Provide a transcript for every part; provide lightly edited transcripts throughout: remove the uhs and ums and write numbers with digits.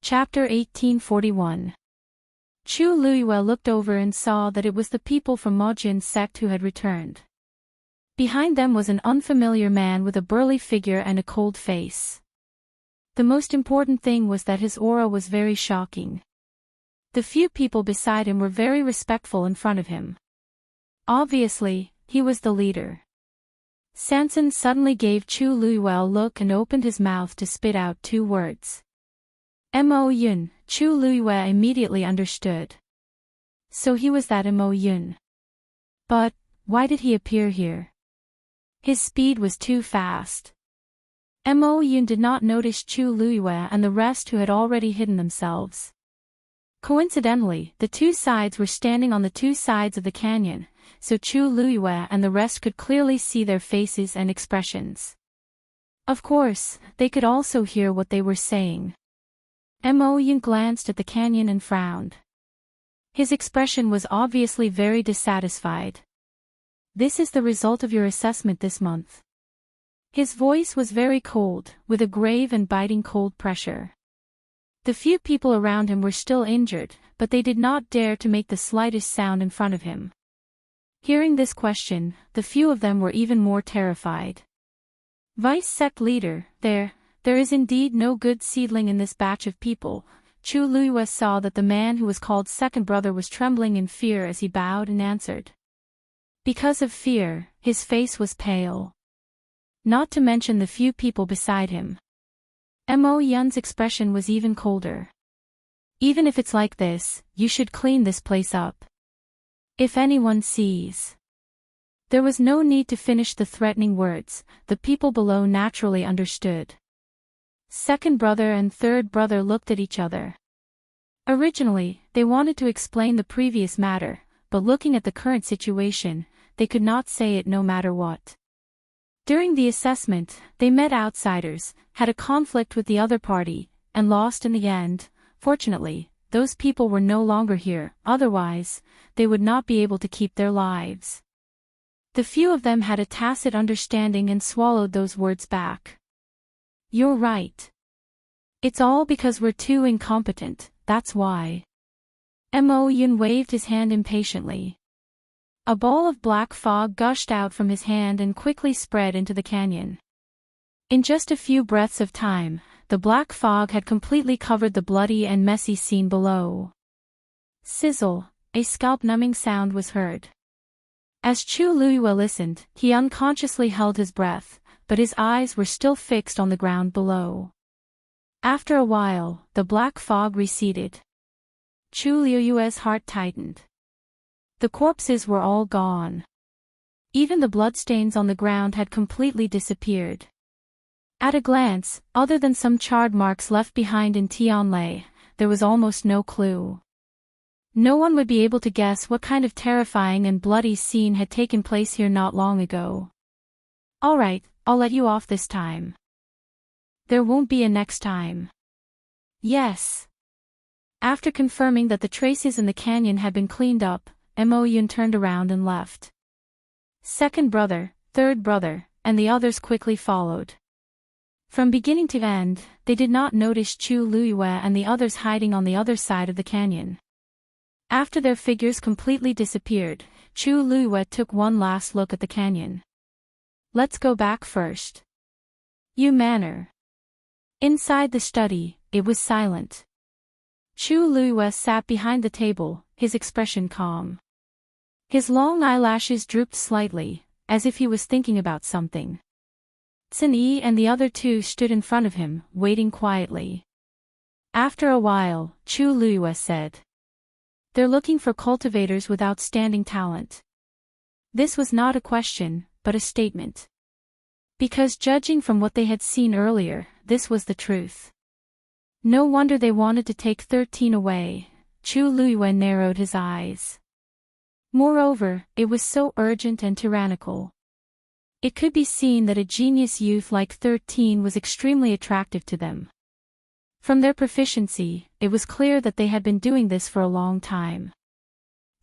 Chapter 1841. Chu Luiyue looked over and saw that it was the people from Mojin's sect who had returned. Behind them was an unfamiliar man with a burly figure and a cold face. The most important thing was that his aura was very shocking. The few people beside him were very respectful in front of him. Obviously, he was the leader. Sanson suddenly gave Chu Luiyue a look and opened his mouth to spit out 2 words. Mo Yun. Chu Luiyue immediately understood. So he was that Mo Yun. But, why did he appear here? His speed was too fast. Mo Yun did not notice Chu Luiyue and the rest who had already hidden themselves. Coincidentally, the 2 sides were standing on the 2 sides of the canyon, so Chu Luiyue and the rest could clearly see their faces and expressions. Of course, they could also hear what they were saying. Mo Yun glanced at the canyon and frowned. His expression was obviously very dissatisfied. This is the result of your assessment this month. His voice was very cold, with a grave and biting cold pressure. The few people around him were still injured, but they did not dare to make the slightest sound in front of him. Hearing this question, the few of them were even more terrified. Vice sect leader, there is indeed no good seedling in this batch of people. Chu Luiyue saw that the man who was called second brother was trembling in fear as he bowed and answered. Because of fear, his face was pale. Not to mention the few people beside him. Mo Yun's expression was even colder. Even if it's like this, you should clean this place up. If anyone sees. There was no need to finish the threatening words, the people below naturally understood. Second brother and third brother looked at each other. Originally, they wanted to explain the previous matter, but looking at the current situation, they could not say it no matter what. During the assessment, they met outsiders, had a conflict with the other party, and lost in the end. Fortunately, those people were no longer here, otherwise, they would not be able to keep their lives. The few of them had a tacit understanding and swallowed those words back. You're right. It's all because we're too incompetent, that's why. Mo Yun waved his hand impatiently. A ball of black fog gushed out from his hand and quickly spread into the canyon. In just a few breaths of time, the black fog had completely covered the bloody and messy scene below. Sizzle, a scalp-numbing sound was heard. As Chu Luiyue listened, he unconsciously held his breath, but his eyes were still fixed on the ground below. After a while, the black fog receded. Chu Luiyue's heart tightened. The corpses were all gone. Even the bloodstains on the ground had completely disappeared. At a glance, other than some charred marks left behind in Tianlei, there was almost no clue. No one would be able to guess what kind of terrifying and bloody scene had taken place here not long ago. All right, I'll let you off this time. There won't be a next time. Yes. After confirming that the traces in the canyon had been cleaned up, Mo Yun turned around and left. Second brother, third brother, and the others quickly followed. From beginning to end, they did not notice Chu Luiyue and the others hiding on the other side of the canyon. After their figures completely disappeared, Chu Luiyue took one last look at the canyon. Let's go back first. You manner. Inside the study, it was silent. Chu Luiyue sat behind the table, his expression calm. His long eyelashes drooped slightly, as if he was thinking about something. Xin Yi and the other 2 stood in front of him, waiting quietly. After a while, Chu Luiyue said. They're looking for cultivators with outstanding talent. This was not a question, but a statement. Because judging from what they had seen earlier, this was the truth. No wonder they wanted to take 13 away. Chu Luiyue narrowed his eyes. Moreover, it was so urgent and tyrannical. It could be seen that a genius youth like 13 was extremely attractive to them. From their proficiency, it was clear that they had been doing this for a long time.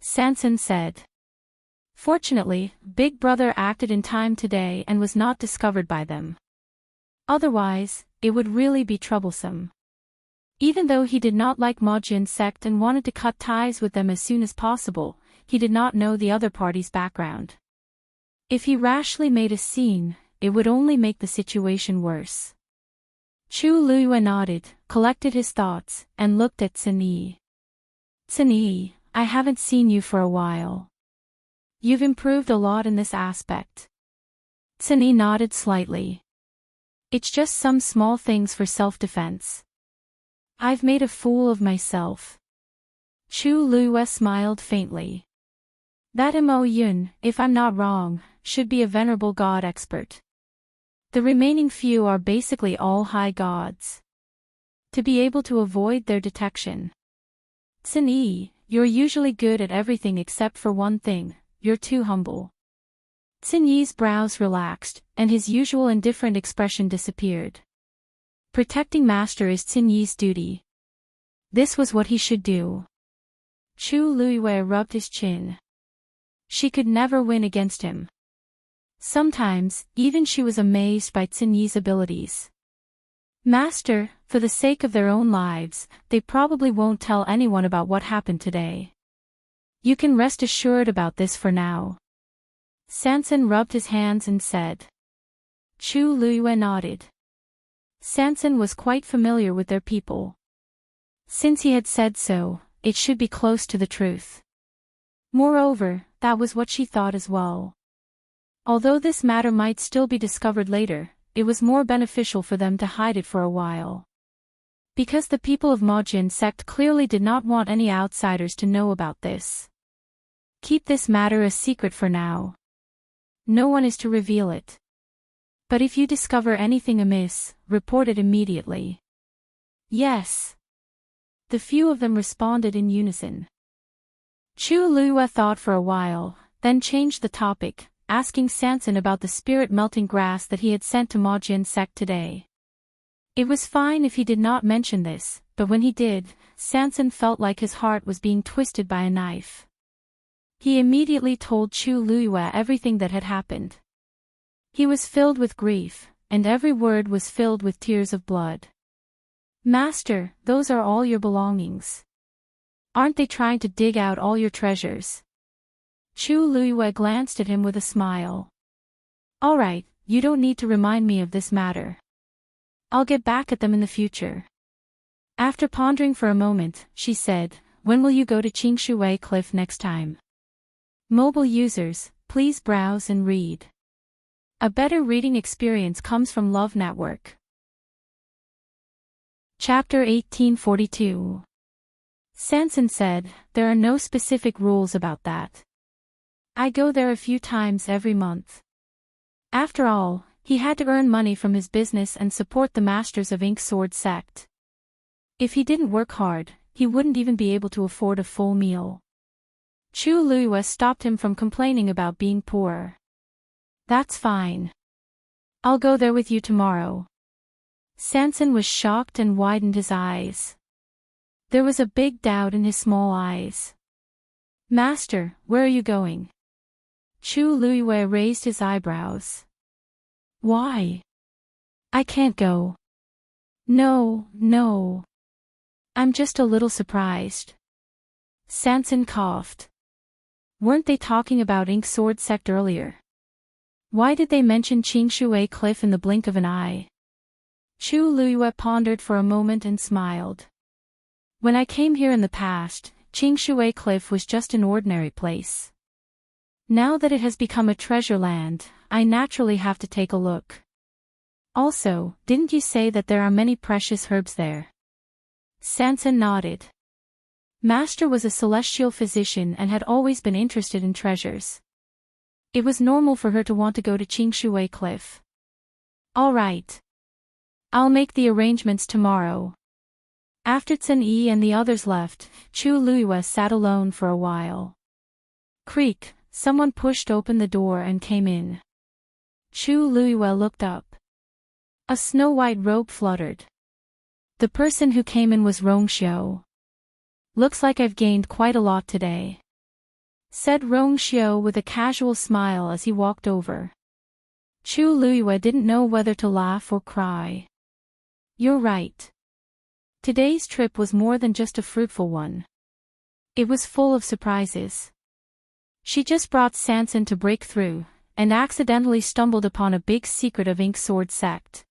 Sanson said. Fortunately, Big Brother acted in time today and was not discovered by them. Otherwise, it would really be troublesome. Even though he did not like Majin sect and wanted to cut ties with them as soon as possible, he did not know the other party's background. If he rashly made a scene, it would only make the situation worse. Chu Luiyue nodded, collected his thoughts, and looked at Xin Yi. Xin Yi, I haven't seen you for a while. You've improved a lot in this aspect. Xin Yi nodded slightly. It's just some small things for self-defense. I've made a fool of myself. Chu Luiyue smiled faintly. That Mo Yun, if I'm not wrong, should be a venerable god expert. The remaining few are basically all high gods. To be able to avoid their detection. Xin Yi, you're usually good at everything except for one thing, you're too humble. Xin Yi's brows relaxed, and his usual indifferent expression disappeared. Protecting Master is Xin Yi's duty. This was what he should do. Chu Luiyue rubbed his chin. She could never win against him. Sometimes, even she was amazed by Xin Yi's abilities. Master, for the sake of their own lives, they probably won't tell anyone about what happened today. You can rest assured about this for now. Sanson rubbed his hands and said. Chu Luiyue nodded. Sanson was quite familiar with their people. Since he had said so, it should be close to the truth. Moreover, that was what she thought as well. Although this matter might still be discovered later, it was more beneficial for them to hide it for a while. Because the people of Majin sect clearly did not want any outsiders to know about this. Keep this matter a secret for now. No one is to reveal it. But if you discover anything amiss, report it immediately. Yes. The few of them responded in unison. Chu Luiyue thought for a while, then changed the topic, asking Sanson about the spirit-melting grass that he had sent to Majin sect today. It was fine if he did not mention this, but when he did, Sanson felt like his heart was being twisted by a knife. He immediately told Chu Luiyue everything that had happened. He was filled with grief, and every word was filled with tears of blood. Master, those are all your belongings. Aren't they trying to dig out all your treasures? Chu Luiyue glanced at him with a smile. All right, you don't need to remind me of this matter. I'll get back at them in the future. After pondering for a moment, she said, when will you go to Qingshui Cliff next time? Mobile users, please browse and read. A better reading experience comes from Love Network. Chapter 1842. Sanson said, there are no specific rules about that. I go there a few times every month. After all, he had to earn money from his business and support the masters of Ink Sword sect. If he didn't work hard, he wouldn't even be able to afford a full meal. Chu Luiyue stopped him from complaining about being poor. That's fine. I'll go there with you tomorrow. Sanson was shocked and widened his eyes. There was a big doubt in his small eyes. Master, where are you going? Chu Luiyue raised his eyebrows. Why? I can't go. No. I'm just a little surprised. Sanson coughed. Weren't they talking about Ink Sword sect earlier? Why did they mention Qingshui Cliff in the blink of an eye? Chu Luiyue pondered for a moment and smiled. When I came here in the past, Qingshui Cliff was just an ordinary place. Now that it has become a treasure land, I naturally have to take a look. Also, didn't you say that there are many precious herbs there? Sanson nodded. Master was a celestial physician and had always been interested in treasures. It was normal for her to want to go to Qingshui Cliff. All right. I'll make the arrangements tomorrow. After Xin Yi and the others left, Chu Luiyue sat alone for a while. Creak, someone pushed open the door and came in. Chu Luiyue looked up. A snow-white robe fluttered. The person who came in was Rongxiu. Looks like I've gained quite a lot today, said Rongxiu with a casual smile as he walked over. Chu Luiyue didn't know whether to laugh or cry. You're right. Today's trip was more than just a fruitful one. It was full of surprises. She just brought Sanson to break through, and accidentally stumbled upon a big secret of Ink Sword sect.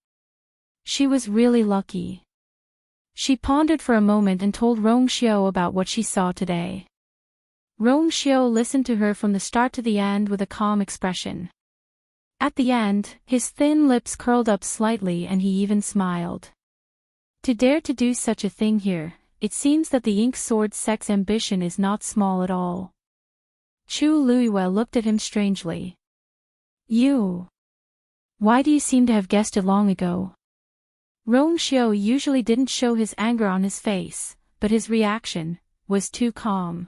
She was really lucky. She pondered for a moment and told Rong Xiao about what she saw today. Rong Xiao listened to her from the start to the end with a calm expression. At the end, his thin lips curled up slightly and he even smiled. To dare to do such a thing here, it seems that the Ink Sword sect's ambition is not small at all. Chu Luiyue looked at him strangely. You. Why do you seem to have guessed it long ago? Rong Xiao usually didn't show his anger on his face, but his reaction was too calm.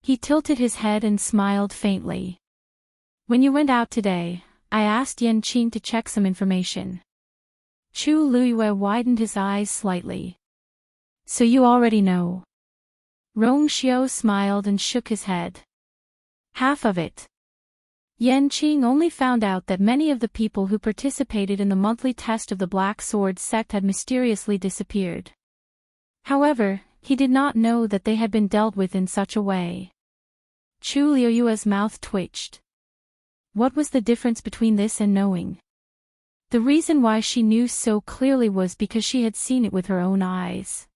He tilted his head and smiled faintly. When you went out today, I asked Yan Qing to check some information. Chu Luiyue widened his eyes slightly. So you already know. Rong Xiao smiled and shook his head. Half of it. Yan Qing only found out that many of the people who participated in the monthly test of the Black Sword sect had mysteriously disappeared. However, he did not know that they had been dealt with in such a way. Chu Luiyue's mouth twitched. What was the difference between this and knowing? The reason why she knew so clearly was because she had seen it with her own eyes.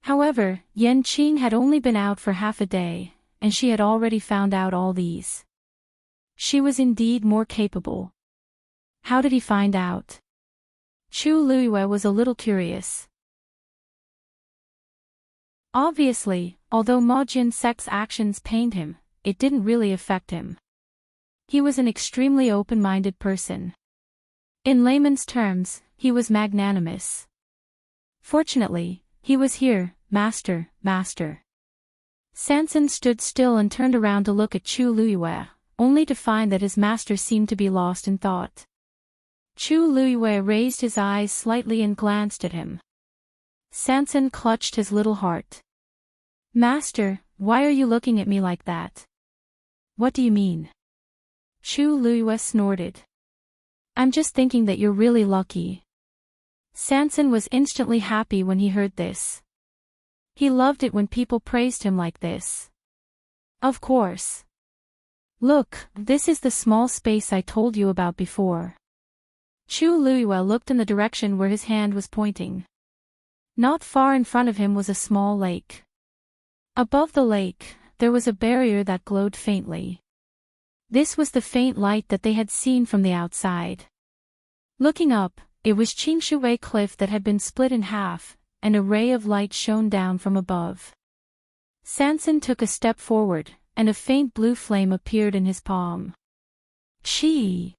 However, Yan Qing had only been out for half a day, and she had already found out all these. She was indeed more capable. How did he find out? Chu Luiyue was a little curious. Obviously, although Majian sect's actions pained him, it didn't really affect him. He was an extremely open-minded person. In layman's terms, he was magnanimous. Fortunately, he was here, master. Sanson stood still and turned around to look at Chu Luiyue, only to find that his master seemed to be lost in thought. Chu Luiyue raised his eyes slightly and glanced at him. Sanson clutched his little heart. Master, why are you looking at me like that? What do you mean? Chu Luiyue snorted. I'm just thinking that you're really lucky. Sanson was instantly happy when he heard this. He loved it when people praised him like this. Of course. Look, this is the small space I told you about before. Chu Luiyue looked in the direction where his hand was pointing. Not far in front of him was a small lake. Above the lake, there was a barrier that glowed faintly. This was the faint light that they had seen from the outside. Looking up, it was Qingshui Cliff that had been split in half, and a ray of light shone down from above. Sanson took a step forward, and a faint blue flame appeared in his palm. Chi!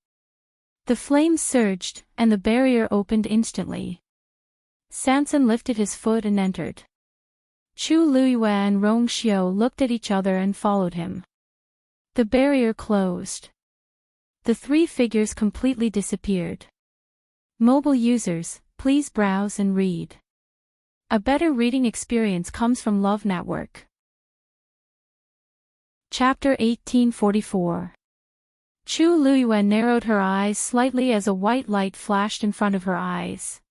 The flame surged, and the barrier opened instantly. Sanson lifted his foot and entered. Chu Luiyue and Rong Xiao looked at each other and followed him. The barrier closed. The three figures completely disappeared. Mobile users, please browse and read. A better reading experience comes from Love Network. Chapter 1844. Chu Luiyue narrowed her eyes slightly as a white light flashed in front of her eyes.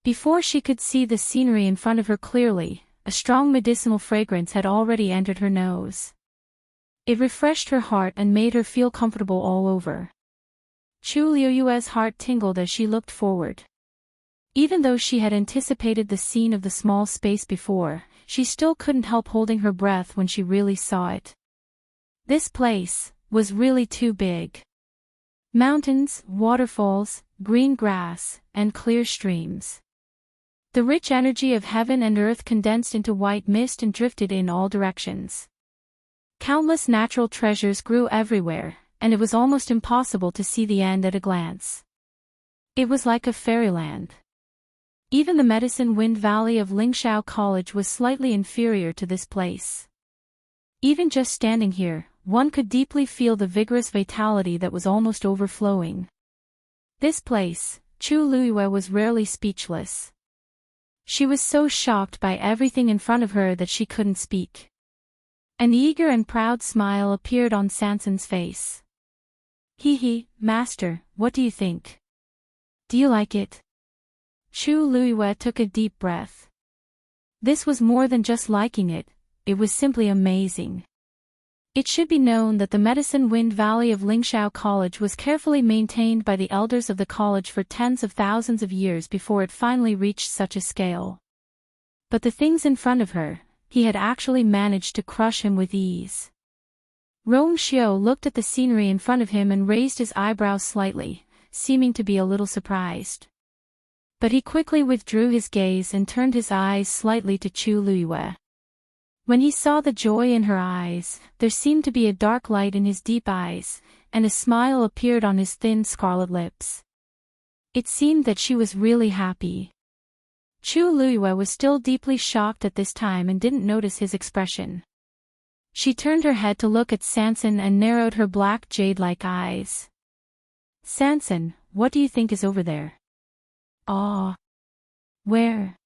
Before she could see the scenery in front of her clearly, a strong medicinal fragrance had already entered her nose. It refreshed her heart and made her feel comfortable all over. Chu Luiyue's heart tingled as she looked forward. Even though she had anticipated the scene of the small space before, she still couldn't help holding her breath when she really saw it. This place was really too big. Mountains, waterfalls, green grass, and clear streams. The rich energy of heaven and earth condensed into white mist and drifted in all directions. Countless natural treasures grew everywhere, and it was almost impossible to see the end at a glance. It was like a fairyland. Even the Medicine Wind Valley of Lingshao College was slightly inferior to this place. Even just standing here, one could deeply feel the vigorous vitality that was almost overflowing. This place, Chu Luiyue was rarely speechless. She was so shocked by everything in front of her that she couldn't speak. An eager and proud smile appeared on Sanson's face. Master, what do you think? Do you like it? Chu Luiyue took a deep breath. This was more than just liking it was simply amazing. It should be known that the Medicine Wind Valley of Lingxiao College was carefully maintained by the elders of the college for tens of thousands of years before it finally reached such a scale. But the things in front of her, he had actually managed to crush him with ease. Rong Xiao looked at the scenery in front of him and raised his eyebrows slightly, seeming to be a little surprised. But he quickly withdrew his gaze and turned his eyes slightly to Chu Luiyue. When he saw the joy in her eyes, there seemed to be a dark light in his deep eyes, and a smile appeared on his thin scarlet lips. It seemed that she was really happy. Chu Luiyue was still deeply shocked at this time and didn't notice his expression. She turned her head to look at Sanson and narrowed her black jade-like eyes. Sanson, what do you think is over there? Ah. Where?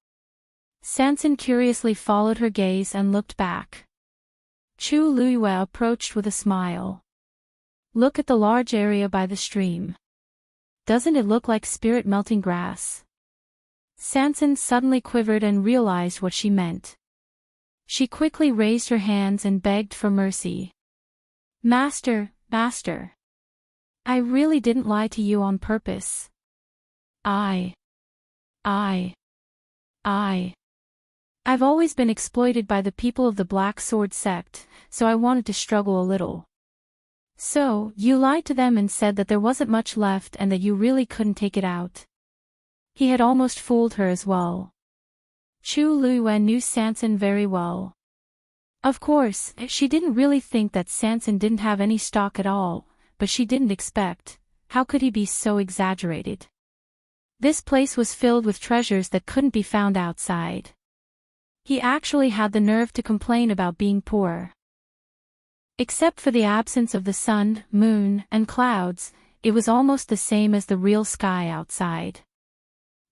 Sanson curiously followed her gaze and looked back. Chu Luiyue approached with a smile. Look at the large area by the stream. Doesn't it look like spirit melting grass? Sanson suddenly quivered and realized what she meant. She quickly raised her hands and begged for mercy. Master, Master. I really didn't lie to you on purpose. I've always been exploited by the people of the Black Sword sect, so I wanted to struggle a little. So, you lied to them and said that there wasn't much left and that you really couldn't take it out. He had almost fooled her as well. Chu Luiyue knew Sanson very well. Of course, she didn't really think that Sanson didn't have any stock at all, but she didn't expect, how could he be so exaggerated? This place was filled with treasures that couldn't be found outside. He actually had the nerve to complain about being poor. Except for the absence of the sun, moon, and clouds, it was almost the same as the real sky outside.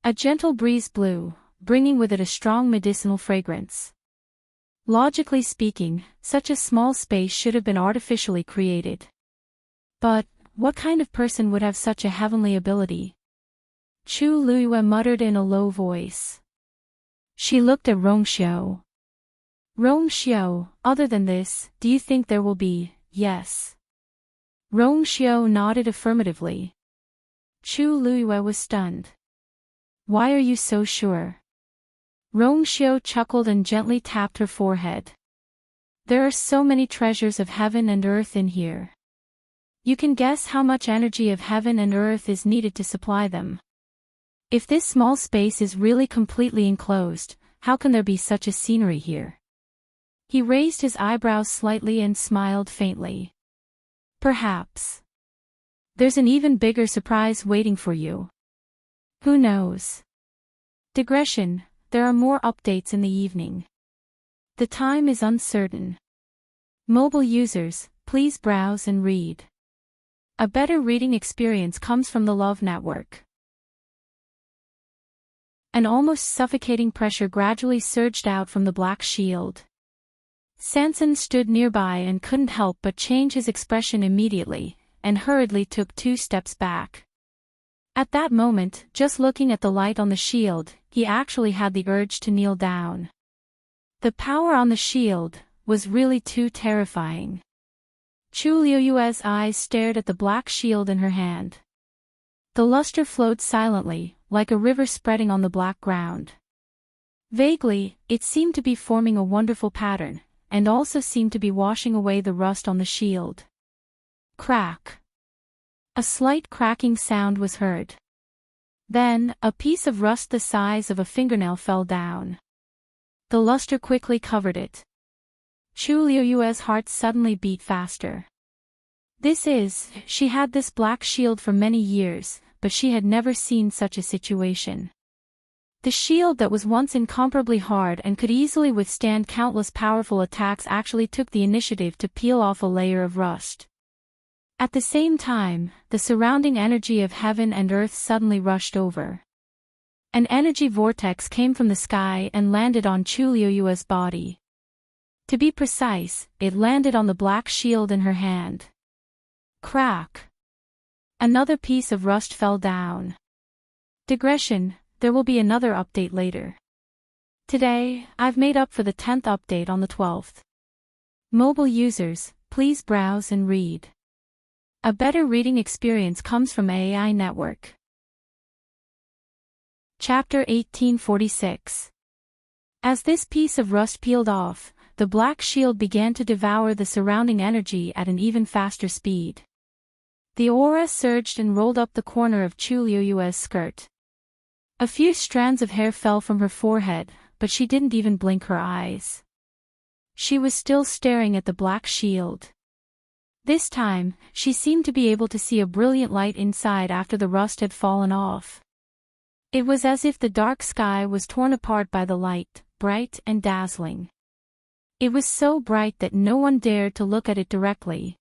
A gentle breeze blew, bringing with it a strong medicinal fragrance. Logically speaking, such a small space should have been artificially created. But, what kind of person would have such a heavenly ability? Chu Luiyue muttered in a low voice. She looked at Rong Xiao. Rong Xiao, other than this, do you think there will be, yes? Rong Xiao nodded affirmatively. Chu Luiyue was stunned. Why are you so sure? Rong Xiao chuckled and gently tapped her forehead. There are so many treasures of heaven and earth in here. You can guess how much energy of heaven and earth is needed to supply them. If this small space is really completely enclosed, how can there be such a scenery here? He raised his eyebrows slightly and smiled faintly. Perhaps. There's an even bigger surprise waiting for you. Who knows? Digression, there are more updates in the evening. The time is uncertain. Mobile users, please browse and read. A better reading experience comes from the Love Network. An almost suffocating pressure gradually surged out from the black shield. Sanson stood nearby and couldn't help but change his expression immediately, and hurriedly took 2 steps back. At that moment, just looking at the light on the shield, he actually had the urge to kneel down. The power on the shield was really too terrifying. Chu Luiyue's eyes stared at the black shield in her hand. The luster flowed silently, like a river spreading on the black ground. Vaguely, it seemed to be forming a wonderful pattern, and also seemed to be washing away the rust on the shield. Crack. A slight cracking sound was heard. Then, a piece of rust the size of a fingernail fell down. The luster quickly covered it. Chu Luiyue's heart suddenly beat faster. She had this black shield for many years, but she had never seen such a situation. The shield that was once incomparably hard and could easily withstand countless powerful attacks actually took the initiative to peel off a layer of rust. At the same time, the surrounding energy of heaven and earth suddenly rushed over. An energy vortex came from the sky and landed on Chu Luiyue's body. To be precise, it landed on the black shield in her hand. Crack! Another piece of rust fell down. Digression, there will be another update later. Today, I've made up for the 10th update on the 12th. Mobile users, please browse and read. A better reading experience comes from AI Network. Chapter 1846. As this piece of rust peeled off, the black shield began to devour the surrounding energy at an even faster speed. The aura surged and rolled up the corner of Chu Liuyue's skirt. A few strands of hair fell from her forehead, but she didn't even blink her eyes. She was still staring at the black shield. This time, she seemed to be able to see a brilliant light inside after the rust had fallen off. It was as if the dark sky was torn apart by the light, bright and dazzling. It was so bright that no one dared to look at it directly.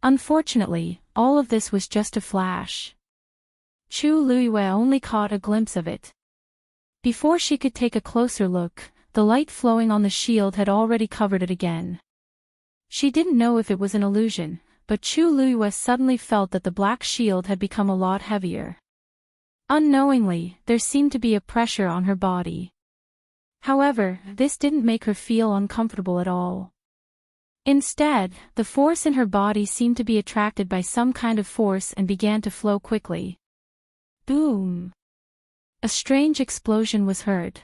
Unfortunately, all of this was just a flash. Chu Liyue only caught a glimpse of it. Before she could take a closer look, the light flowing on the shield had already covered it again. She didn't know if it was an illusion, but Chu Liyue suddenly felt that the black shield had become a lot heavier. Unknowingly, there seemed to be a pressure on her body. However, this didn't make her feel uncomfortable at all. Instead, the force in her body seemed to be attracted by some kind of force and began to flow quickly. Boom! A strange explosion was heard.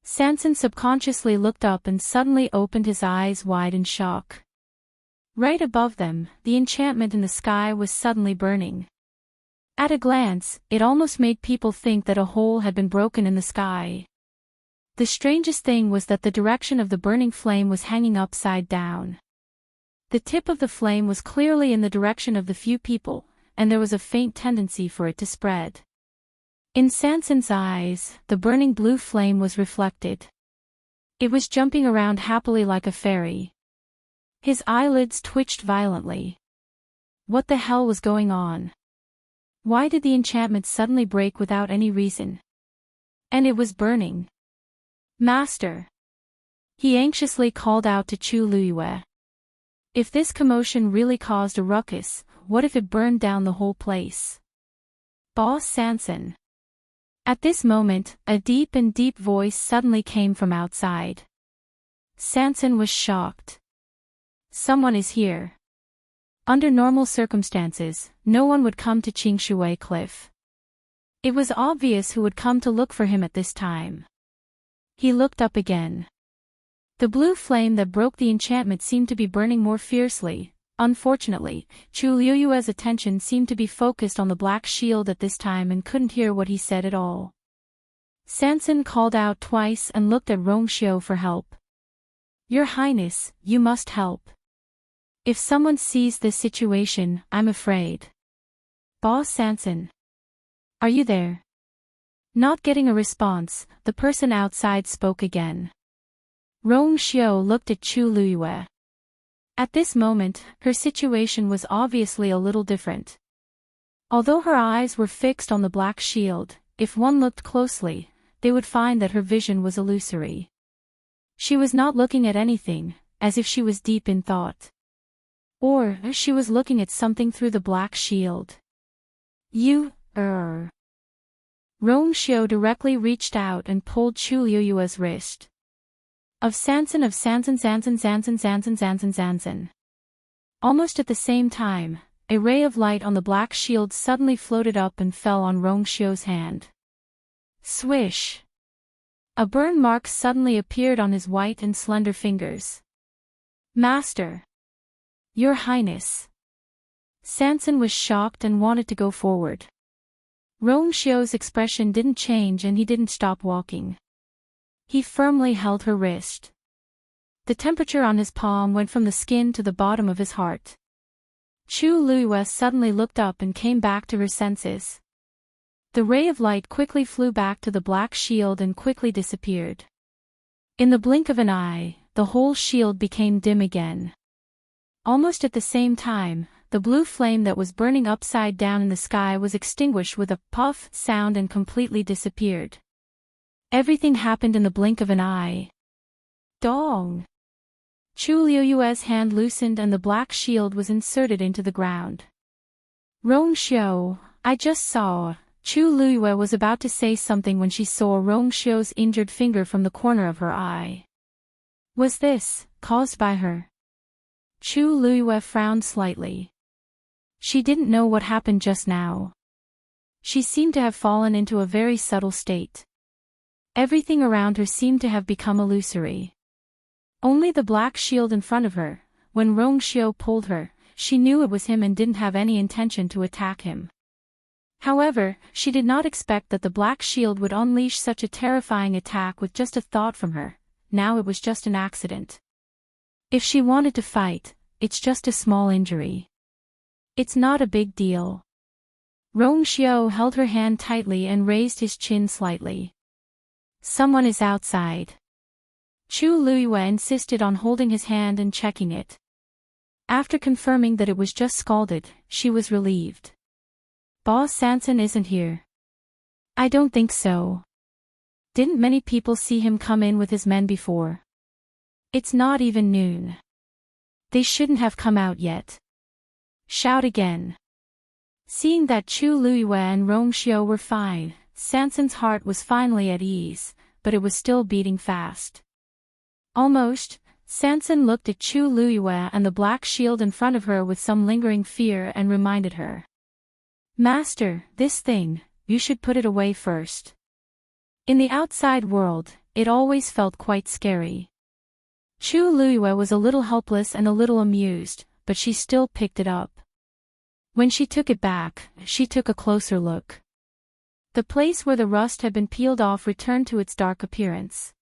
Sanson subconsciously looked up and suddenly opened his eyes wide in shock. Right above them, the enchantment in the sky was suddenly burning. At a glance, it almost made people think that a hole had been broken in the sky. The strangest thing was that the direction of the burning flame was hanging upside down. The tip of the flame was clearly in the direction of the few people, and there was a faint tendency for it to spread. In Sanson's eyes, the burning blue flame was reflected. It was jumping around happily like a fairy. His eyelids twitched violently. What the hell was going on? Why did the enchantment suddenly break without any reason? And it was burning. Master! He anxiously called out to Chu Liyue. If this commotion really caused a ruckus, what if it burned down the whole place? Boss Sanson. At this moment, a deep voice suddenly came from outside. Sanson was shocked. Someone is here. Under normal circumstances, no one would come to Qingshui Cliff. It was obvious who would come to look for him at this time. He looked up again. The blue flame that broke the enchantment seemed to be burning more fiercely. Unfortunately, Chu Liyue's attention seemed to be focused on the black shield at this time and couldn't hear what he said at all. Sanson called out twice and looked at Rongxiu for help. Your Highness, you must help. If someone sees this situation, I'm afraid. Boss Sanson. Are you there? Not getting a response, the person outside spoke again. Rongxiu looked at Chu Liyue. At this moment, her situation was obviously a little different. Although her eyes were fixed on the black shield, if one looked closely, they would find that her vision was illusory. She was not looking at anything, as if she was deep in thought. Or, she was looking at something through the black shield. Rongxiu directly reached out and pulled Chu Liyue's wrist. Of Sanson. Almost at the same time, a ray of light on the black shield suddenly floated up and fell on Rongxiu's hand. Swish! A burn mark suddenly appeared on his white and slender fingers. Master! Your Highness! Sanson was shocked and wanted to go forward. Rongxiu's expression didn't change and he didn't stop walking. He firmly held her wrist. The temperature on his palm went from the skin to the bottom of his heart. Chu Liyue suddenly looked up and came back to her senses. The ray of light quickly flew back to the black shield and quickly disappeared. In the blink of an eye, the whole shield became dim again. Almost at the same time, the blue flame that was burning upside down in the sky was extinguished with a puff sound and completely disappeared. Everything happened in the blink of an eye. Dong! Chu Liyue's hand loosened and the black shield was inserted into the ground. Rongxiu, I just saw. Chu Luiyue was about to say something when she saw Rong Xiu's injured finger from the corner of her eye. Was this caused by her? Chu Luiyue frowned slightly. She didn't know what happened just now. She seemed to have fallen into a very subtle state. Everything around her seemed to have become illusory. Only the black shield in front of her. When Rong Xiu pulled her, she knew it was him and didn't have any intention to attack him. However, she did not expect that the black shield would unleash such a terrifying attack with just a thought from her. Now it was just an accident. If she wanted to fight, it's just a small injury. It's not a big deal. Rong Xiu held her hand tightly and raised his chin slightly. Someone is outside. Chu Luiyue insisted on holding his hand and checking it. After confirming that it was just scalded, she was relieved. Boss Sanson isn't here. I don't think so. Didn't many people see him come in with his men before? It's not even noon. They shouldn't have come out yet. Shout again. Seeing that Chu Luiyue and Rong Xiu were fine, Sanson's heart was finally at ease, but it was still beating fast. Almost, Sanson looked at Chu Luiyue and the black shield in front of her with some lingering fear and reminded her. Master, this thing, you should put it away first. In the outside world, it always felt quite scary. Chu Luiyue was a little helpless and a little amused, but she still picked it up. When she took it back, she took a closer look. The place where the rust had been peeled off returned to its dark appearance.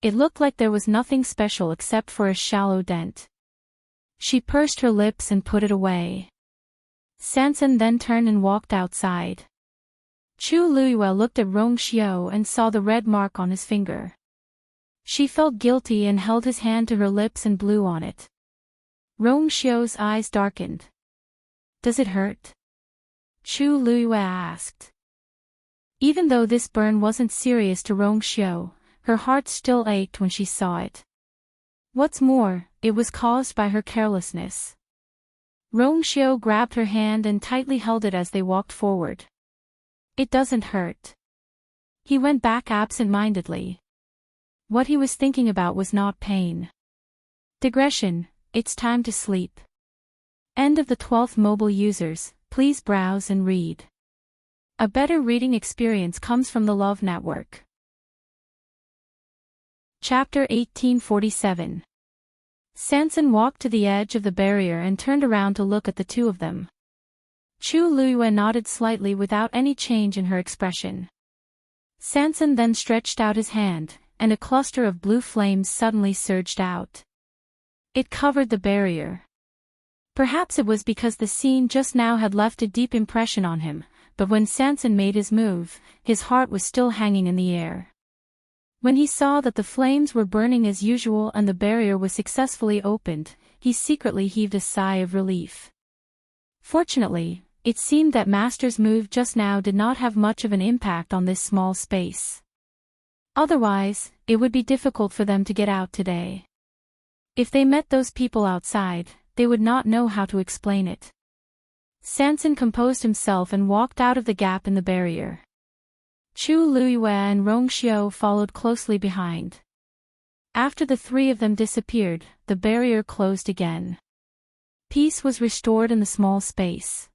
It looked like there was nothing special except for a shallow dent. She pursed her lips and put it away. Sanson then turned and walked outside. Chu Luiyue looked at Rong Xiu and saw the red mark on his finger. She felt guilty and held his hand to her lips and blew on it. Rong Xiu's eyes darkened. Does it hurt? Chu Luiyue asked. Even though this burn wasn't serious to Rong Xiu, her heart still ached when she saw it. What's more, it was caused by her carelessness. Rong Xiu grabbed her hand and tightly held it as they walked forward. It doesn't hurt. He went back absent-mindedly. What he was thinking about was not pain. Digression, it's time to sleep. End of the 12th mobile users, please browse and read. A better reading experience comes from the Love Network. Chapter 1847. Sanson walked to the edge of the barrier and turned around to look at the two of them. Chu Luiyue nodded slightly without any change in her expression. Sanson then stretched out his hand, and a cluster of blue flames suddenly surged out. It covered the barrier. Perhaps it was because the scene just now had left a deep impression on him, but when Sanson made his move, his heart was still hanging in the air. When he saw that the flames were burning as usual and the barrier was successfully opened, he secretly heaved a sigh of relief. Fortunately, it seemed that Master's move just now did not have much of an impact on this small space. Otherwise, it would be difficult for them to get out today. If they met those people outside, they would not know how to explain it. Sanson composed himself and walked out of the gap in the barrier. Chu Luiyue and Rong Xiu followed closely behind. After the three of them disappeared, the barrier closed again. Peace was restored in the small space.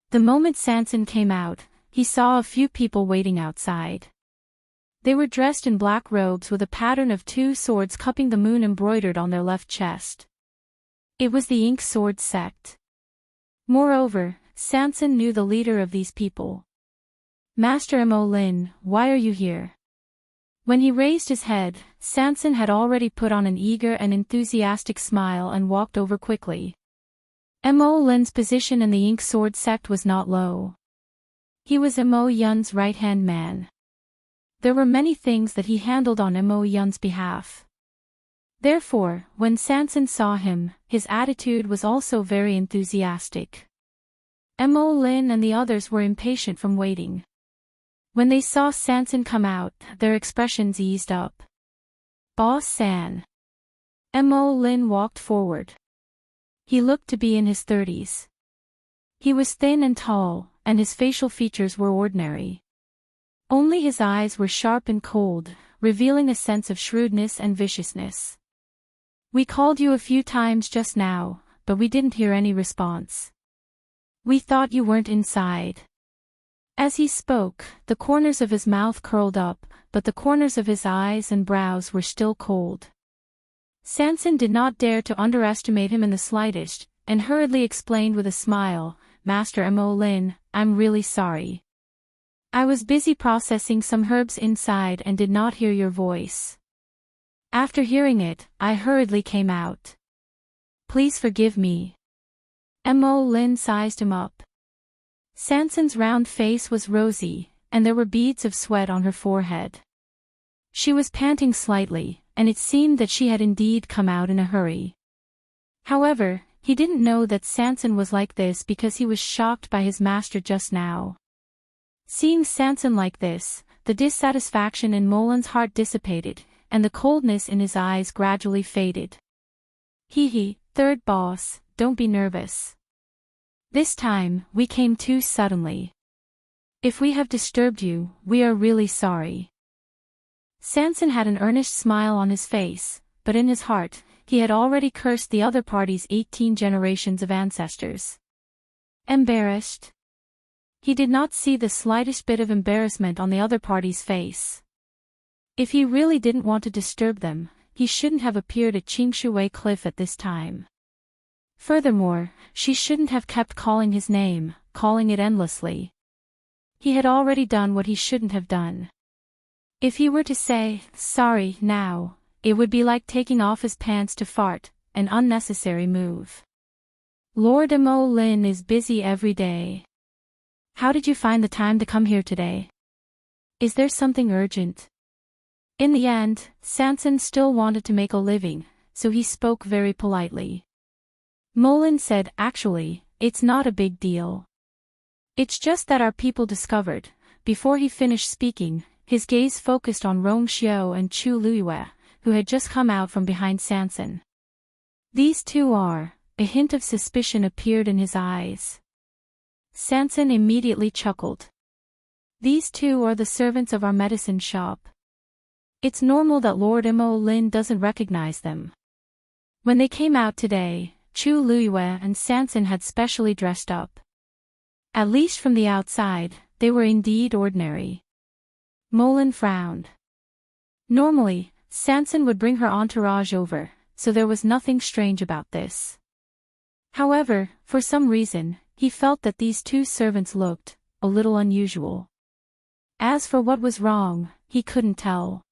The moment Sanson came out, he saw a few people waiting outside. They were dressed in black robes with a pattern of two swords cupping the moon embroidered on their left chest. It was the Ink Sword sect. Moreover, Sanson knew the leader of these people. Master Mo Lin, why are you here? When he raised his head, Sanson had already put on an eager and enthusiastic smile and walked over quickly. Mo Lin's position in the Ink Sword sect was not low. He was Mo Yun's right-hand man. There were many things that he handled on Mo Yun's behalf. Therefore, when Sanson saw him, his attitude was also very enthusiastic. Mo Lin and the others were impatient from waiting. When they saw Sanson come out, their expressions eased up. Boss San. Mo Lin walked forward. He looked to be in his 30s. He was thin and tall, and his facial features were ordinary. Only his eyes were sharp and cold, revealing a sense of shrewdness and viciousness. "We called you a few times just now, but we didn't hear any response. We thought you weren't inside." As he spoke, the corners of his mouth curled up, but the corners of his eyes and brows were still cold. Sanson did not dare to underestimate him in the slightest, and hurriedly explained with a smile, "Master Mo Lin, I'm really sorry. I was busy processing some herbs inside and did not hear your voice. After hearing it, I hurriedly came out. Please forgive me." Mo Lin sized him up. Sanson's round face was rosy, and there were beads of sweat on her forehead. She was panting slightly, and it seemed that she had indeed come out in a hurry. However, he didn't know that Sanson was like this because he was shocked by his master just now. Seeing Sanson like this, the dissatisfaction in Molin's heart dissipated, and the coldness in his eyes gradually faded. "Hee, third boss, don't be nervous. This time, we came too suddenly. If we have disturbed you, we are really sorry." Sanson had an earnest smile on his face, but in his heart, he had already cursed the other party's 18 generations of ancestors. Embarrassed? He did not see the slightest bit of embarrassment on the other party's face. If he really didn't want to disturb them, he shouldn't have appeared at Qingshui Cliff at this time. Furthermore, she shouldn't have kept calling his name, calling it endlessly. He had already done what he shouldn't have done. If he were to say, "Sorry," now, it would be like taking off his pants to fart, an unnecessary move. "Lord Mo Lin is busy every day. How did you find the time to come here today? Is there something urgent?" In the end, Sanson still wanted to make a living, so he spoke very politely. Molin said, "Actually, it's not a big deal. It's just that our people discovered." Before he finished speaking, his gaze focused on Rong Xiao and Chu Luiyue, who had just come out from behind Sanson. "These two are..." A hint of suspicion appeared in his eyes. Sanson immediately chuckled. "These two are the servants of our medicine shop. It's normal that Lord Mo Lin doesn't recognize them. When they came out today, Chu Luiyue and Sanson had specially dressed up. At least from the outside, they were indeed ordinary." Molin frowned. Normally, Sanson would bring her entourage over, so there was nothing strange about this. However, for some reason, he felt that these two servants looked a little unusual. As for what was wrong, he couldn't tell.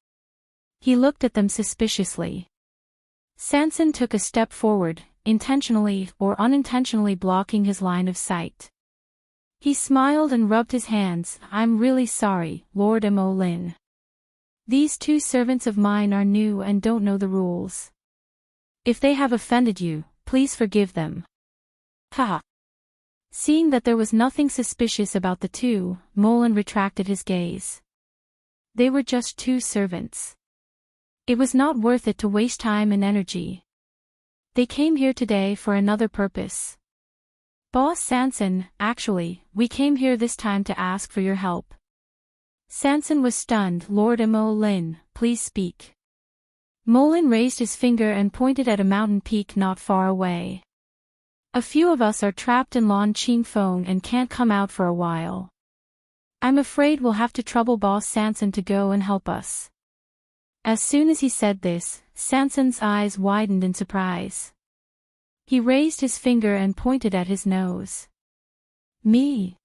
He looked at them suspiciously. Sanson took a step forward, intentionally or unintentionally blocking his line of sight. He smiled and rubbed his hands. "I'm really sorry, Lord Mo Lin. These two servants of mine are new and don't know the rules. If they have offended you, please forgive them." Ha! Seeing that there was nothing suspicious about the two, Molin retracted his gaze. They were just two servants. It was not worth it to waste time and energy. They came here today for another purpose. "Boss Sanson, actually, we came here this time to ask for your help." Sanson was stunned. "Lord Mo Lin, please speak." Molin raised his finger and pointed at a mountain peak not far away. "A few of us are trapped in Lan Qingfeng and can't come out for a while. I'm afraid we'll have to trouble Boss Sanson to go and help us." As soon as he said this, Sanson's eyes widened in surprise. He raised his finger and pointed at his nose. "Me?"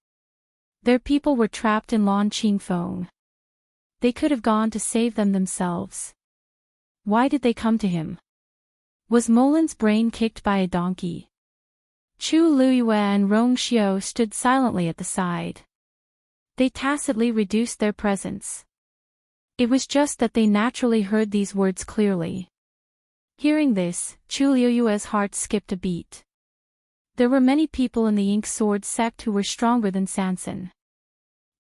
Their people were trapped in Lan Qingfeng. They could have gone to save them themselves. Why did they come to him? Was Molin's brain kicked by a donkey? Chu Luiyue and Rong Xiao stood silently at the side. They tacitly reduced their presence. It was just that they naturally heard these words clearly. Hearing this, Chu Luiyue's heart skipped a beat. There were many people in the Ink Sword sect who were stronger than Sanson.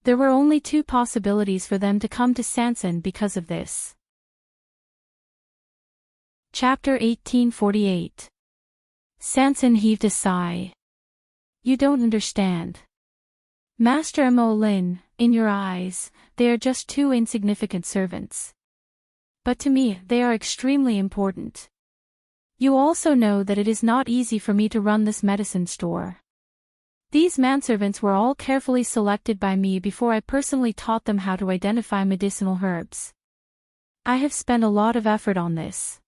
There were only two possibilities for them to come to Sanson because of this. Chapter 1848. Sanson heaved a sigh. "You don't understand. Master Mo Lin, in your eyes, they are just two insignificant servants. But to me, they are extremely important. You also know that it is not easy for me to run this medicine store. These manservants were all carefully selected by me before I personally taught them how to identify medicinal herbs. I have spent a lot of effort on this.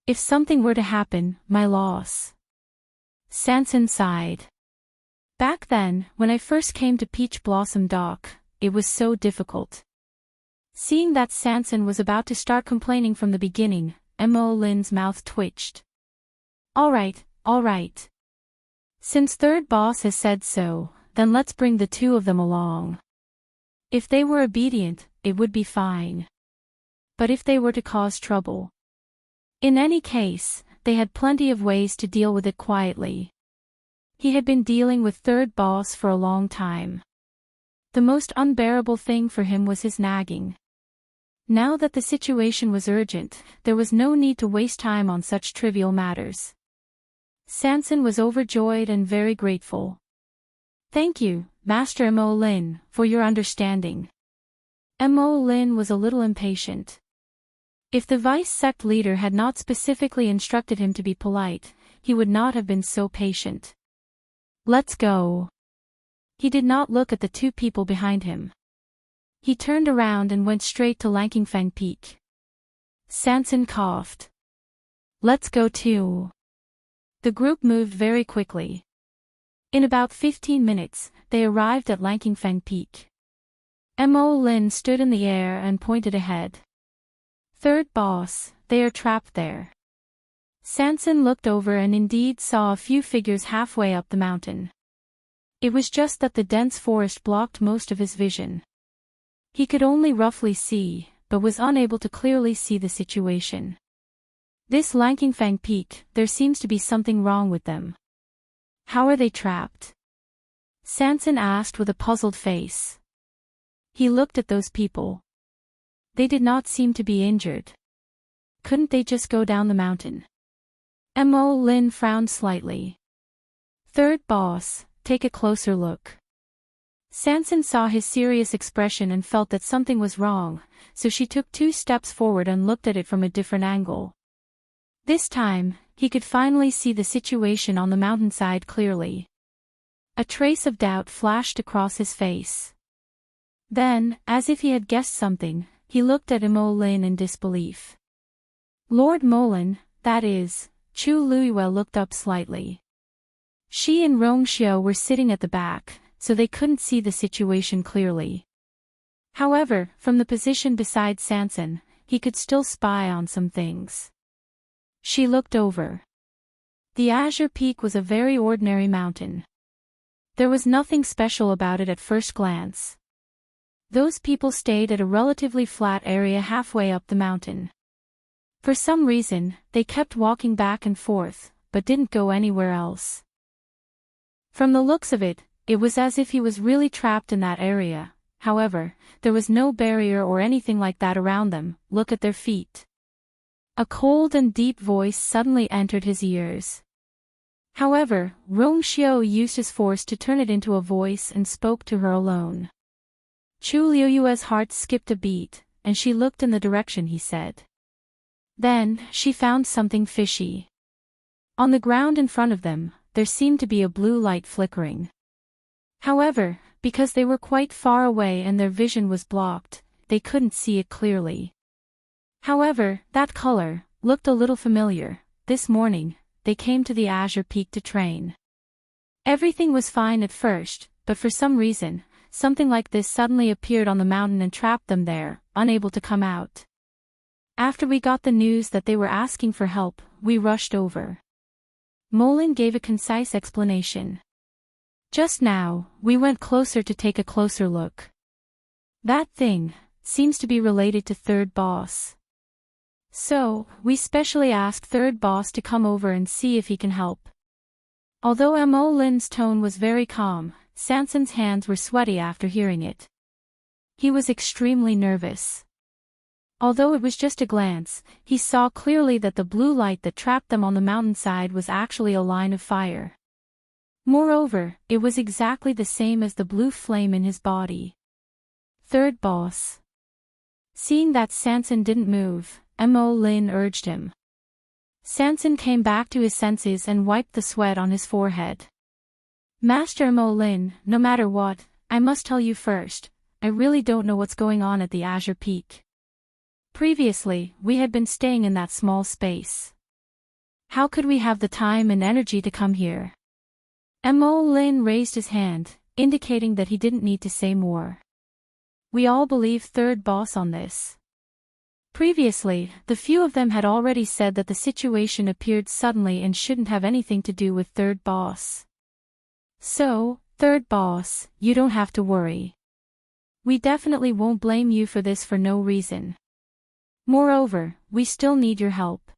If something were to happen, my loss. Sanson sighed. Back then, when I first came to Peach Blossom Dock, it was so difficult. Seeing that Sanson was about to start complaining from the beginning, Mo Lin's mouth twitched. All right. Since third boss has said so, then let's bring the two of them along. If they were obedient, it would be fine. But if they were to cause trouble? In any case, they had plenty of ways to deal with it quietly. He had been dealing with third boss for a long time. The most unbearable thing for him was his nagging. Now that the situation was urgent, there was no need to waste time on such trivial matters. Sanson was overjoyed and very grateful. Thank you, Master Mo Lin, for your understanding. Mo Lin was a little impatient. If the vice sect leader had not specifically instructed him to be polite, he would not have been so patient. Let's go. He did not look at the two people behind him. He turned around and went straight to Lankingfang Peak. Sanson coughed. Let's go too. The group moved very quickly. In about 15 minutes, they arrived at Lankingfang Peak. Mo Lin stood in the air and pointed ahead. Third boss, they are trapped there. Sanson looked over and indeed saw a few figures halfway up the mountain. It was just that the dense forest blocked most of his vision. He could only roughly see, but was unable to clearly see the situation. This Lankingfang Peak, there seems to be something wrong with them. How are they trapped? Sanson asked with a puzzled face. He looked at those people. They did not seem to be injured. Couldn't they just go down the mountain? Mo Lin frowned slightly. Third boss, take a closer look. Sanson saw his serious expression and felt that something was wrong, so she took 2 steps forward and looked at it from a different angle. This time, he could finally see the situation on the mountainside clearly. A trace of doubt flashed across his face. Then, as if he had guessed something, he looked at Mo Lin in disbelief. Lord Molin, that is, Chu Luiwei looked up slightly. She and Rongxiao were sitting at the back, so they couldn't see the situation clearly. However, from the position beside Sanson, he could still spy on some things. She looked over. The Azure Peak was a very ordinary mountain. There was nothing special about it at first glance. Those people stayed at a relatively flat area halfway up the mountain. For some reason, they kept walking back and forth, but didn't go anywhere else. From the looks of it, it was as if he was really trapped in that area. However, there was no barrier or anything like that around them. Look at their feet. A cold and deep voice suddenly entered his ears. However, Rongxiao used his force to turn it into a voice and spoke to her alone. Chu Liuyue's heart skipped a beat, and she looked in the direction he said. Then, she found something fishy. On the ground in front of them, there seemed to be a blue light flickering. However, because they were quite far away and their vision was blocked, they couldn't see it clearly. However, that color looked a little familiar. This morning, they came to the Azure Peak to train. Everything was fine at first, but for some reason, something like this suddenly appeared on the mountain and trapped them there, unable to come out. After we got the news that they were asking for help, we rushed over. Molin gave a concise explanation. Just now, we went closer to take a closer look. That thing seems to be related to Third Boss. So, we specially asked Third Boss to come over and see if he can help. Although Mo Lin's tone was very calm, Sanson's hands were sweaty after hearing it. He was extremely nervous. Although it was just a glance, he saw clearly that the blue light that trapped them on the mountainside was actually a line of fire. Moreover, it was exactly the same as the blue flame in his body. Third boss. Seeing that Sanson didn't move, Mo Lin urged him. Sanson came back to his senses and wiped the sweat on his forehead. Master Mo Lin, no matter what, I must tell you first, I really don't know what's going on at the Azure Peak. Previously, we had been staying in that small space. How could we have the time and energy to come here? Mo Lin raised his hand, indicating that he didn't need to say more. We all believe third boss on this. Previously, the few of them had already said that the situation appeared suddenly and shouldn't have anything to do with third boss. So, third boss, you don't have to worry. We definitely won't blame you for this for no reason. Moreover, we still need your help.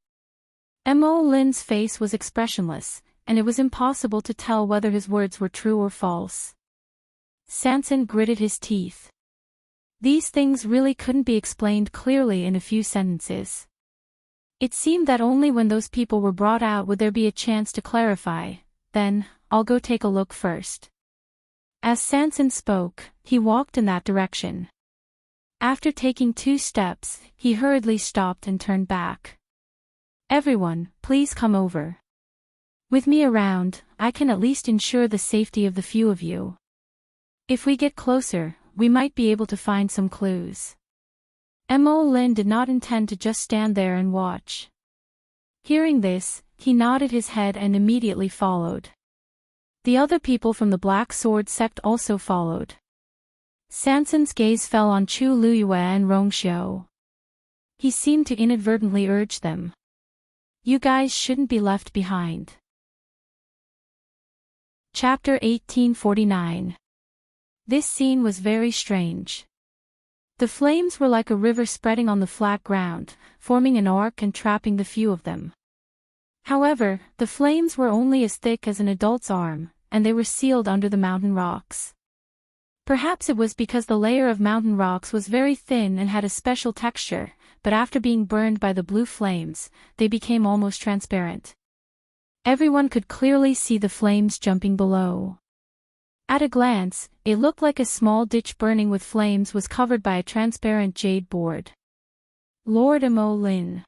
Mo Lin's face was expressionless, and it was impossible to tell whether his words were true or false. Sanson gritted his teeth. These things really couldn't be explained clearly in a few sentences. It seemed that only when those people were brought out would there be a chance to clarify. Then, I'll go take a look first. As Sanson spoke, he walked in that direction. After taking 2 steps, he hurriedly stopped and turned back. Everyone, please come over. With me around, I can at least ensure the safety of the few of you. If we get closer, we might be able to find some clues. Mo Lin did not intend to just stand there and watch. Hearing this, he nodded his head and immediately followed. The other people from the Black Sword sect also followed. Sanson's gaze fell on Chu Luyue and Rongxiu. He seemed to inadvertently urge them. You guys shouldn't be left behind. Chapter 1849. This scene was very strange. The flames were like a river spreading on the flat ground, forming an arc and trapping the few of them. However, the flames were only as thick as an adult's arm, and they were sealed under the mountain rocks. Perhaps it was because the layer of mountain rocks was very thin and had a special texture, but after being burned by the blue flames, they became almost transparent. Everyone could clearly see the flames jumping below. At a glance, it looked like a small ditch burning with flames was covered by a transparent jade board. Lord Mo Lin.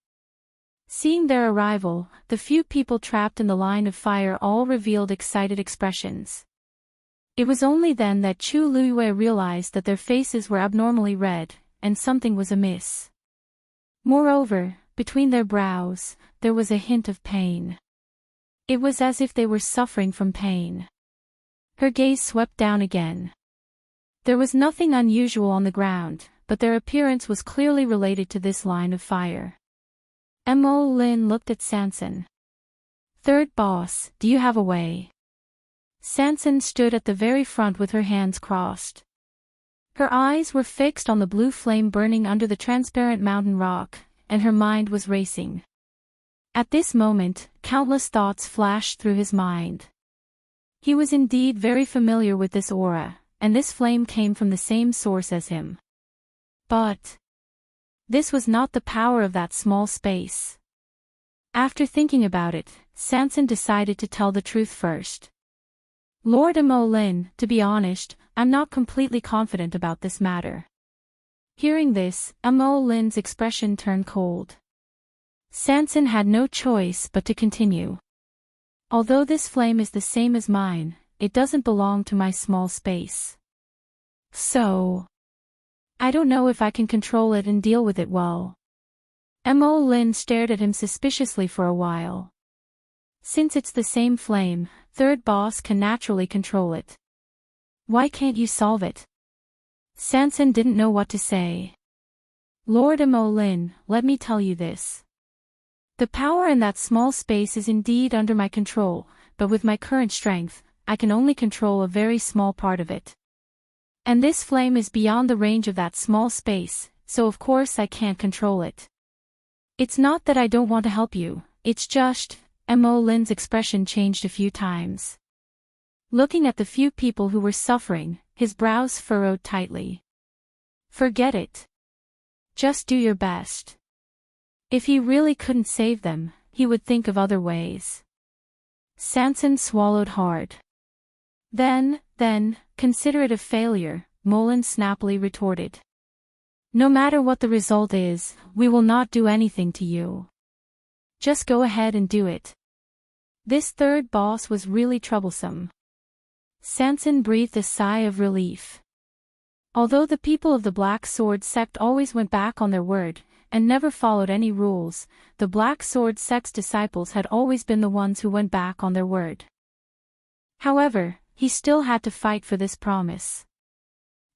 Seeing their arrival, the few people trapped in the line of fire all revealed excited expressions. It was only then that Chu Luyue realized that their faces were abnormally red, and something was amiss. Moreover, between their brows, there was a hint of pain. It was as if they were suffering from pain. Her gaze swept down again. There was nothing unusual on the ground, but their appearance was clearly related to this line of fire. Mo Lin looked at Sanson. Third boss, do you have a way? Sanson stood at the very front with her hands crossed. Her eyes were fixed on the blue flame burning under the transparent mountain rock, and her mind was racing. At this moment, countless thoughts flashed through his mind. He was indeed very familiar with this aura, and this flame came from the same source as him. But this was not the power of that small space. After thinking about it, Sanson decided to tell the truth first. Lord Mo Lin, to be honest, I'm not completely confident about this matter. Hearing this, Mo Lin's expression turned cold. Sanson had no choice but to continue. Although this flame is the same as mine, it doesn't belong to my small space. So, I don't know if I can control it and deal with it well. Mo Lin stared at him suspiciously for a while. Since it's the same flame, third boss can naturally control it. Why can't you solve it? Sanson didn't know what to say. Lord Mo Lin, let me tell you this. The power in that small space is indeed under my control, but with my current strength, I can only control a very small part of it. And this flame is beyond the range of that small space, so of course I can't control it. It's not that I don't want to help you, it's just, Mo Lin's expression changed a few times. Looking at the few people who were suffering, his brows furrowed tightly. Forget it. Just do your best. If he really couldn't save them, he would think of other ways. Sanson swallowed hard. Then, consider it a failure, Molin snappily retorted. No matter what the result is, we will not do anything to you. Just go ahead and do it. This third boss was really troublesome. Sanson breathed a sigh of relief. Although the people of the Black Sword sect always went back on their word, and never followed any rules, the Black Sword sect's disciples had always been the ones who went back on their word. However, he still had to fight for this promise.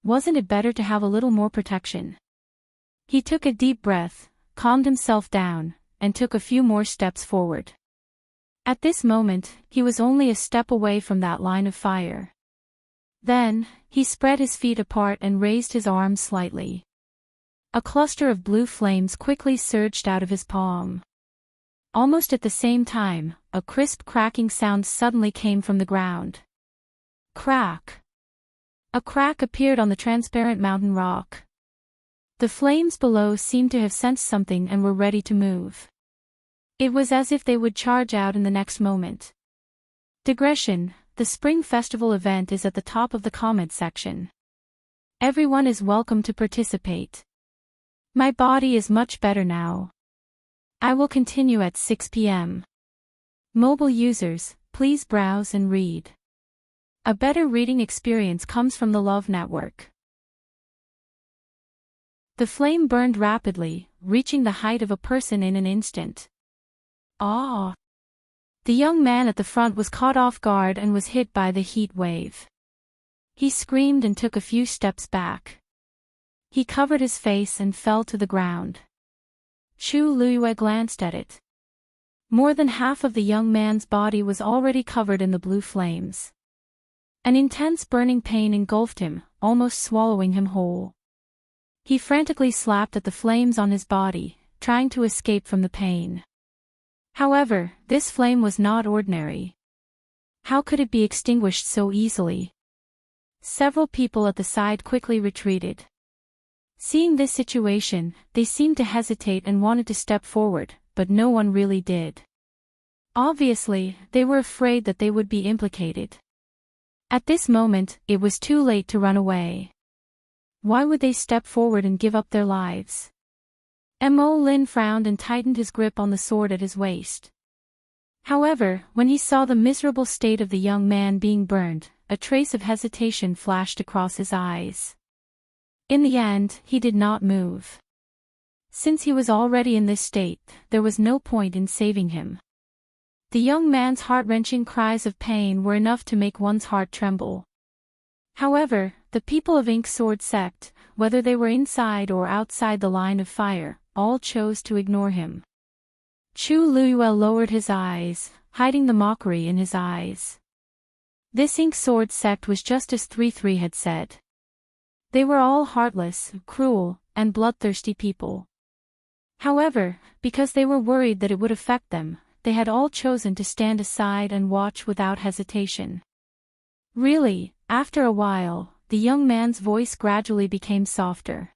Wasn't it better to have a little more protection? He took a deep breath, calmed himself down, and took a few more steps forward. At this moment, he was only a step away from that line of fire. Then, he spread his feet apart and raised his arms slightly. A cluster of blue flames quickly surged out of his palm. Almost at the same time, a crisp cracking sound suddenly came from the ground. Crack! A crack appeared on the transparent mountain rock. The flames below seemed to have sensed something and were ready to move. It was as if they would charge out in the next moment. Digression: the Spring Festival event is at the top of the comment section. Everyone is welcome to participate. My body is much better now. I will continue at 6 p.m. Mobile users, please browse and read. A better reading experience comes from the Love Network. The flame burned rapidly, reaching the height of a person in an instant. Ah! The young man at the front was caught off guard and was hit by the heat wave. He screamed and took a few steps back. He covered his face and fell to the ground. Chu Luiyue glanced at it. More than half of the young man's body was already covered in the blue flames. An intense burning pain engulfed him, almost swallowing him whole. He frantically slapped at the flames on his body, trying to escape from the pain. However, this flame was not ordinary. How could it be extinguished so easily? Several people at the side quickly retreated. Seeing this situation, they seemed to hesitate and wanted to step forward, but no one really did. Obviously, they were afraid that they would be implicated. At this moment, it was too late to run away. Why would they step forward and give up their lives? Mo Lin frowned and tightened his grip on the sword at his waist. However, when he saw the miserable state of the young man being burned, a trace of hesitation flashed across his eyes. In the end, he did not move. Since he was already in this state, there was no point in saving him. The young man's heart-wrenching cries of pain were enough to make one's heart tremble. However, the people of Ink Sword Sect, whether they were inside or outside the line of fire, all chose to ignore him. Chu Luiyue lowered his eyes, hiding the mockery in his eyes. This Ink Sword Sect was just as 3-3 had said. They were all heartless, cruel, and bloodthirsty people. However, because they were worried that it would affect them, they had all chosen to stand aside and watch without hesitation. Really, after a while, the young man's voice gradually became softer.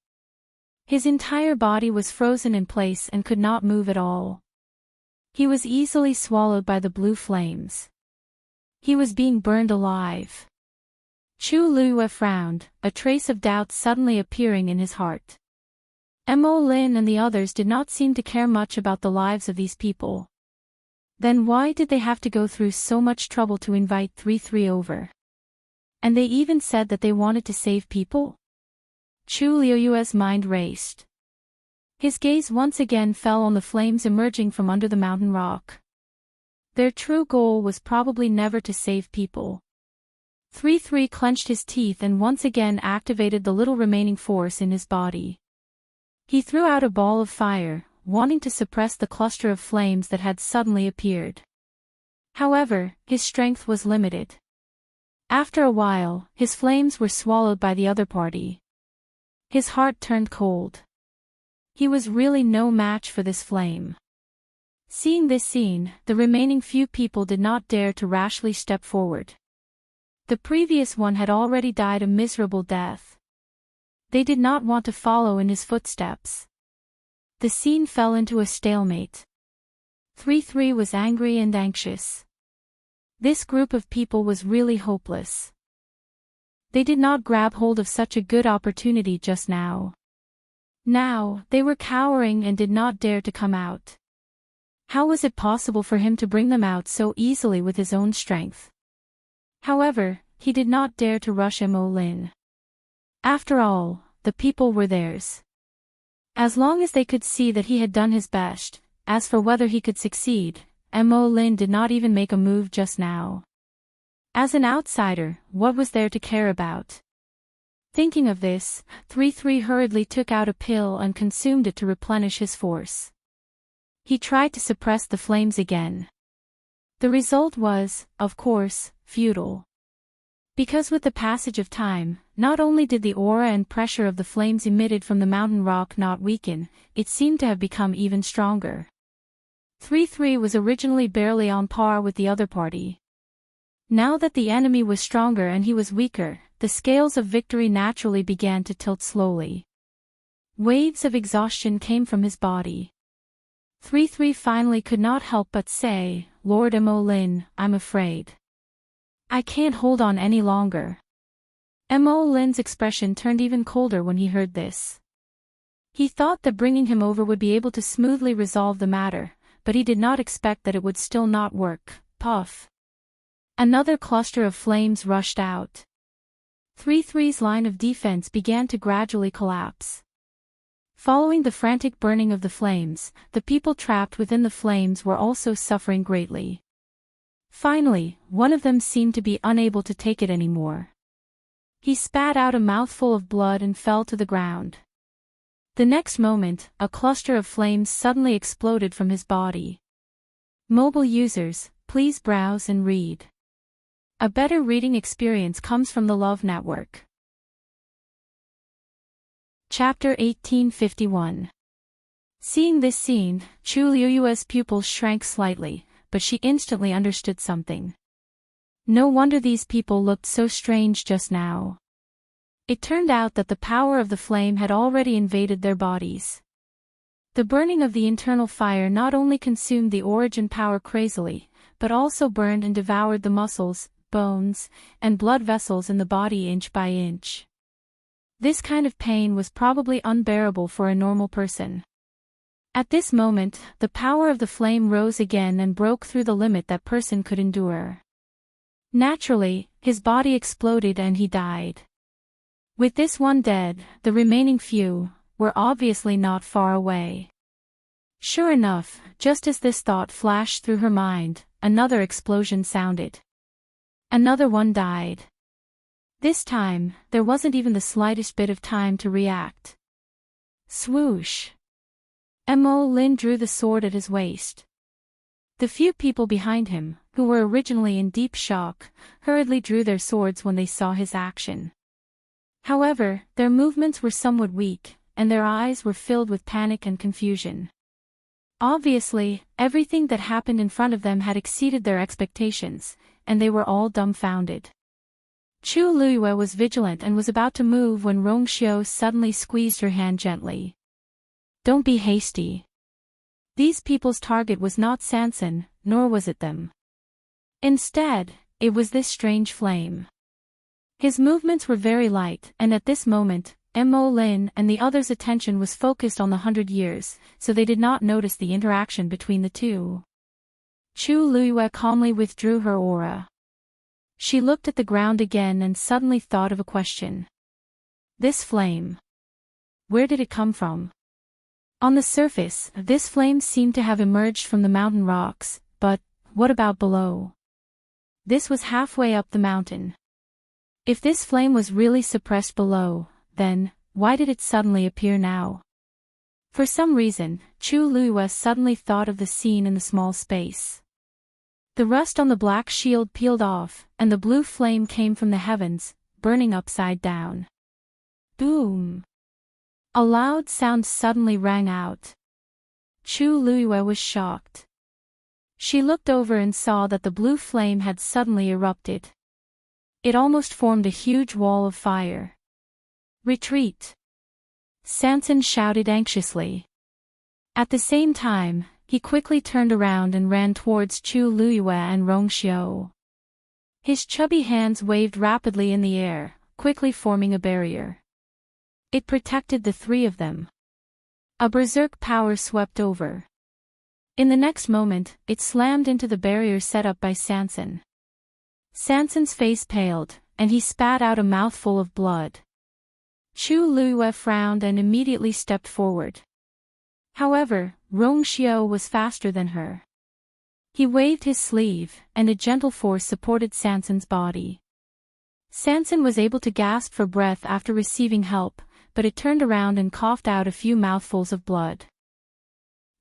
His entire body was frozen in place and could not move at all. He was easily swallowed by the blue flames. He was being burned alive. Chu Luiyue frowned, a trace of doubt suddenly appearing in his heart. Mo Lin and the others did not seem to care much about the lives of these people. Then why did they have to go through so much trouble to invite 3-3 over? And they even said that they wanted to save people? Chu Luiyue's mind raced. His gaze once again fell on the flames emerging from under the mountain rock. Their true goal was probably never to save people. 3-3 clenched his teeth and once again activated the little remaining force in his body. He threw out a ball of fire, wanting to suppress the cluster of flames that had suddenly appeared. However, his strength was limited. After a while, his flames were swallowed by the other party. His heart turned cold. He was really no match for this flame. Seeing this scene, the remaining few people did not dare to rashly step forward. The previous one had already died a miserable death. They did not want to follow in his footsteps. The scene fell into a stalemate. 3-3 was angry and anxious. This group of people was really hopeless. They did not grab hold of such a good opportunity just now. Now, they were cowering and did not dare to come out. How was it possible for him to bring them out so easily with his own strength? However, he did not dare to rush Mo Lin. After all, the people were theirs. As long as they could see that he had done his best, as for whether he could succeed, Mo Lin did not even make a move just now. As an outsider, what was there to care about? Thinking of this, 3-3 hurriedly took out a pill and consumed it to replenish his force. He tried to suppress the flames again. The result was, of course, futile. Because with the passage of time, not only did the aura and pressure of the flames emitted from the mountain rock not weaken, it seemed to have become even stronger. 3-3 was originally barely on par with the other party. Now that the enemy was stronger and he was weaker, the scales of victory naturally began to tilt slowly. Waves of exhaustion came from his body. 3-3 finally could not help but say, "Lord Mo Lin, I'm afraid. I can't hold on any longer." Mo Lin's expression turned even colder when he heard this. He thought that bringing him over would be able to smoothly resolve the matter, but he did not expect that it would still not work. Puff. Another cluster of flames rushed out. 3-3's line of defense began to gradually collapse. Following the frantic burning of the flames, the people trapped within the flames were also suffering greatly. Finally, one of them seemed to be unable to take it anymore. He spat out a mouthful of blood and fell to the ground. The next moment, a cluster of flames suddenly exploded from his body. Mobile users, please browse and read. A better reading experience comes from the Love Network. Chapter 1851. Seeing this scene, Chu Liuyue's pupils shrank slightly, but she instantly understood something. No wonder these people looked so strange just now. It turned out that the power of the flame had already invaded their bodies. The burning of the internal fire not only consumed the origin power crazily, but also burned and devoured the muscles, bones, and blood vessels in the body inch by inch. This kind of pain was probably unbearable for a normal person. At this moment, the power of the flame rose again and broke through the limit that person could endure. Naturally, his body exploded and he died. With this one dead, the remaining few were obviously not far away. Sure enough, just as this thought flashed through her mind, another explosion sounded. Another one died. This time, there wasn't even the slightest bit of time to react. Swoosh! Mo Lin drew the sword at his waist. The few people behind him, who were originally in deep shock, hurriedly drew their swords when they saw his action. However, their movements were somewhat weak, and their eyes were filled with panic and confusion. Obviously, everything that happened in front of them had exceeded their expectations, and they were all dumbfounded. Chu Liyue was vigilant and was about to move when Rongxiu suddenly squeezed her hand gently. Don't be hasty. These people's target was not Sanson, nor was it them. Instead, it was this strange flame. His movements were very light, and at this moment, Mo Lin and the others' attention was focused on the 100 years, so they did not notice the interaction between the two. Chu Liyue calmly withdrew her aura. She looked at the ground again and suddenly thought of a question. This flame. Where did it come from? On the surface, this flame seemed to have emerged from the mountain rocks, but what about below? This was halfway up the mountain. If this flame was really suppressed below, then why did it suddenly appear now? For some reason, Chu Liyue suddenly thought of the scene in the small space. The rust on the black shield peeled off, and the blue flame came from the heavens, burning upside down. Boom! A loud sound suddenly rang out. Chu Liyue was shocked. She looked over and saw that the blue flame had suddenly erupted. It almost formed a huge wall of fire. Retreat! Sanson shouted anxiously. At the same time, he quickly turned around and ran towards Chu Liyue and Rongxiu. His chubby hands waved rapidly in the air, quickly forming a barrier. It protected the three of them. A berserk power swept over. In the next moment, it slammed into the barrier set up by Sanson. Sanson's face paled, and he spat out a mouthful of blood. Chu Luiyue frowned and immediately stepped forward. However, Rong Xiao was faster than her. He waved his sleeve, and a gentle force supported Sanson's body. Sanson was able to gasp for breath after receiving help, but it turned around and coughed out a few mouthfuls of blood.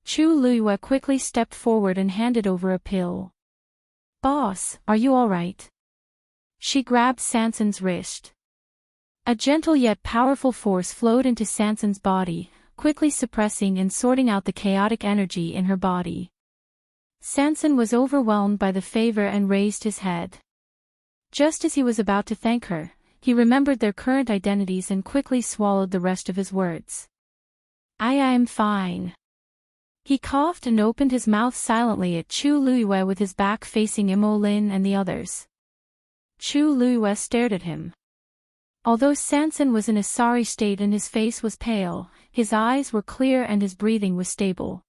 Chu Luiyue quickly stepped forward and handed over a pill. "Boss, are you all right?" She grabbed Sanson's wrist. A gentle yet powerful force flowed into Sanson's body, quickly suppressing and sorting out the chaotic energy in her body. Sanson was overwhelmed by the favor and raised his head. Just as he was about to thank her, he remembered their current identities and quickly swallowed the rest of his words. I am fine." He coughed and opened his mouth silently at Chu Luiyue with his back facing Imo Lin and the others. Chu Luiyue stared at him. Although Sanson was in a sorry state and his face was pale, his eyes were clear and his breathing was stable.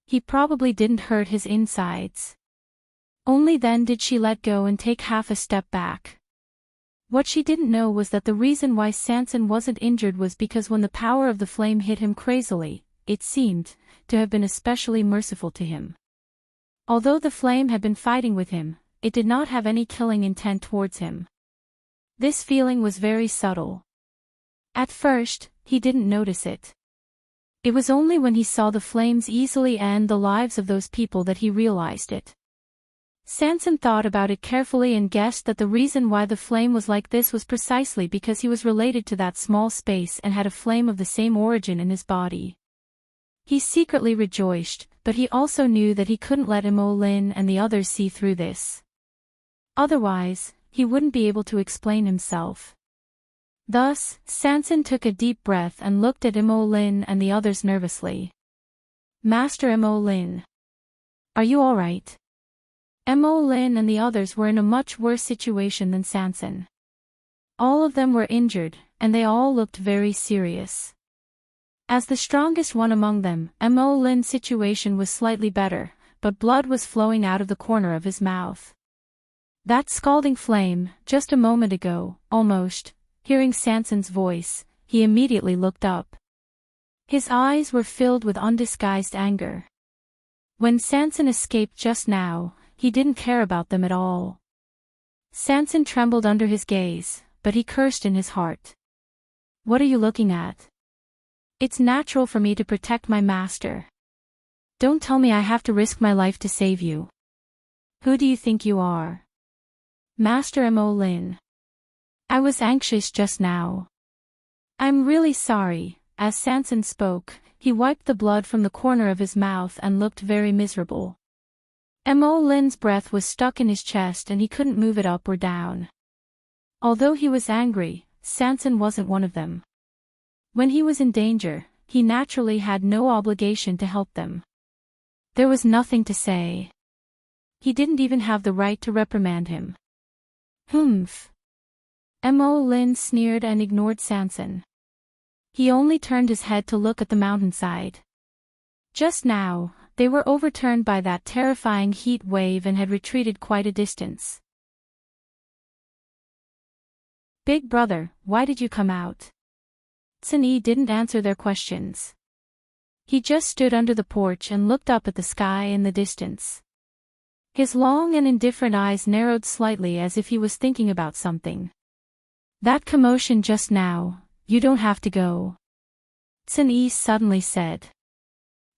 He probably didn't hurt his insides. Only then did she let go and take half a step back. What she didn't know was that the reason why Sanson wasn't injured was because when the power of the flame hit him crazily, it seemed to have been especially merciful to him. Although the flame had been fighting with him, it did not have any killing intent towards him. This feeling was very subtle. At first, he didn't notice it. It was only when he saw the flames easily end the lives of those people that he realized it. Sanson thought about it carefully and guessed that the reason why the flame was like this was precisely because he was related to that small space and had a flame of the same origin in his body. He secretly rejoiced, but he also knew that he couldn't let Imo Lin and the others see through this. Otherwise, he wouldn't be able to explain himself. Thus, Sanson took a deep breath and looked at Imo Lin and the others nervously. "Master Imo Lin. Are you all right?" Imo Lin and the others were in a much worse situation than Sanson. All of them were injured, and they all looked very serious. As the strongest one among them, Imo Lin's situation was slightly better, but blood was flowing out of the corner of his mouth. That scalding flame, just a moment ago, almost, hearing Sanson's voice, he immediately looked up. His eyes were filled with undisguised anger. When Sanson escaped just now, he didn't care about them at all. Sanson trembled under his gaze, but he cursed in his heart. "What are you looking at? It's natural for me to protect my master. Don't tell me I have to risk my life to save you. Who do you think you are?" "Master Imo Lin. I was anxious just now. I'm really sorry." As Sanson spoke, he wiped the blood from the corner of his mouth and looked very miserable. Imo Lin's breath was stuck in his chest and he couldn't move it up or down. Although he was angry, Sanson wasn't one of them. When he was in danger, he naturally had no obligation to help them. There was nothing to say. He didn't even have the right to reprimand him. "Humph." Imo Lin sneered and ignored Sanson. He only turned his head to look at the mountainside. Just now, they were overturned by that terrifying heat wave and had retreated quite a distance. "Big brother, why did you come out?" Tsinyi didn't answer their questions. He just stood under the porch and looked up at the sky in the distance. His long and indifferent eyes narrowed slightly as if he was thinking about something. "That commotion just now, you don't have to go," Tsinyi suddenly said.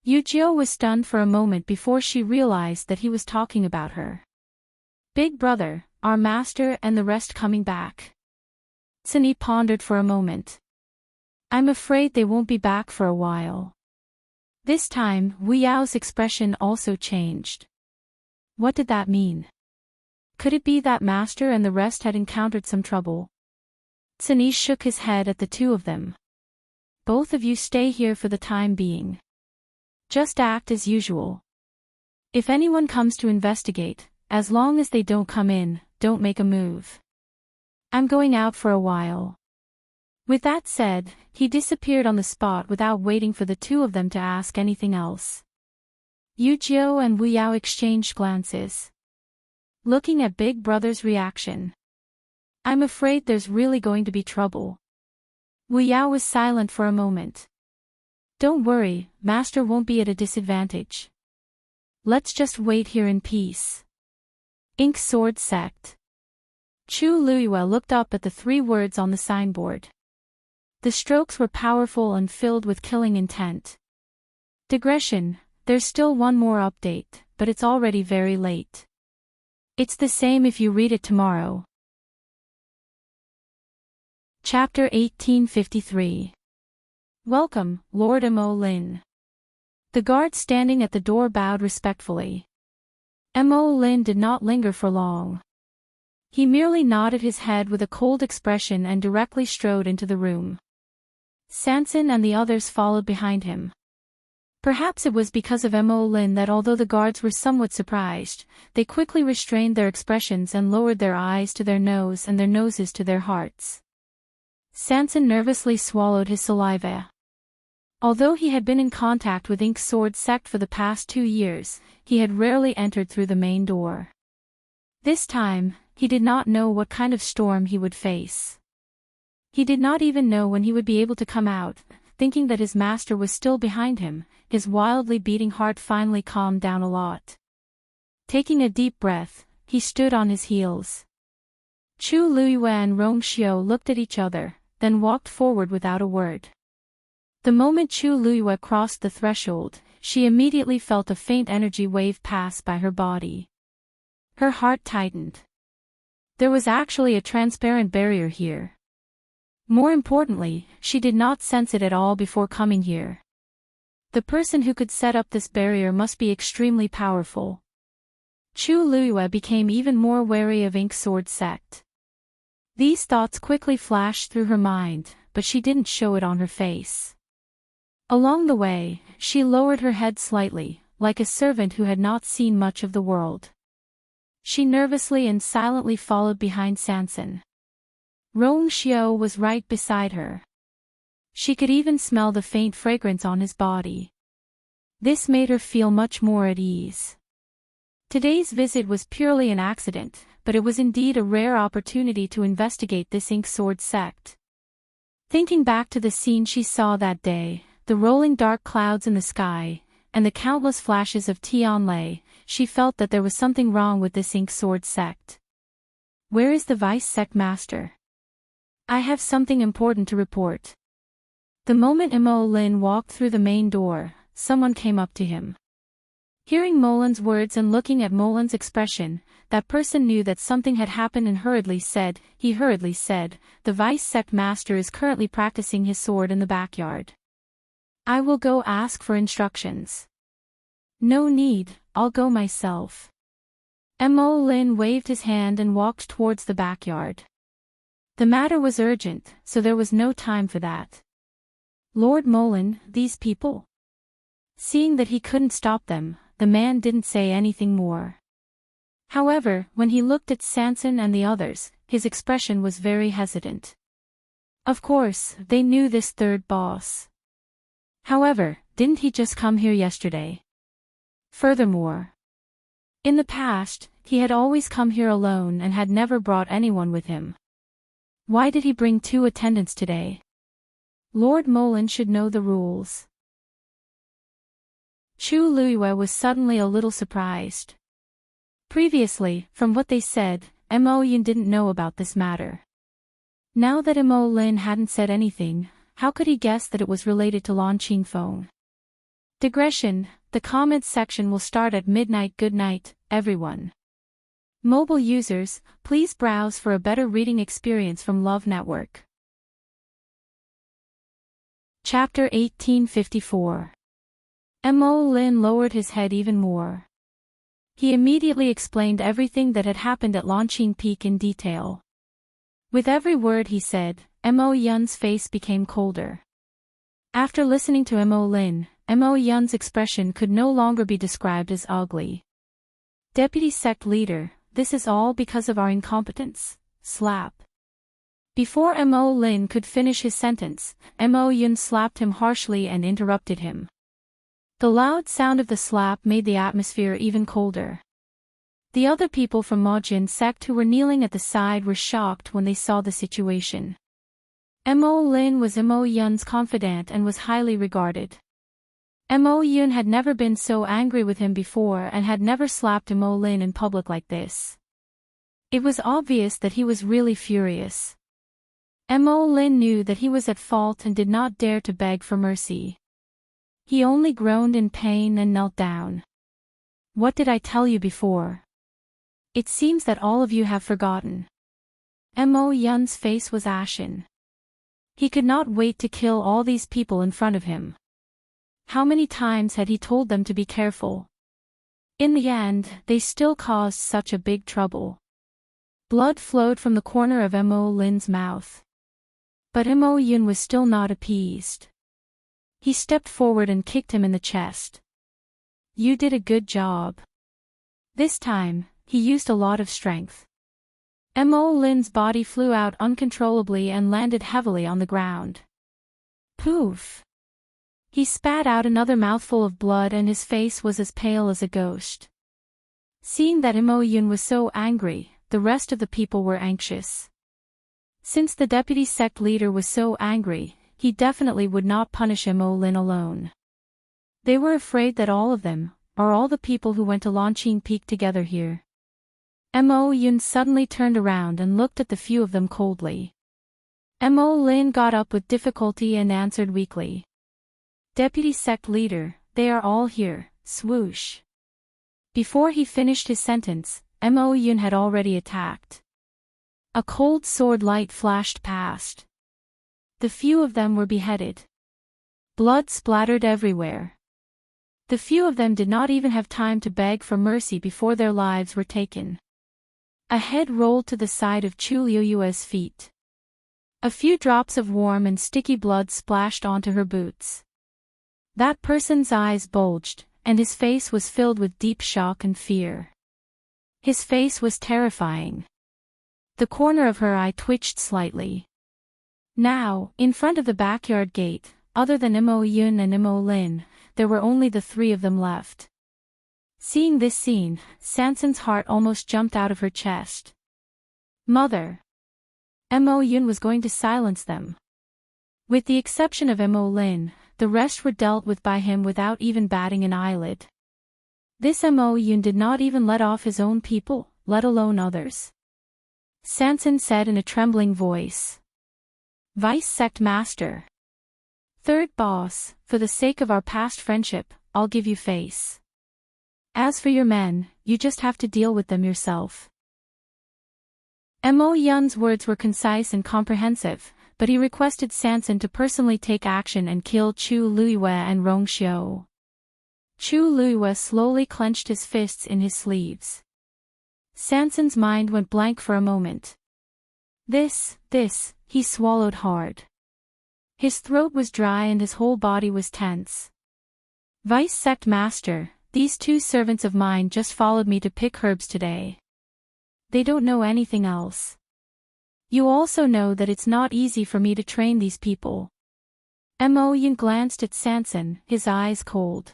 Yujio was stunned for a moment before she realized that he was talking about her. "Big brother, our master and the rest coming back?" Tsinyi pondered for a moment. "I'm afraid they won't be back for a while." This time, Wu Yao's expression also changed. What did that mean? Could it be that master and the rest had encountered some trouble? Tsinyi shook his head at the two of them. "Both of you stay here for the time being. Just act as usual. If anyone comes to investigate, as long as they don't come in, don't make a move. I'm going out for a while." With that said, he disappeared on the spot without waiting for the two of them to ask anything else. Yu Jiao and Wu Yao exchanged glances, looking at Big Brother's reaction. "I'm afraid there's really going to be trouble." Wu Yao was silent for a moment. "Don't worry, Master won't be at a disadvantage. Let's just wait here in peace." Ink Sword Sect. Chu Luiyue looked up at the 3 words on the signboard. The strokes were powerful and filled with killing intent. Digression, there's still one more update, but it's already very late. It's the same if you read it tomorrow. Chapter 1853. Welcome, Lord Mo Lin. The guard standing at the door bowed respectfully. Mo Lin did not linger for long. He merely nodded his head with a cold expression and directly strode into the room. Sanson and the others followed behind him. Perhaps it was because of Mo Lin that although the guards were somewhat surprised, they quickly restrained their expressions and lowered their eyes to their nose and their noses to their hearts. Sanson nervously swallowed his saliva. Although he had been in contact with Ink Sword Sect for the past 2 years, he had rarely entered through the main door. This time, he did not know what kind of storm he would face. He did not even know when he would be able to come out. Thinking that his master was still behind him, his wildly beating heart finally calmed down a lot. Taking a deep breath, he stood on his heels. Chu Luiyue and Rong Xiao looked at each other, then walked forward without a word. The moment Chu Luiyue crossed the threshold, she immediately felt a faint energy wave pass by her body. Her heart tightened. There was actually a transparent barrier here. More importantly, she did not sense it at all before coming here. The person who could set up this barrier must be extremely powerful. Chu Luiyue became even more wary of Ink Sword Sect. These thoughts quickly flashed through her mind, but she didn't show it on her face. Along the way, she lowered her head slightly, like a servant who had not seen much of the world. She nervously and silently followed behind Sanson. Rong Xiao was right beside her. She could even smell the faint fragrance on his body. This made her feel much more at ease. Today's visit was purely an accident, but it was indeed a rare opportunity to investigate this Ink Sword Sect. Thinking back to the scene she saw that day, the rolling dark clouds in the sky, and the countless flashes of Tianlei, she felt that there was something wrong with this Ink Sword Sect. Where is the Vice Sect Master? I have something important to report. The moment Mo Lin walked through the main door, someone came up to him. Hearing Molin's words and looking at Molin's expression, that person knew that something had happened and hurriedly said, "The Vice Sect Master is currently practicing his sword in the backyard. I will go ask for instructions." "No need, I'll go myself." Mo Lin waved his hand and walked towards the backyard. The matter was urgent, so there was no time for that. "Lord Molin, these people?" Seeing that he couldn't stop them, the man didn't say anything more. However, when he looked at Sanson and the others, his expression was very hesitant. Of course, they knew this third boss. However, didn't he just come here yesterday? Furthermore, in the past, he had always come here alone and had never brought anyone with him. Why did he bring 2 attendants today? Lord Molin should know the rules. Chu Luiyue was suddenly a little surprised. Previously, from what they said, Mo Yin didn't know about this matter. Now that Mo Lin hadn't said anything, how could he guess that it was related to Lan Qingfeng? Digression, the comments section will start at midnight. Good night, everyone. Mobile users, please browse for a better reading experience from Love Network. Chapter 1854. Mo Lin lowered his head even more. He immediately explained everything that had happened at Launching Peak in detail. With every word he said, Mo Yun's face became colder. After listening to Mo Lin, Mo Yun's expression could no longer be described as ugly. Deputy Sect Leader, this is all because of our incompetence. Slap. Before Mo Lin could finish his sentence, Mo Yun slapped him harshly and interrupted him. The loud sound of the slap made the atmosphere even colder. The other people from Mo Jin sect who were kneeling at the side were shocked when they saw the situation. Mo Lin was Mo Yun's confidant and was highly regarded. Mo Yun had never been so angry with him before and had never slapped Mo Lin in public like this. It was obvious that he was really furious. Mo Lin knew that he was at fault and did not dare to beg for mercy. He only groaned in pain and knelt down. What did I tell you before? It seems that all of you have forgotten. Mo Yun's face was ashen. He could not wait to kill all these people in front of him. How many times had he told them to be careful? In the end, they still caused such a big trouble. Blood flowed from the corner of Mo Lin's mouth. But Mo Yun was still not appeased. He stepped forward and kicked him in the chest. You did a good job. This time, he used a lot of strength. Mo Lin's body flew out uncontrollably and landed heavily on the ground. Poof! He spat out another mouthful of blood and his face was as pale as a ghost. Seeing that Mo Yun was so angry, the rest of the people were anxious. Since the deputy sect leader was so angry, he definitely would not punish Mo Lin alone. They were afraid that all of them, or all the people who went to Longqing Peak together here. Mo Yun suddenly turned around and looked at the few of them coldly. Mo Lin got up with difficulty and answered weakly. Deputy sect leader, they are all here, swoosh. Before he finished his sentence, Mo Yun had already attacked. A cold sword light flashed past. The few of them were beheaded. Blood splattered everywhere. The few of them did not even have time to beg for mercy before their lives were taken. A head rolled to the side of Chu Liuyue's feet. A few drops of warm and sticky blood splashed onto her boots. That person's eyes bulged, and his face was filled with deep shock and fear. His face was terrifying. The corner of her eye twitched slightly. Now, in front of the backyard gate, other than Mo Yun and Mo Lin, there were only the three of them left. Seeing this scene, Sanson's heart almost jumped out of her chest. Mother! Mo Yun was going to silence them. With the exception of Mo Lin, the rest were dealt with by him without even batting an eyelid. This Mo Yun did not even let off his own people, let alone others. Sanson said in a trembling voice. Vice Sect Master. Third boss, for the sake of our past friendship, I'll give you face. As for your men, you just have to deal with them yourself. Mo Yun's words were concise and comprehensive, but he requested Sanson to personally take action and kill Chu Luyue and Rong Xiu. Chu Luyue slowly clenched his fists in his sleeves. Sanson's mind went blank for a moment. This, he swallowed hard. His throat was dry and his whole body was tense. Vice Sect Master, these two servants of mine just followed me to pick herbs today. They don't know anything else. You also know that it's not easy for me to train these people. Mo Yun glanced at Sanson, his eyes cold.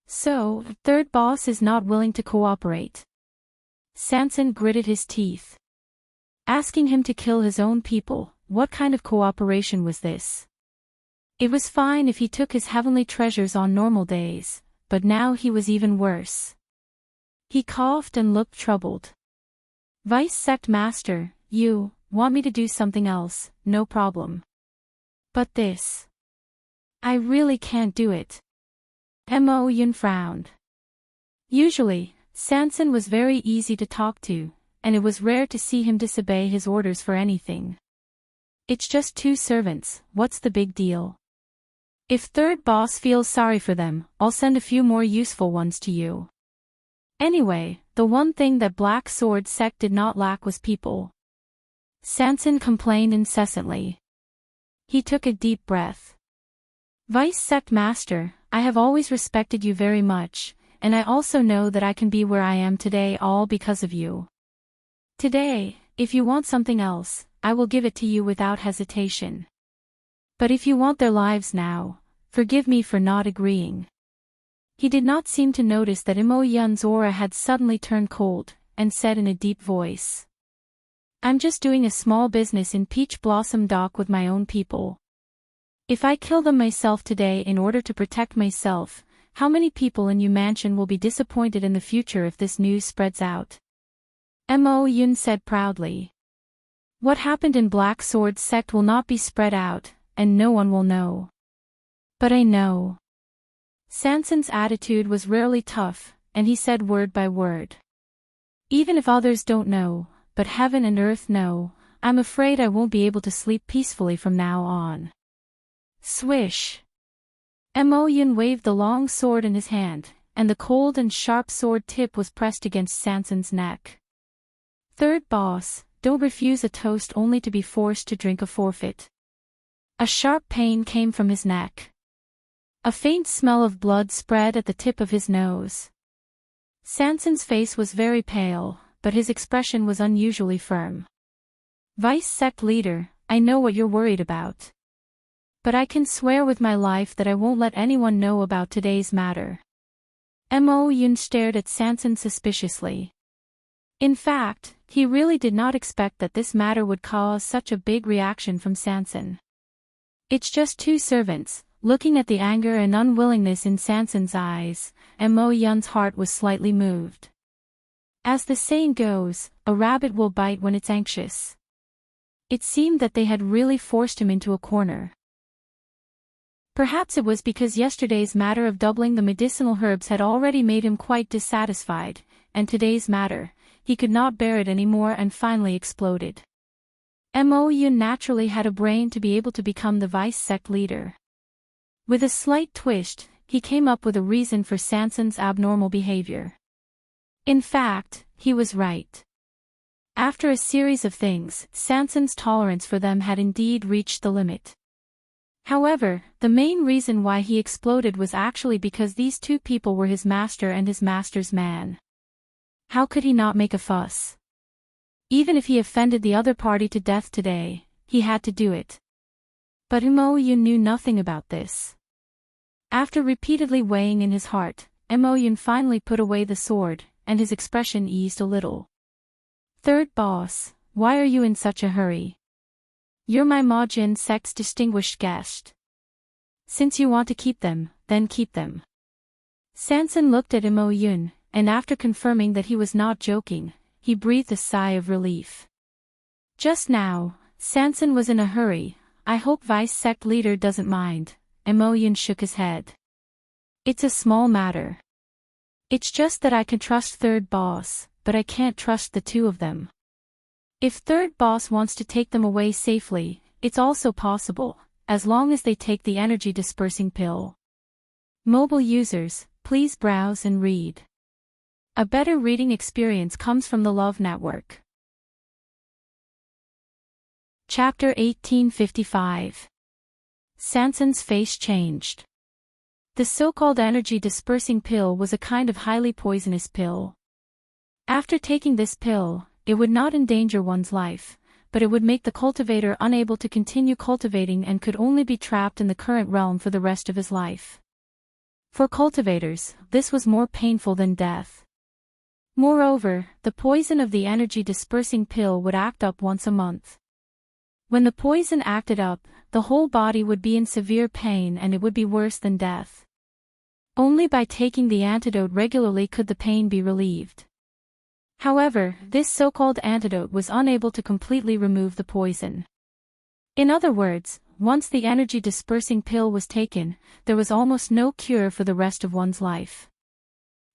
So, third boss is not willing to cooperate. Sanson gritted his teeth. Asking him to kill his own people, what kind of cooperation was this? It was fine if he took his heavenly treasures on normal days, but now he was even worse. He coughed and looked troubled. Vice Sect Master, you want me to do something else, no problem. But this. I really can't do it. Mo Yun frowned. Usually, Sanson was very easy to talk to, and it was rare to see him disobey his orders for anything. It's just two servants, what's the big deal? If third boss feels sorry for them, I'll send a few more useful ones to you. Anyway, the one thing that Black Sword Sect did not lack was people. Sanson complained incessantly. He took a deep breath. Vice Sect Master, I have always respected you very much, and I also know that I can be where I am today all because of you. Today, if you want something else, I will give it to you without hesitation. But if you want their lives now, forgive me for not agreeing." He did not seem to notice that Imo Yun's aura had suddenly turned cold, and said in a deep voice, "I'm just doing a small business in Peach Blossom Dock with my own people. If I kill them myself today in order to protect myself, how many people in Yu Mansion will be disappointed in the future if this news spreads out?" Mo Yun said proudly. "What happened in Black Sword sect will not be spread out, and no one will know. But I know." Sanson's attitude was rarely tough, and he said word by word. "Even if others don't know, but heaven and earth know, I'm afraid I won't be able to sleep peacefully from now on." Swish! Mo Yun waved the long sword in his hand, and the cold and sharp sword tip was pressed against Sanson's neck. "Third boss, don't refuse a toast only to be forced to drink a forfeit." A sharp pain came from his neck. A faint smell of blood spread at the tip of his nose. Sanson's face was very pale, but his expression was unusually firm. "Vice sect leader, I know what you're worried about. But I can swear with my life that I won't let anyone know about today's matter." Mo Yun stared at Sanson suspiciously. In fact, he really did not expect that this matter would cause such a big reaction from Sanson. "It's just two servants." Looking at the anger and unwillingness in Sanson's eyes, Mo Yun's heart was slightly moved. As the saying goes, a rabbit will bite when it's anxious. It seemed that they had really forced him into a corner. Perhaps it was because yesterday's matter of doubling the medicinal herbs had already made him quite dissatisfied, and today's matter, he could not bear it anymore and finally exploded. Mo Yun naturally had a brain to be able to become the vice sect leader. With a slight twist, he came up with a reason for Sanson's abnormal behavior. In fact, he was right. After a series of things, Sanson's tolerance for them had indeed reached the limit. However, the main reason why he exploded was actually because these two people were his master and his master's man. How could he not make a fuss? Even if he offended the other party to death today, he had to do it. But Mo Yun knew nothing about this. After repeatedly weighing in his heart, Mo Yun finally put away the sword, and his expression eased a little. "Third boss, why are you in such a hurry? You're my Majin sect's distinguished guest. Since you want to keep them, then keep them." Sanson looked at Mo Yun, and after confirming that he was not joking, he breathed a sigh of relief. Just now, Sanson was in a hurry. "I hope vice sect leader doesn't mind." Mo Yun shook his head. "It's a small matter. It's just that I can trust third boss, but I can't trust the two of them. If third boss wants to take them away safely, it's also possible, as long as they take the energy dispersing pill." Mobile users, please browse and read. A better reading experience comes from the Love Network. Chapter 1855. Sanson's face changed. The so-called energy-dispersing pill was a kind of highly poisonous pill. After taking this pill, it would not endanger one's life, but it would make the cultivator unable to continue cultivating and could only be trapped in the current realm for the rest of his life. For cultivators, this was more painful than death. Moreover, the poison of the energy-dispersing pill would act up once a month. When the poison acted up, the whole body would be in severe pain and it would be worse than death. Only by taking the antidote regularly could the pain be relieved. However, this so-called antidote was unable to completely remove the poison. In other words, once the energy-dispersing pill was taken, there was almost no cure for the rest of one's life.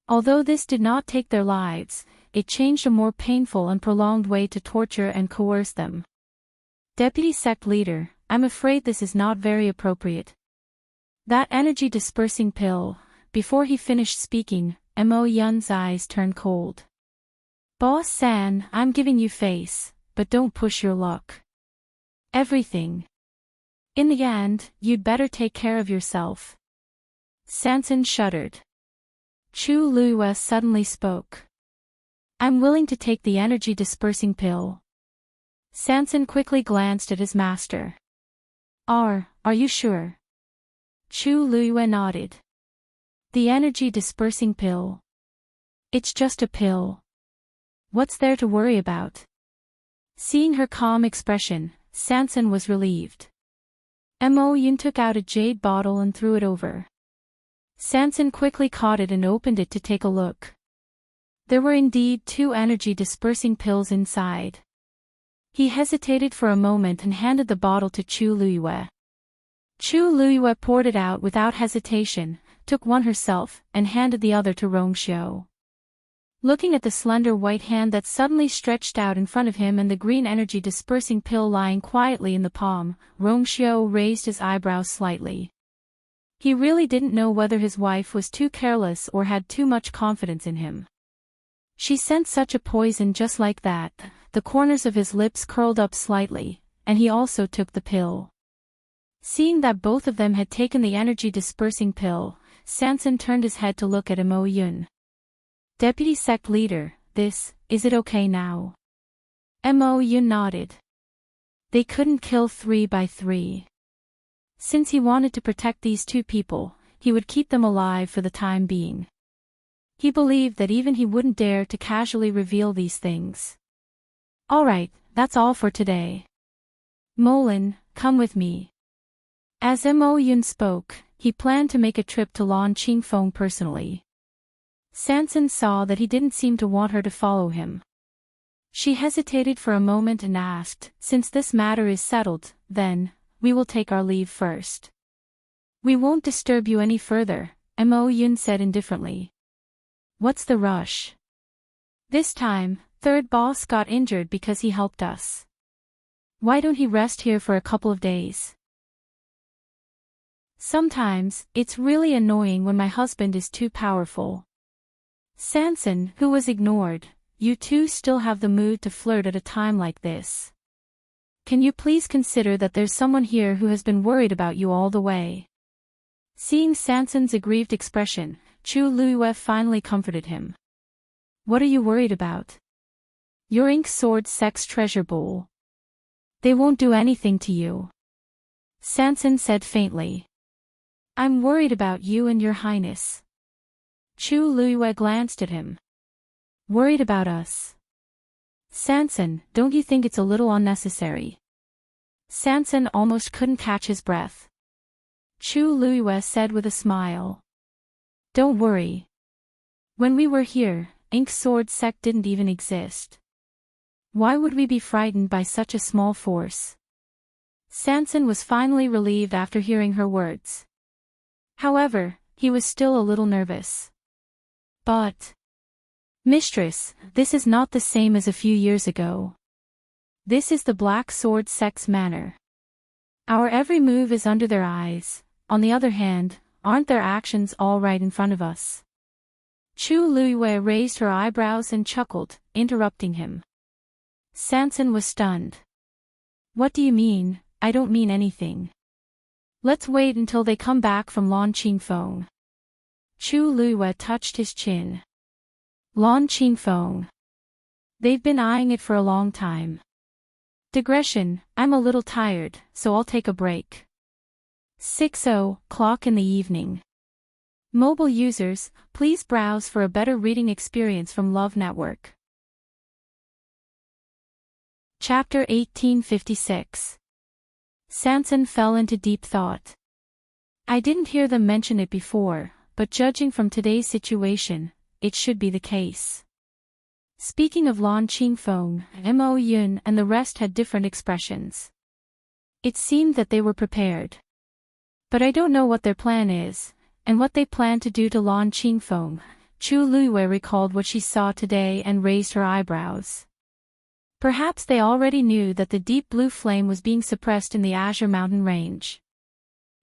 Although this did not take their lives, it changed a more painful and prolonged way to torture and coerce them. "Deputy sect leader, I'm afraid this is not very appropriate." That energy-dispersing pill. Before he finished speaking, Mo Yun's eyes turned cold. "Boss San, I'm giving you face, but don't push your luck. Everything. In the end, you'd better take care of yourself." Sanson shuddered. Chu Luiwe suddenly spoke. I'm willing to take the energy dispersing pill. Sanson quickly glanced at his master. Are you sure? Chu Luiwe nodded. The energy dispersing pill. It's just a pill. What's there to worry about? Seeing her calm expression, Sanson was relieved. Mo Yun took out a jade bottle and threw it over. Sanson quickly caught it and opened it to take a look. There were indeed 2 energy-dispersing pills inside. He hesitated for a moment and handed the bottle to Chu Luiwe. Chu Luiwe poured it out without hesitation, took one herself, and handed the other to Rongxiu. Looking at the slender white hand that suddenly stretched out in front of him and the green energy-dispersing pill lying quietly in the palm, Rongxiu raised his eyebrows slightly. He really didn't know whether his wife was too careless or had too much confidence in him. She sent such a poison just like that. The corners of his lips curled up slightly, and he also took the pill. Seeing that both of them had taken the energy-dispersing pill, Sanson turned his head to look at Mo Yun. Deputy Sect Leader, is it okay now? Mo Yun nodded. They couldn't kill 3 by 3. Since he wanted to protect these 2 people, he would keep them alive for the time being. He believed that even he wouldn't dare to casually reveal these things. Alright, that's all for today. Molin, come with me. As Mo Yun spoke, he planned to make a trip to Lan Qingfeng personally. Sanson saw that he didn't seem to want her to follow him. She hesitated for a moment and asked, since this matter is settled, then, we will take our leave first. We won't disturb you any further, Mo Yun said indifferently. What's the rush? This time, third boss got injured because he helped us. Why don't he rest here for a couple of days? Sometimes, it's really annoying when my husband is too powerful. Sanson, who was ignored, you 2 still have the mood to flirt at a time like this. Can you please consider that there's someone here who has been worried about you all the way? Seeing Sanson's aggrieved expression, Chu Luiwe finally comforted him. What are you worried about? Your ink sword sex treasure bowl. They won't do anything to you. Sanson said faintly. I'm worried about you and your highness. Chu Luiwe glanced at him. Worried about us? Sanson, don't you think it's a little unnecessary? Sanson almost couldn't catch his breath. Chu Luiwe said with a smile. Don't worry. When we were here, Ink Sword Sect didn't even exist. Why would we be frightened by such a small force? Sanson was finally relieved after hearing her words. However, he was still a little nervous. But, Mistress, this is not the same as a few years ago. This is the Black Sword Sect's manner. Our every move is under their eyes. On the other hand, aren't their actions all right in front of us? Chu Luiwe raised her eyebrows and chuckled, interrupting him. Sanson was stunned. What do you mean? I don't mean anything. Let's wait until they come back from Lan Qingfeng. Chu Luiwe touched his chin. Lan Qingfeng. They've been eyeing it for a long time. Digression, I'm a little tired, so I'll take a break. 6:00 in the evening. Mobile users, please browse for a better reading experience from Love Network. Chapter 1856. Sanson fell into deep thought. I didn't hear them mention it before, but judging from today's situation, it should be the case. Speaking of Lan Qingfeng, Mo Yun and the rest had different expressions. It seemed that they were prepared. But I don't know what their plan is, and what they plan to do to Lan Qingfeng. Chu Luiwe recalled what she saw today and raised her eyebrows. Perhaps they already knew that the deep blue flame was being suppressed in the Azure Mountain range.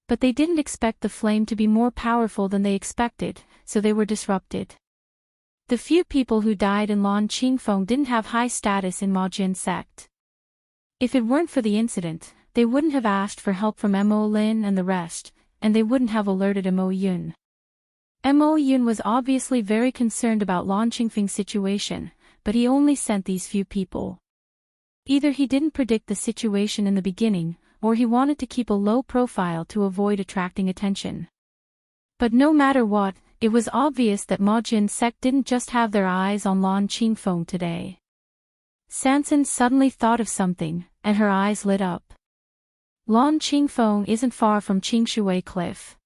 But they didn't expect the flame to be more powerful than they expected, so they were disrupted. The few people who died in Lan Qingfeng didn't have high status in Majin sect. If it weren't for the incident, they wouldn't have asked for help from Mo Lin and the rest, and they wouldn't have alerted Mo Yun. Mo Yun was obviously very concerned about Lan Qingfeng's situation, but he only sent these few people. Either he didn't predict the situation in the beginning, or he wanted to keep a low profile to avoid attracting attention. But no matter what, it was obvious that Ma Jin's sect didn't just have their eyes on Lan Qingfeng today. Sansan suddenly thought of something, and her eyes lit up. Lan Qingfeng isn't far from Qingshui Cliff.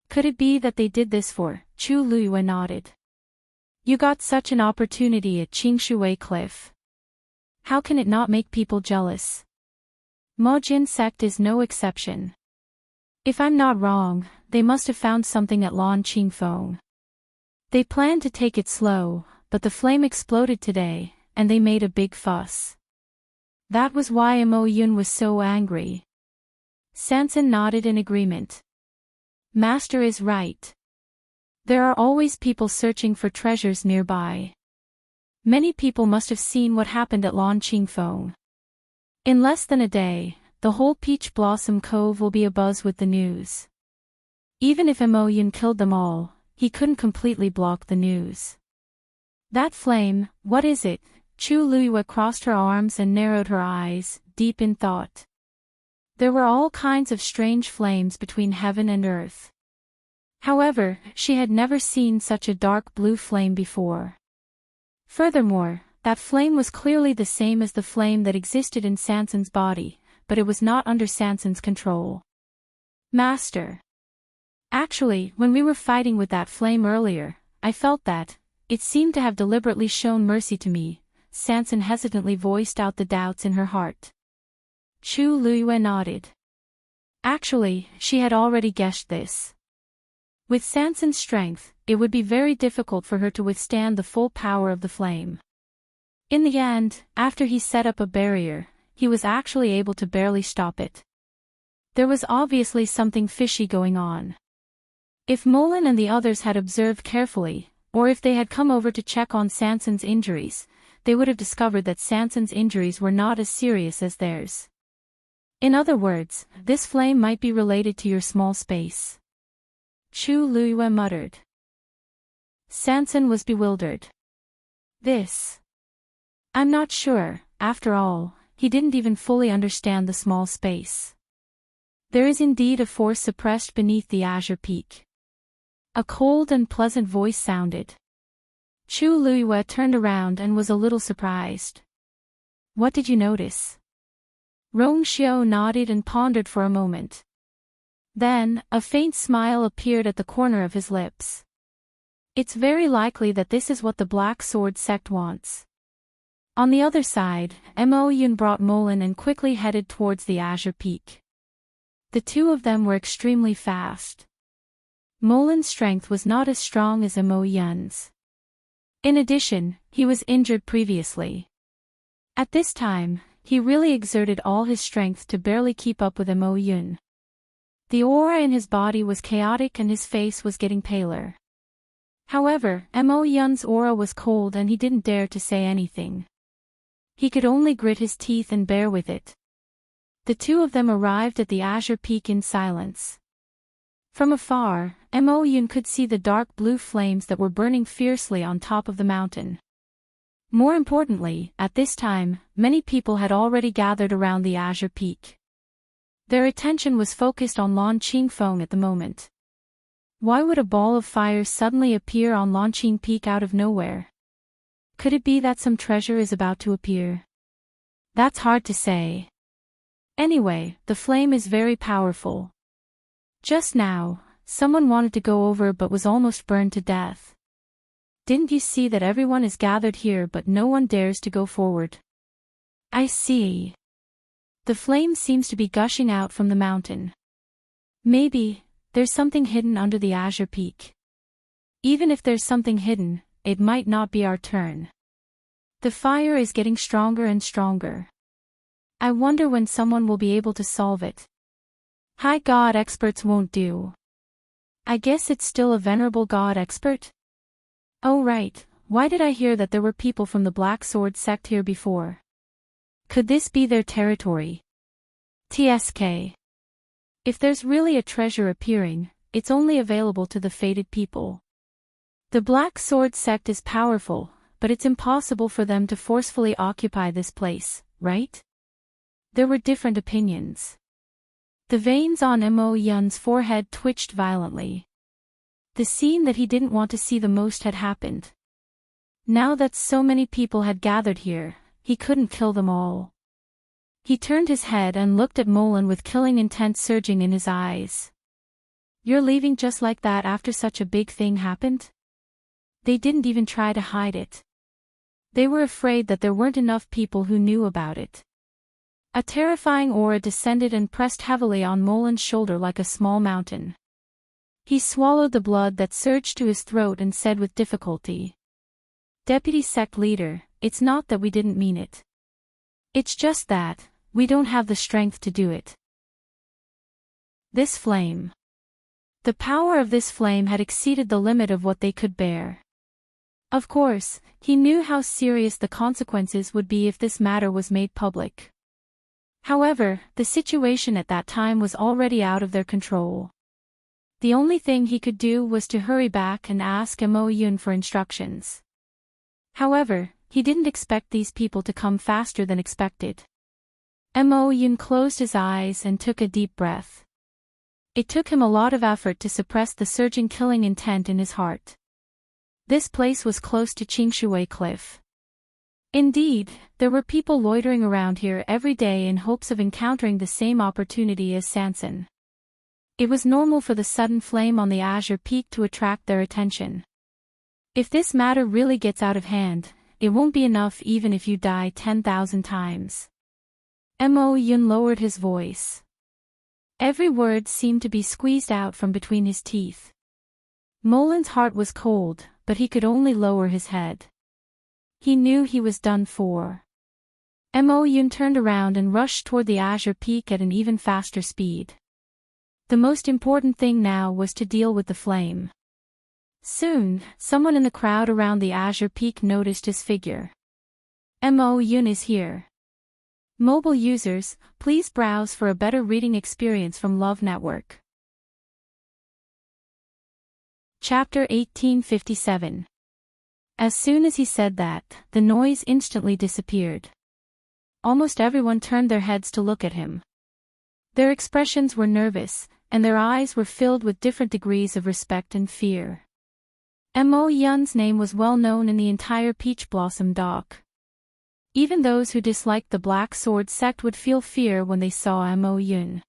Could it be that they did this for? Chu Luiyue nodded. You got such an opportunity at Qingshui Cliff. How can it not make people jealous? Ma Jin's sect is no exception. If I'm not wrong, they must have found something at Lan Qingfeng. They planned to take it slow, but the flame exploded today, and they made a big fuss. That was why Mo Yun was so angry. Sansan nodded in agreement. Master is right. There are always people searching for treasures nearby. Many people must have seen what happened at Lan Qingfeng. In less than a day, the whole Peach Blossom Cove will be abuzz with the news. Even if Mo Yun killed them all, he couldn't completely block the news. That flame, what is it? Chu Luiyue crossed her arms and narrowed her eyes, deep in thought. There were all kinds of strange flames between heaven and earth. However, she had never seen such a dark blue flame before. Furthermore, that flame was clearly the same as the flame that existed in Sansan's body, but it was not under Sansan's control. Master. Actually, when we were fighting with that flame earlier, I felt that it seemed to have deliberately shown mercy to me. Sansan hesitantly voiced out the doubts in her heart. Chu Luiyue nodded. Actually, she had already guessed this. With Sansan's strength, it would be very difficult for her to withstand the full power of the flame. In the end, after he set up a barrier, he was actually able to barely stop it. There was obviously something fishy going on. If Molin and the others had observed carefully, or if they had come over to check on Sansan's injuries, they would have discovered that Sansan's injuries were not as serious as theirs. In other words, this flame might be related to your small space. Chu Luiyue muttered. Sansan was bewildered. This. I'm not sure, after all, he didn't even fully understand the small space. There is indeed a force suppressed beneath the azure peak. A cold and pleasant voice sounded. Chu Luiyue turned around and was a little surprised. What did you notice? Rong Xiao nodded and pondered for a moment. Then, a faint smile appeared at the corner of his lips. It's very likely that this is what the Black Sword sect wants. On the other side, Mo Yun brought Molin and quickly headed towards the azure peak. The two of them were extremely fast. Molin's strength was not as strong as Mo Yun's. In addition, he was injured previously. At this time, he really exerted all his strength to barely keep up with Mo Yun. The aura in his body was chaotic and his face was getting paler. However, Mo Yun's aura was cold and he didn't dare to say anything. He could only grit his teeth and bear with it. The two of them arrived at the azure peak in silence. From afar, Mo Yun could see the dark blue flames that were burning fiercely on top of the mountain. More importantly, at this time, many people had already gathered around the azure peak. Their attention was focused on Lan Qingfeng at the moment. Why would a ball of fire suddenly appear on Lan Qing Peak out of nowhere? Could it be that some treasure is about to appear? That's hard to say. Anyway, the flame is very powerful. Just now, someone wanted to go over but was almost burned to death. Didn't you see that everyone is gathered here but no one dares to go forward? I see. The flame seems to be gushing out from the mountain. Maybe, there's something hidden under the azure peak. Even if there's something hidden, it might not be our turn. The fire is getting stronger and stronger. I wonder when someone will be able to solve it. High god experts won't do. I guess it's still a venerable god expert? Oh right, why did I hear that there were people from the Black Sword sect here before? Could this be their territory? TSK. If there's really a treasure appearing, it's only available to the fated people. The Black Sword sect is powerful, but it's impossible for them to forcefully occupy this place, right? There were different opinions. The veins on Mo Yun's forehead twitched violently. The scene that he didn't want to see the most had happened. Now that so many people had gathered here, he couldn't kill them all. He turned his head and looked at Molan with killing intent surging in his eyes. "You're leaving just like that after such a big thing happened?" They didn't even try to hide it. They were afraid that there weren't enough people who knew about it. A terrifying aura descended and pressed heavily on Molan's shoulder like a small mountain. He swallowed the blood that surged to his throat and said with difficulty, "Deputy Sect Leader, it's not that we didn't mean it. It's just that, we don't have the strength to do it." This flame. The power of this flame had exceeded the limit of what they could bear. Of course, he knew how serious the consequences would be if this matter was made public. However, the situation at that time was already out of their control. The only thing he could do was to hurry back and ask Mo Yun for instructions. However, he didn't expect these people to come faster than expected. Mo Yun closed his eyes and took a deep breath. It took him a lot of effort to suppress the surging killing intent in his heart. This place was close to Qingshui Cliff. Indeed, there were people loitering around here every day in hopes of encountering the same opportunity as Sanson. It was normal for the sudden flame on the Azure Peak to attract their attention. If this matter really gets out of hand, it won't be enough even if you die 10,000 times. Mo Yun lowered his voice. Every word seemed to be squeezed out from between his teeth. Molan's heart was cold, but he could only lower his head. He knew he was done for. Mo Yun turned around and rushed toward the Azure Peak at an even faster speed. The most important thing now was to deal with the flame. Soon, someone in the crowd around the Azure Peak noticed his figure. Mo Yun is here. Mobile users, please browse for a better reading experience from Love Network. Chapter 1857. As soon as he said that, the noise instantly disappeared. Almost everyone turned their heads to look at him. Their expressions were nervous, and their eyes were filled with different degrees of respect and fear. Mo Yun's name was well known in the entire Peach Blossom Dock. Even those who disliked the Black Sword sect would feel fear when they saw Mo Yun.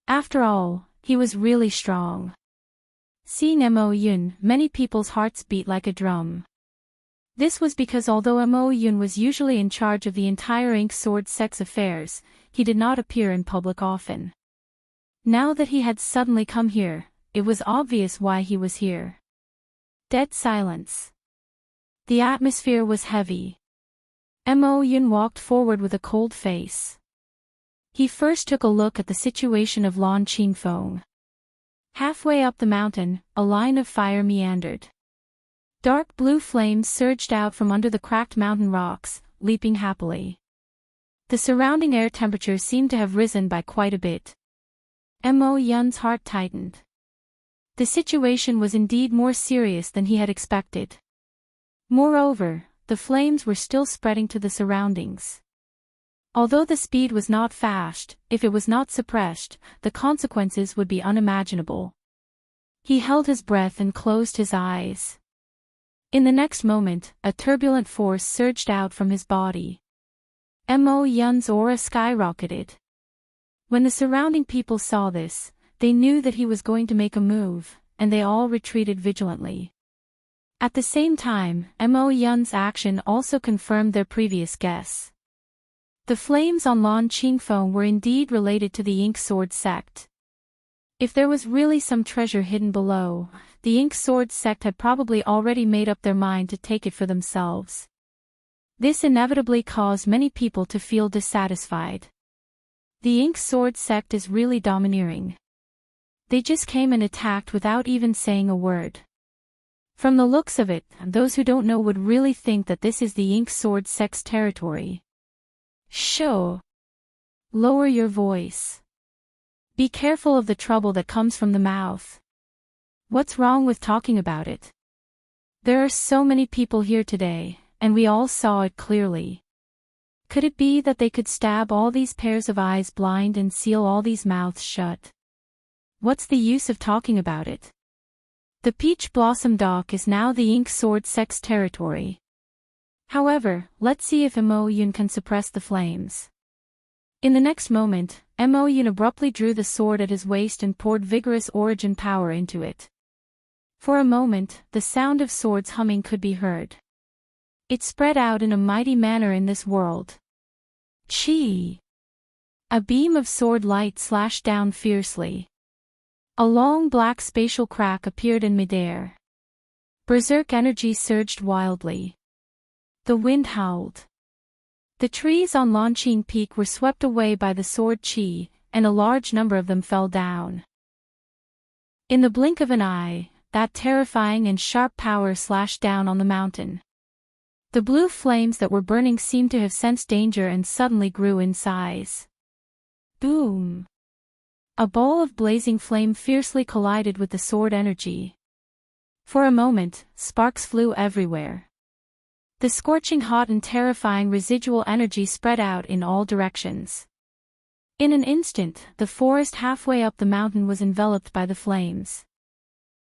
After all, he was really strong. Seeing Mo Yun, many people's hearts beat like a drum. This was because although Mo Yun was usually in charge of the entire Ink Sword sect's affairs, he did not appear in public often. Now that he had suddenly come here, it was obvious why he was here. Dead silence. The atmosphere was heavy. Mo Yun walked forward with a cold face. He first took a look at the situation of Lan Qingfeng. Halfway up the mountain, a line of fire meandered. Dark blue flames surged out from under the cracked mountain rocks, leaping happily. The surrounding air temperature seemed to have risen by quite a bit. Mo Yun's heart tightened. The situation was indeed more serious than he had expected. Moreover, the flames were still spreading to the surroundings. Although the speed was not fast, if it was not suppressed, the consequences would be unimaginable. He held his breath and closed his eyes. In the next moment, a turbulent force surged out from his body. Mo Yun's aura skyrocketed. When the surrounding people saw this, they knew that he was going to make a move, and they all retreated vigilantly. At the same time, Mo Yun's action also confirmed their previous guess. The flames on Lan Qingfeng were indeed related to the Ink Sword sect. If there was really some treasure hidden below, the Ink Sword sect had probably already made up their mind to take it for themselves. This inevitably caused many people to feel dissatisfied. The Ink Sword sect is really domineering. They just came and attacked without even saying a word. From the looks of it, those who don't know would really think that this is the Ink Sword sect's territory. Sure. Lower your voice. Be careful of the trouble that comes from the mouth. What's wrong with talking about it? There are so many people here today, and we all saw it clearly. Could it be that they could stab all these pairs of eyes blind and seal all these mouths shut? What's the use of talking about it? The Peach Blossom Dock is now the Ink Sword Sect's territory. However, let's see if Mo Yun can suppress the flames. In the next moment, Mo Yun abruptly drew the sword at his waist and poured vigorous origin power into it. For a moment, the sound of swords humming could be heard. It spread out in a mighty manner in this world. Chi! A beam of sword light slashed down fiercely. A long black spatial crack appeared in midair. Berserk energy surged wildly. The wind howled. The trees on Lanqing Peak were swept away by the sword chi, and a large number of them fell down. In the blink of an eye, that terrifying and sharp power slashed down on the mountain. The blue flames that were burning seemed to have sensed danger and suddenly grew in size. Boom! A ball of blazing flame fiercely collided with the sword energy. For a moment, sparks flew everywhere. The scorching hot and terrifying residual energy spread out in all directions. In an instant, the forest halfway up the mountain was enveloped by the flames.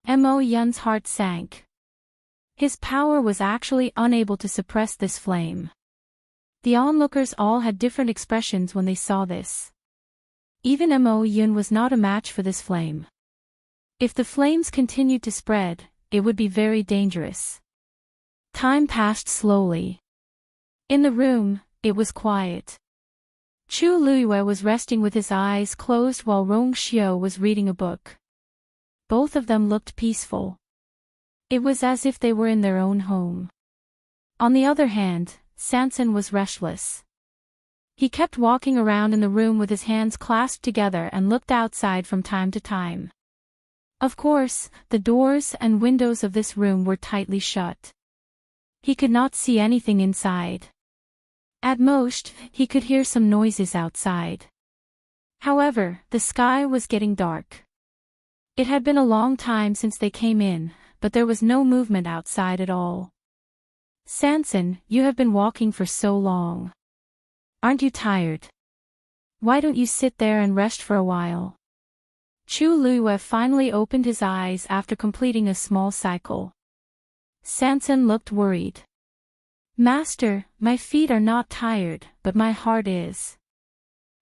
Mo Yun's heart sank. His power was actually unable to suppress this flame. The onlookers all had different expressions when they saw this. Even Mo Yun was not a match for this flame. If the flames continued to spread, it would be very dangerous. Time passed slowly. In the room, it was quiet. Chu Luiyue was resting with his eyes closed while Rong Xiao was reading a book. Both of them looked peaceful. It was as if they were in their own home. On the other hand, Sanson was restless. He kept walking around in the room with his hands clasped together and looked outside from time to time. Of course, the doors and windows of this room were tightly shut. He could not see anything inside. At most, he could hear some noises outside. However, the sky was getting dark. It had been a long time since they came in, but there was no movement outside at all. Sanson, you have been walking for so long. Aren't you tired? Why don't you sit there and rest for a while? Chu Luiyue finally opened his eyes after completing a small cycle. Sanson looked worried. Master, my feet are not tired, but my heart is.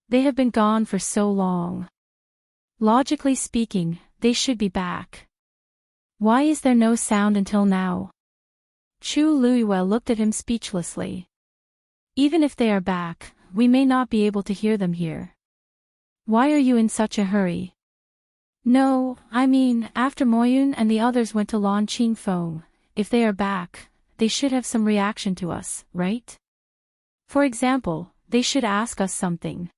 They have been gone for so long. Logically speaking, they should be back. Why is there no sound until now? Chu Luiyue looked at him speechlessly. Even if they are back, we may not be able to hear them here. Why are you in such a hurry? No, I mean, after Moyun and the others went to Lan Qingfeng, if they are back, they should have some reaction to us, right? For example, they should ask us something.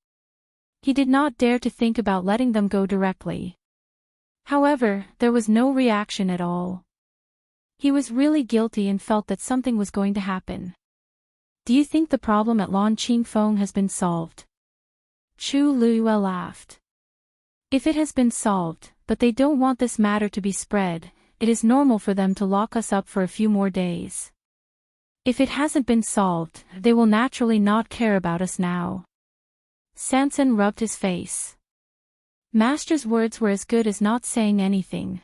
He did not dare to think about letting them go directly. However, there was no reaction at all. He was really guilty and felt that something was going to happen. Do you think the problem at Lan Qingfeng has been solved? Chu Luiyue laughed. If it has been solved, but they don't want this matter to be spread, it is normal for them to lock us up for a few more days. If it hasn't been solved, they will naturally not care about us now. Sanson rubbed his face. Master's words were as good as not saying anything.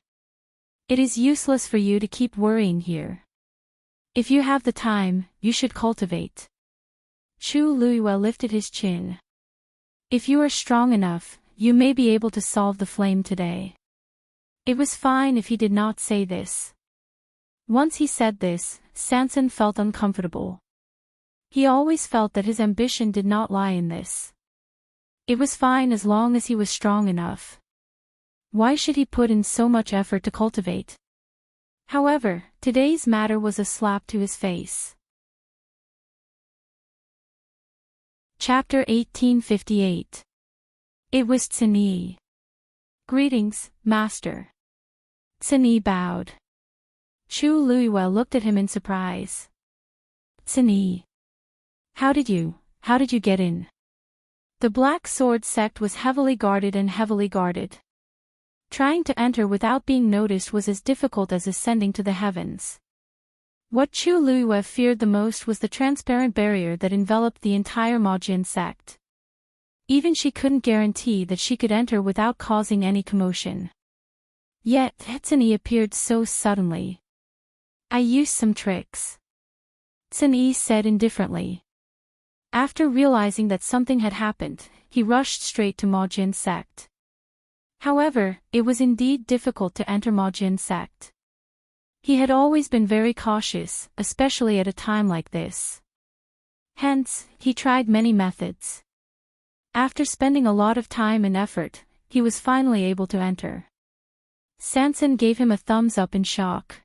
It is useless for you to keep worrying here. If you have the time, you should cultivate. Chu Luiyue lifted his chin. If you are strong enough, you may be able to solve the flame today. It was fine if he did not say this. Once he said this, Sanson felt uncomfortable. He always felt that his ambition did not lie in this. It was fine as long as he was strong enough. Why should he put in so much effort to cultivate? However, today's matter was a slap to his face. Chapter 1858. It was Tsini. Greetings, Master. Tsini bowed. Chu Luiyue looked at him in surprise. Tsini. How did you get in? The Black Sword sect was heavily guarded and heavily guarded. Trying to enter without being noticed was as difficult as ascending to the heavens. What Chu Luiwe feared the most was the transparent barrier that enveloped the entire Majin sect. Even she couldn't guarantee that she could enter without causing any commotion. Yet, Tsun appeared so suddenly. "I used some tricks," Tsun said indifferently. After realizing that something had happened, he rushed straight to Majin sect. However, it was indeed difficult to enter Majin sect. He had always been very cautious, especially at a time like this. Hence, he tried many methods. After spending a lot of time and effort, he was finally able to enter. Sanson gave him a thumbs up in shock.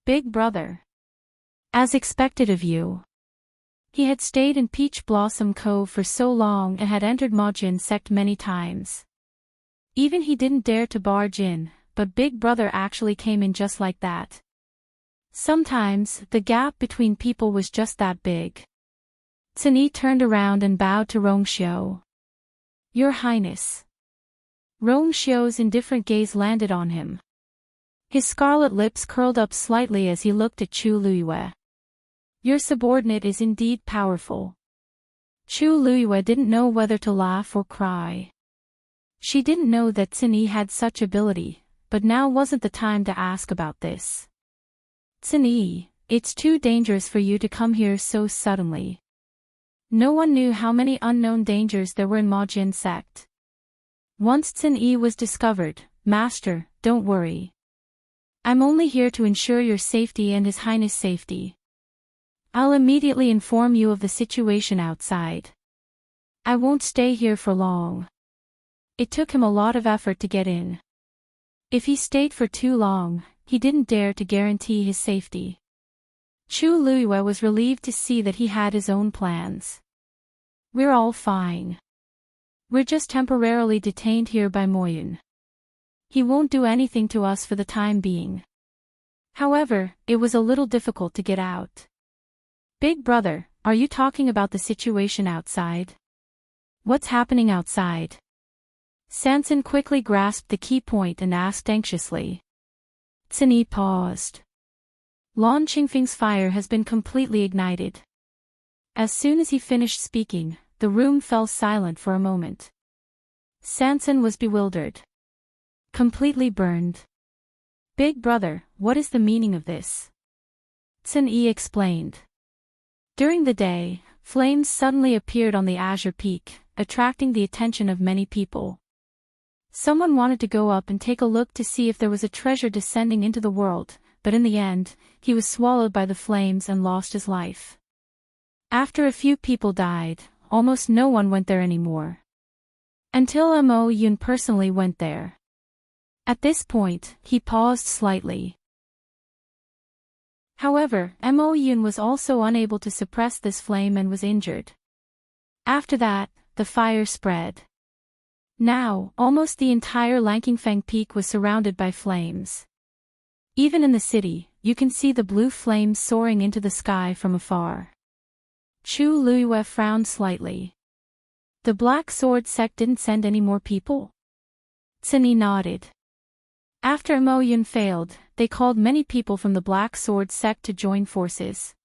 "Big brother. As expected of you." He had stayed in Peach Blossom Cove for so long and had entered Majin sect many times. Even he didn't dare to barge in, but Big Brother actually came in just like that. Sometimes, the gap between people was just that big. Tsun turned around and bowed to Rongxiu. "Your Highness." Rongxiu's indifferent gaze landed on him. His scarlet lips curled up slightly as he looked at Chu Luiwe. "Your subordinate is indeed powerful." Chu Luiwe didn't know whether to laugh or cry. She didn't know that Tsun had such ability, but now wasn't the time to ask about this. "Tsun, it's too dangerous for you to come here so suddenly." No one knew how many unknown dangers there were in Majin sect. Once Tsun was discovered, "Master, don't worry. I'm only here to ensure your safety and His Highness' safety. I'll immediately inform you of the situation outside. I won't stay here for long." It took him a lot of effort to get in. If he stayed for too long, he didn't dare to guarantee his safety. Chu Luiwe was relieved to see that he had his own plans. "We're all fine. We're just temporarily detained here by Moyun. He won't do anything to us for the time being." However, it was a little difficult to get out. "Big brother, are you talking about the situation outside? What's happening outside?" Sanson quickly grasped the key point and asked anxiously. Tsun paused. Lan Qingfeng's fire has been completely ignited. As soon as he finished speaking, the room fell silent for a moment. Sanson was bewildered. Completely burned. "Big brother, what is the meaning of this?" Tsun explained. During the day, flames suddenly appeared on the Azure Peak, attracting the attention of many people. Someone wanted to go up and take a look to see if there was a treasure descending into the world, but in the end, he was swallowed by the flames and lost his life. After a few people died, almost no one went there anymore. Until Mo Yun personally went there. At this point, he paused slightly. However, Mo Yun was also unable to suppress this flame and was injured. After that, the fire spread. Now, almost the entire Langkingfang Peak was surrounded by flames. Even in the city, you can see the blue flames soaring into the sky from afar. Chu Luiwe frowned slightly. "The Black Sword sect didn't send any more people?" Tsun nodded. After Mo Yun failed, they called many people from the Black Sword sect to join forces.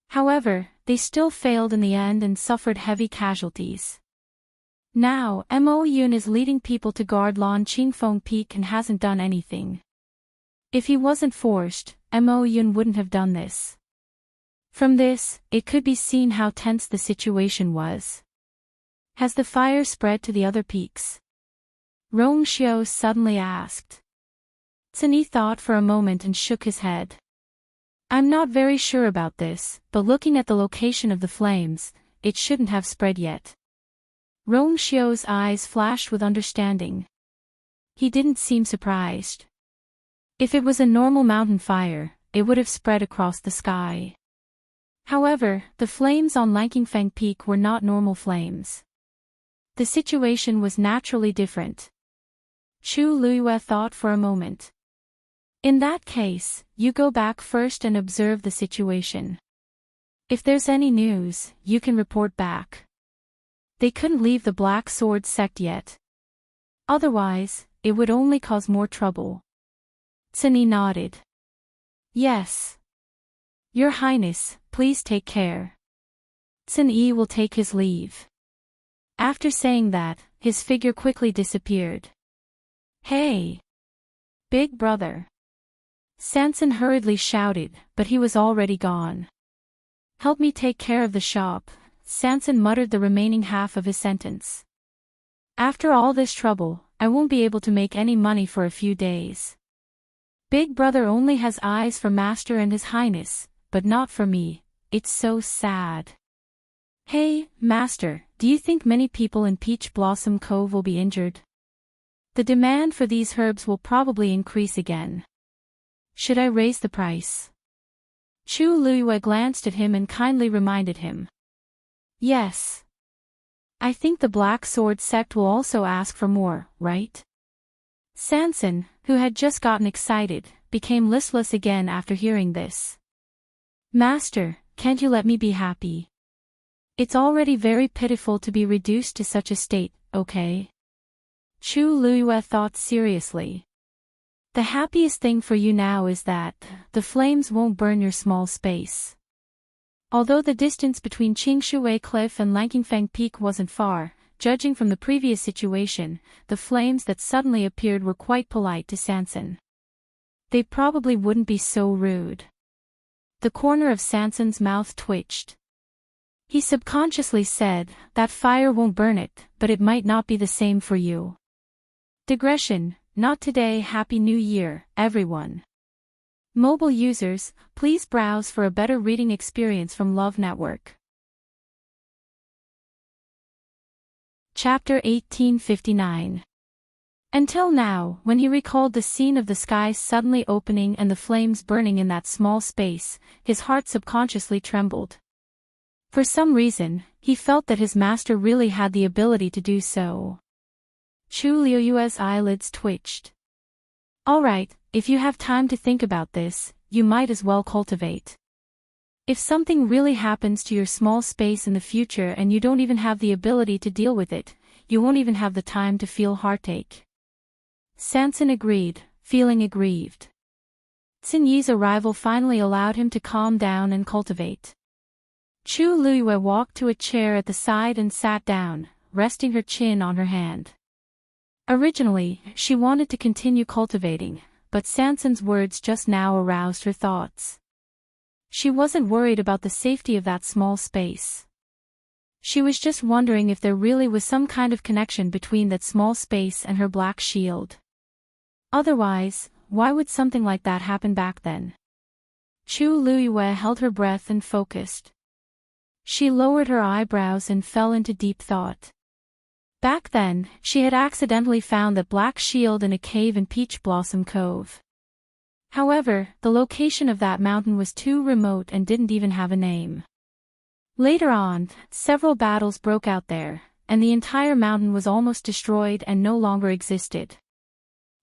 However, they still failed in the end and suffered heavy casualties. Now, Mo Yun is leading people to guard Lan Qingfeng Peak and hasn't done anything. If he wasn't forced, Mo Yun wouldn't have done this. From this, it could be seen how tense the situation was. Has the fire spread to the other peaks? Rongxiu suddenly asked. Tsun thought for a moment and shook his head. "I'm not very sure about this, but looking at the location of the flames, it shouldn't have spread yet." Rongxiu's eyes flashed with understanding. He didn't seem surprised. If it was a normal mountain fire, it would have spread across the sky. However, the flames on Langkingfang Peak were not normal flames. The situation was naturally different. Chu Luiwe thought for a moment. "In that case, you go back first and observe the situation. If there's any news, you can report back." They couldn't leave the Black Sword sect yet. Otherwise, it would only cause more trouble. Tsini nodded. Yes. Your Highness, please take care. Tsini will take his leave. After saying that, his figure quickly disappeared. Hey! Big brother! Sanson hurriedly shouted, but he was already gone. Help me take care of the shop, Sanson muttered the remaining half of his sentence. After all this trouble, I won't be able to make any money for a few days. Big brother only has eyes for Master and His Highness, but not for me. It's so sad. Hey, Master, do you think many people in Peach Blossom Cove will be injured? The demand for these herbs will probably increase again. Should I raise the price? Chu Luiyue glanced at him and kindly reminded him. Yes. I think the Black Sword sect will also ask for more, right? Sanson, who had just gotten excited, became listless again after hearing this. Master, can't you let me be happy? It's already very pitiful to be reduced to such a state, okay? Chu Luiyue thought seriously. The happiest thing for you now is that the flames won't burn your small space. Although the distance between Qingshui Cliff and Lankingfeng Peak wasn't far, judging from the previous situation, the flames that suddenly appeared were quite polite to Sanson. They probably wouldn't be so rude. The corner of Sanson's mouth twitched. He subconsciously said, that fire won't burn it, but it might not be the same for you. Digression, not today. Happy New Year, everyone. Mobile users, please browse for a better reading experience from Love Network. Chapter 1859. Until now, when he recalled the scene of the sky suddenly opening and the flames burning in that small space, his heart subconsciously trembled. For some reason, he felt that his master really had the ability to do so. Chu Luiyue's eyelids twitched. Alright, if you have time to think about this, you might as well cultivate. If something really happens to your small space in the future and you don't even have the ability to deal with it, you won't even have the time to feel heartache. Sanson agreed, feeling aggrieved. Xinyi's arrival finally allowed him to calm down and cultivate. Chu Luiyue walked to a chair at the side and sat down, resting her chin on her hand. Originally, she wanted to continue cultivating, but Sanson's words just now aroused her thoughts. She wasn't worried about the safety of that small space. She was just wondering if there really was some kind of connection between that small space and her black shield. Otherwise, why would something like that happen back then? Chu Luiyue held her breath and focused. She lowered her eyebrows and fell into deep thought. Back then, she had accidentally found that black shield in a cave in Peach Blossom Cove. However, the location of that mountain was too remote and didn't even have a name. Later on, several battles broke out there, and the entire mountain was almost destroyed and no longer existed.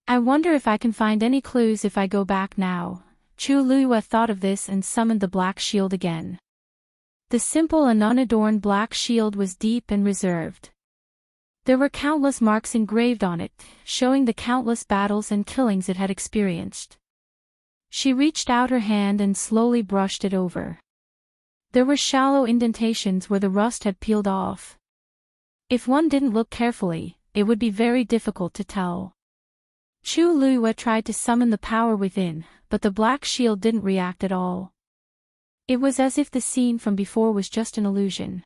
I wonder if I can find any clues if I go back now. Chu Luiyue thought of this and summoned the black shield again. The simple and unadorned black shield was deep and reserved. There were countless marks engraved on it, showing the countless battles and killings it had experienced. She reached out her hand and slowly brushed it over. There were shallow indentations where the rust had peeled off. If one didn't look carefully, it would be very difficult to tell. Chu Luiyue tried to summon the power within, but the black shield didn't react at all. It was as if the scene from before was just an illusion.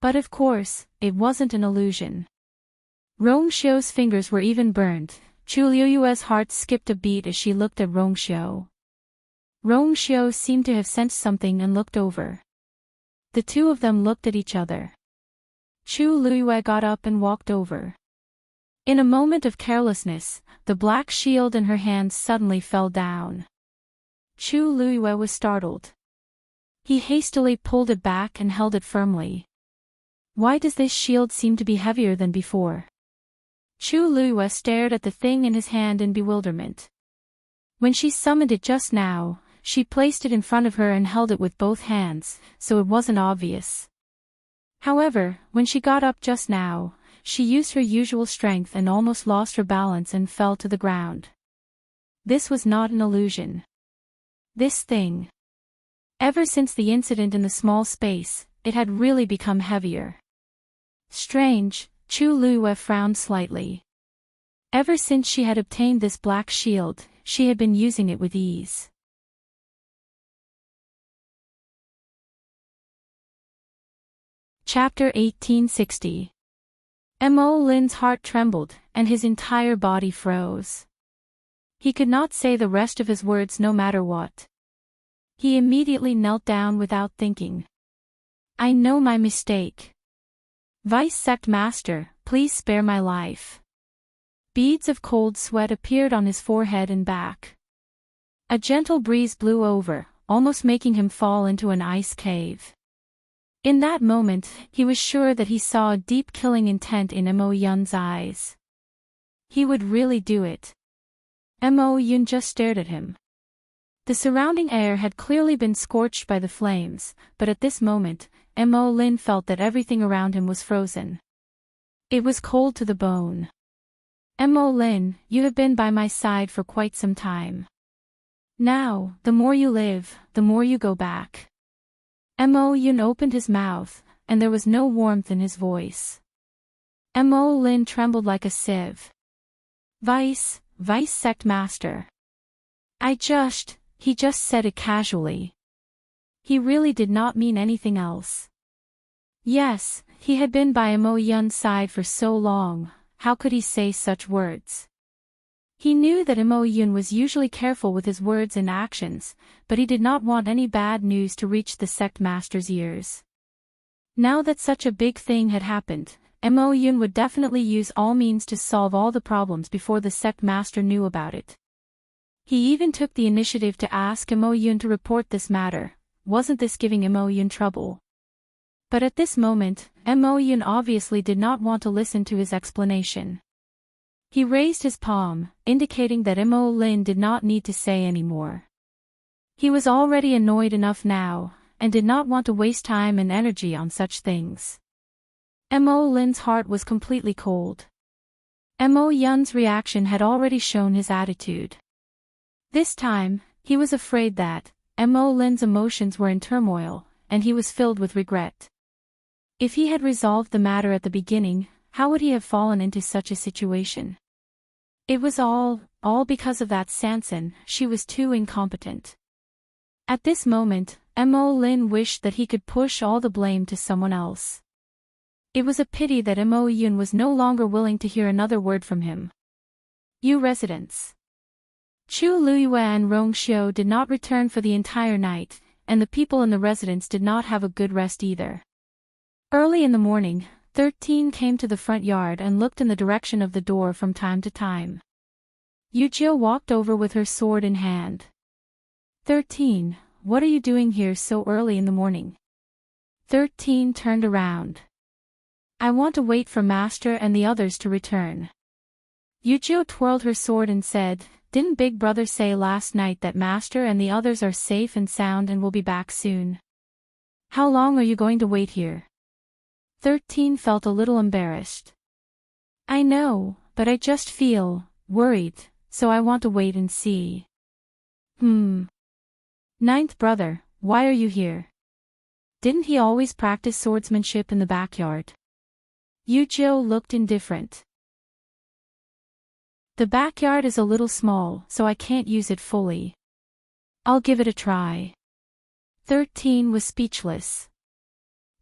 But of course, it wasn't an illusion. Rongxiu's fingers were even burned. Chu Luiyue's heart skipped a beat as she looked at Rongxiu. Rongxiu seemed to have sensed something and looked over. The two of them looked at each other. Chu Luiyue got up and walked over. In a moment of carelessness, the black shield in her hand suddenly fell down. Chu Luiyue was startled. He hastily pulled it back and held it firmly. Why does this shield seem to be heavier than before? Chu Luiyue stared at the thing in his hand in bewilderment. When she summoned it just now, she placed it in front of her and held it with both hands, so it wasn't obvious. However, when she got up just now, she used her usual strength and almost lost her balance and fell to the ground. This was not an illusion. This thing. Ever since the incident in the small space, it had really become heavier. Strange, Chu Luiyue frowned slightly. Ever since she had obtained this black shield, she had been using it with ease. Chapter 1860. Mo Lin's heart trembled, and his entire body froze. He could not say the rest of his words no matter what. He immediately knelt down without thinking. I know my mistake. Vice Sect Master, please spare my life. Beads of cold sweat appeared on his forehead and back. A gentle breeze blew over, almost making him fall into an ice cave. In that moment, he was sure that he saw a deep killing intent in Mo Yun's eyes. He would really do it. Mo Yun just stared at him. The surrounding air had clearly been scorched by the flames, but at this moment, Mo Lin felt that everything around him was frozen. It was cold to the bone. Mo Lin, you have been by my side for quite some time. Now, the more you live, the more you go back. Mo Yun opened his mouth, and there was no warmth in his voice. Mo Lin trembled like a sieve. Vice Sect Master. He just said it casually. He really did not mean anything else. Yes, he had been by Mo Yun's side for so long, how could he say such words? He knew that Mo Yun was usually careful with his words and actions, but he did not want any bad news to reach the sect master's ears. Now that such a big thing had happened, Mo Yun would definitely use all means to solve all the problems before the sect master knew about it. He even took the initiative to ask Mo Yun to report this matter. Wasn't this giving Mo Yun trouble? But at this moment, Mo Yun obviously did not want to listen to his explanation. He raised his palm, indicating that Mo Lin did not need to say any more. He was already annoyed enough now, and did not want to waste time and energy on such things. Mo Lin's heart was completely cold. Mo Yun's reaction had already shown his attitude. This time, he was afraid that Mo Lin's emotions were in turmoil, and he was filled with regret. If he had resolved the matter at the beginning, how would he have fallen into such a situation? It was all because of that Sansan. She was too incompetent. At this moment, Mo Lin wished that he could push all the blame to someone else. It was a pity that Mo Yun was no longer willing to hear another word from him. You residents. Chu Luiyue and Rong Xiu did not return for the entire night, and the people in the residence did not have a good rest either. Early in the morning, 13 came to the front yard and looked in the direction of the door from time to time. Yujio walked over with her sword in hand. 13, what are you doing here so early in the morning? 13 turned around. I want to wait for Master and the others to return. Yujio twirled her sword and said, didn't Big Brother say last night that Master and the others are safe and sound and will be back soon? How long are you going to wait here? 13 felt a little embarrassed. I know, but I just feel worried, so I want to wait and see. Ninth brother, why are you here? Didn't he always practice swordsmanship in the backyard? Yujio looked indifferent. The backyard is a little small, so I can't use it fully. I'll give it a try. 13 was speechless.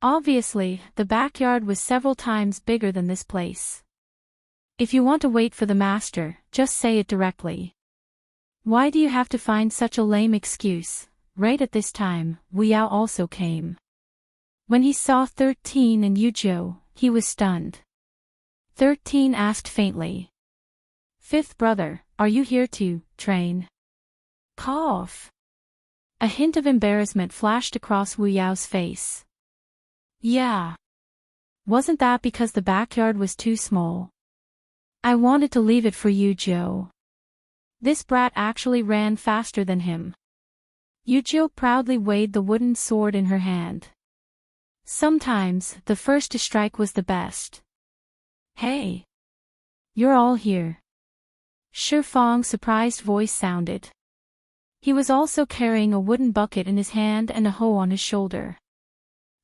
Obviously, the backyard was several times bigger than this place. If you want to wait for the master, just say it directly. Why do you have to find such a lame excuse? Right at this time, Wu Yao also came. When he saw 13 and Yujio, he was stunned. 13 asked faintly. Fifth brother, are you here to train? Cough. A hint of embarrassment flashed across Wu Yao's face. Yeah. Wasn't that because the backyard was too small? I wanted to leave it for Yujio. This brat actually ran faster than him. Yujio proudly weighed the wooden sword in her hand. Sometimes, the first to strike was the best. Hey! You're all here. Fang's surprised voice sounded. He was also carrying a wooden bucket in his hand and a hoe on his shoulder.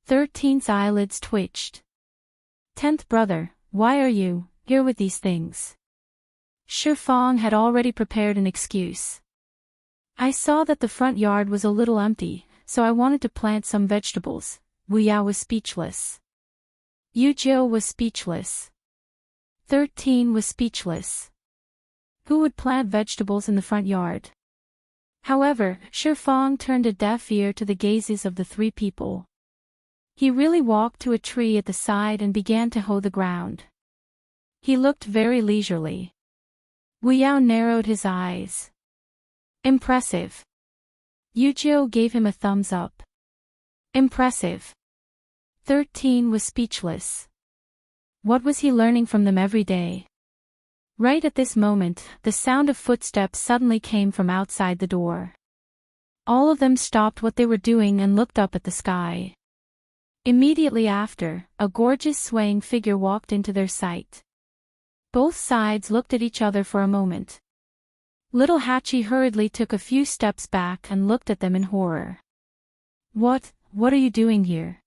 13's eyelids twitched. 10th brother, why are you here with these things? Fang had already prepared an excuse. I saw that the front yard was a little empty, so I wanted to plant some vegetables. Wu Yao was speechless. Yu Jiu was speechless. 13 was speechless. Who would plant vegetables in the front yard? However, Fang turned a deaf ear to the gazes of the three people. He really walked to a tree at the side and began to hoe the ground. He looked very leisurely. Wu Yao narrowed his eyes. Impressive. Yu Jiu gave him a thumbs up. Impressive. 13 was speechless. What was he learning from them every day? Right at this moment, the sound of footsteps suddenly came from outside the door. All of them stopped what they were doing and looked up at the sky. Immediately after, a gorgeous swaying figure walked into their sight. Both sides looked at each other for a moment. Little Hachi hurriedly took a few steps back and looked at them in horror. What are you doing here?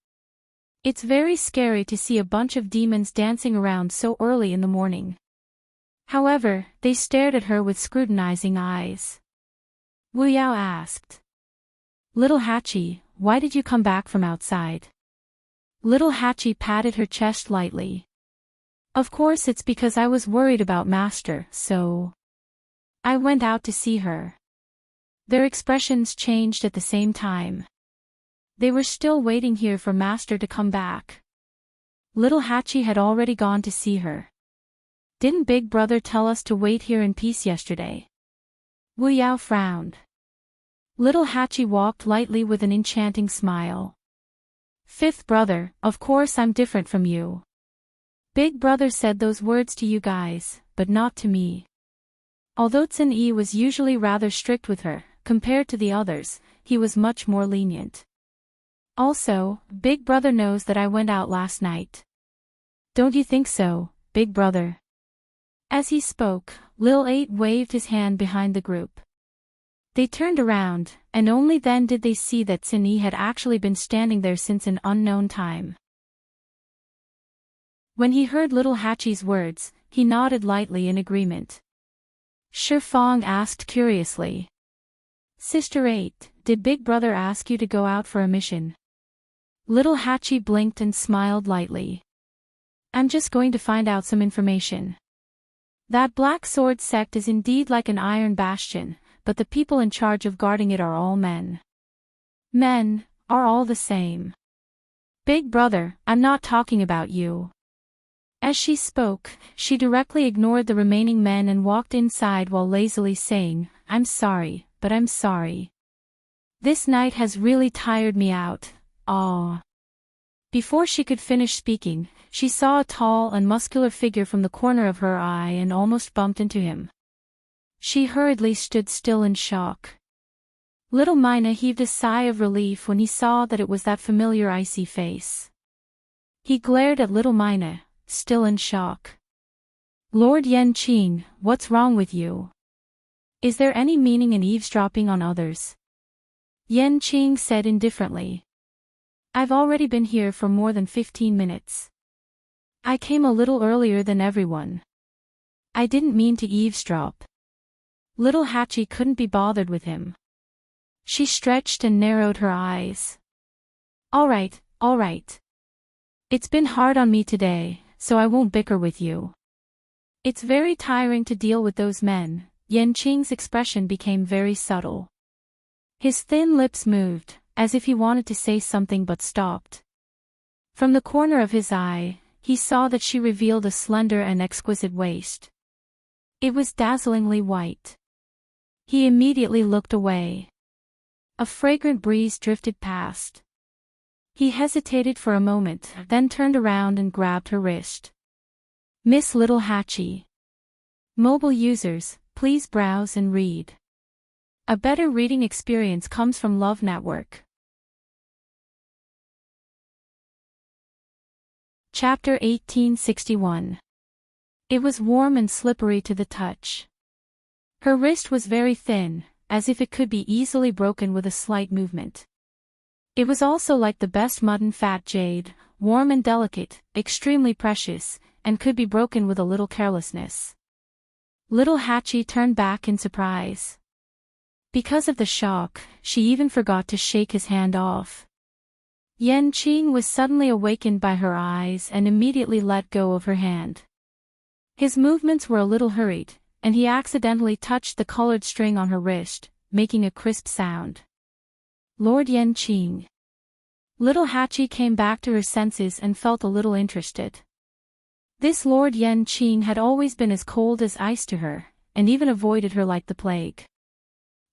It's very scary to see a bunch of demons dancing around so early in the morning. However, they stared at her with scrutinizing eyes. Wu Yao asked. Little Hachi, why did you come back from outside? Little Hachi patted her chest lightly. Of course it's because I was worried about Master, so I went out to see her. Their expressions changed at the same time. They were still waiting here for Master to come back. Little Hachi had already gone to see her. Didn't Big Brother tell us to wait here in peace yesterday? Wu Yao frowned. Little Hachi walked lightly with an enchanting smile. 5th brother, of course I'm different from you. Big Brother said those words to you guys, but not to me. Although Tsin Yi was usually rather strict with her, compared to the others, he was much more lenient. Also, Big Brother knows that I went out last night. Don't you think so, Big Brother? As he spoke, Lil 8 waved his hand behind the group. They turned around, and only then did they see that Tsin Yi had actually been standing there since an unknown time. When he heard Little Hachi's words, he nodded lightly in agreement. Fang asked curiously. Sister 8, did Big Brother ask you to go out for a mission? Little Hachi blinked and smiled lightly. I'm just going to find out some information. That Black Sword sect is indeed like an iron bastion, but the people in charge of guarding it are all men. Men are all the same. Big Brother, I'm not talking about you. As she spoke, she directly ignored the remaining men and walked inside while lazily saying, I'm sorry, but I'm sorry. This night has really tired me out. Aw. Before she could finish speaking, she saw a tall and muscular figure from the corner of her eye and almost bumped into him. She hurriedly stood still in shock. Little Mina heaved a sigh of relief when he saw that it was that familiar icy face. He glared at Little Mina, still in shock. Lord Yanqing, what's wrong with you? Is there any meaning in eavesdropping on others? Yanqing said indifferently. I've already been here for more than 15 minutes. I came a little earlier than everyone. I didn't mean to eavesdrop. Little Hachi couldn't be bothered with him. She stretched and narrowed her eyes. All right. It's been hard on me today, so I won't bicker with you. It's very tiring to deal with those men. Yanqing's expression became very subtle. His thin lips moved, as if he wanted to say something but stopped. From the corner of his eye, he saw that she revealed a slender and exquisite waist. It was dazzlingly white. He immediately looked away. A fragrant breeze drifted past. He hesitated for a moment, then turned around and grabbed her wrist. Miss Little Hachi. Mobile users, please browse and read. A better reading experience comes from Love Network. Chapter 1861. It was warm and slippery to the touch. Her wrist was very thin, as if it could be easily broken with a slight movement. It was also like the best mutton fat jade, warm and delicate, extremely precious, and could be broken with a little carelessness. Little Hachi turned back in surprise. Because of the shock, she even forgot to shake his hand off. Yanqing was suddenly awakened by her eyes and immediately let go of her hand. His movements were a little hurried, and he accidentally touched the colored string on her wrist, making a crisp sound. Lord Yanqing. Little Hachi came back to her senses and felt a little interested. This Lord Yanqing had always been as cold as ice to her, and even avoided her like the plague.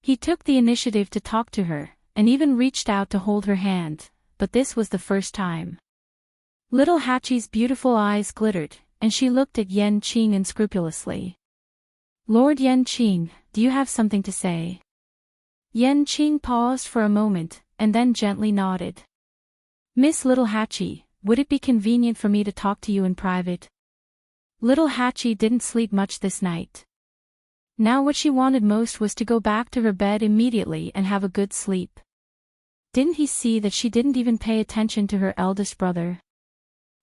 He took the initiative to talk to her, and even reached out to hold her hand, but this was the first time. Little Hachi's beautiful eyes glittered, and she looked at Yanqing unscrupulously. Lord Yanqing, do you have something to say? Yanqing paused for a moment, and then gently nodded. Miss Little Hachi, would it be convenient for me to talk to you in private? Little Hachi didn't sleep much this night. Now what she wanted most was to go back to her bed immediately and have a good sleep. Didn't he see that she didn't even pay attention to her eldest brother?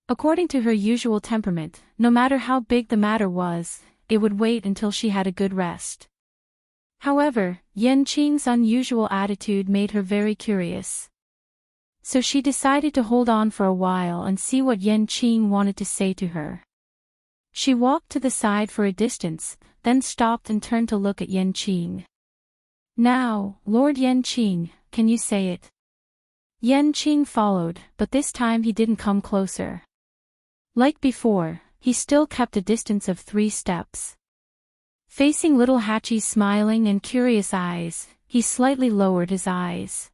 According to her usual temperament, no matter how big the matter was, it would wait until she had a good rest. However, Yanqing's unusual attitude made her very curious. So she decided to hold on for a while and see what Yanqing wanted to say to her. She walked to the side for a distance, then stopped and turned to look at Yanqing. Now, Lord Yanqing, can you say it? Yanqing followed, but this time he didn't come closer. Like before, he still kept a distance of 3 steps. Facing Little Hachi's smiling and curious eyes, he slightly lowered his eyes.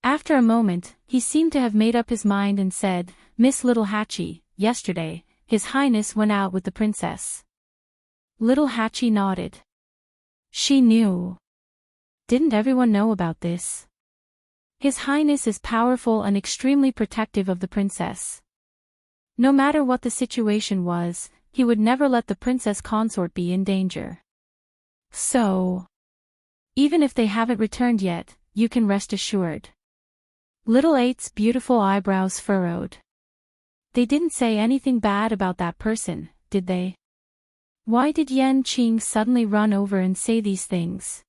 After a moment, he seemed to have made up his mind and said, Miss Little Hachi, yesterday, His Highness went out with the princess. Little Hachi nodded. She knew. Didn't everyone know about this? His Highness is powerful and extremely protective of the princess. No matter what the situation was, he would never let the princess consort be in danger. So, even if they haven't returned yet, you can rest assured. Little Eight's beautiful eyebrows furrowed. They didn't say anything bad about that person, did they? Why did Yanqing suddenly run over and say these things?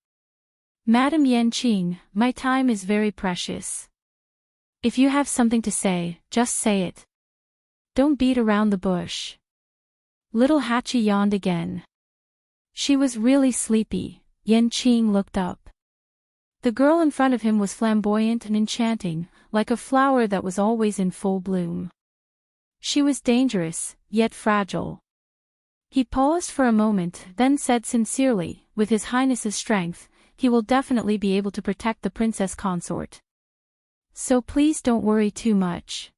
Madam Yanqing, my time is very precious. If you have something to say, just say it. Don't beat around the bush. Little Hachi yawned again. She was really sleepy. Yanqing looked up. The girl in front of him was flamboyant and enchanting, like a flower that was always in full bloom. She was dangerous, yet fragile. He paused for a moment, then said sincerely, with His Highness's strength, he will definitely be able to protect the princess consort. So please don't worry too much.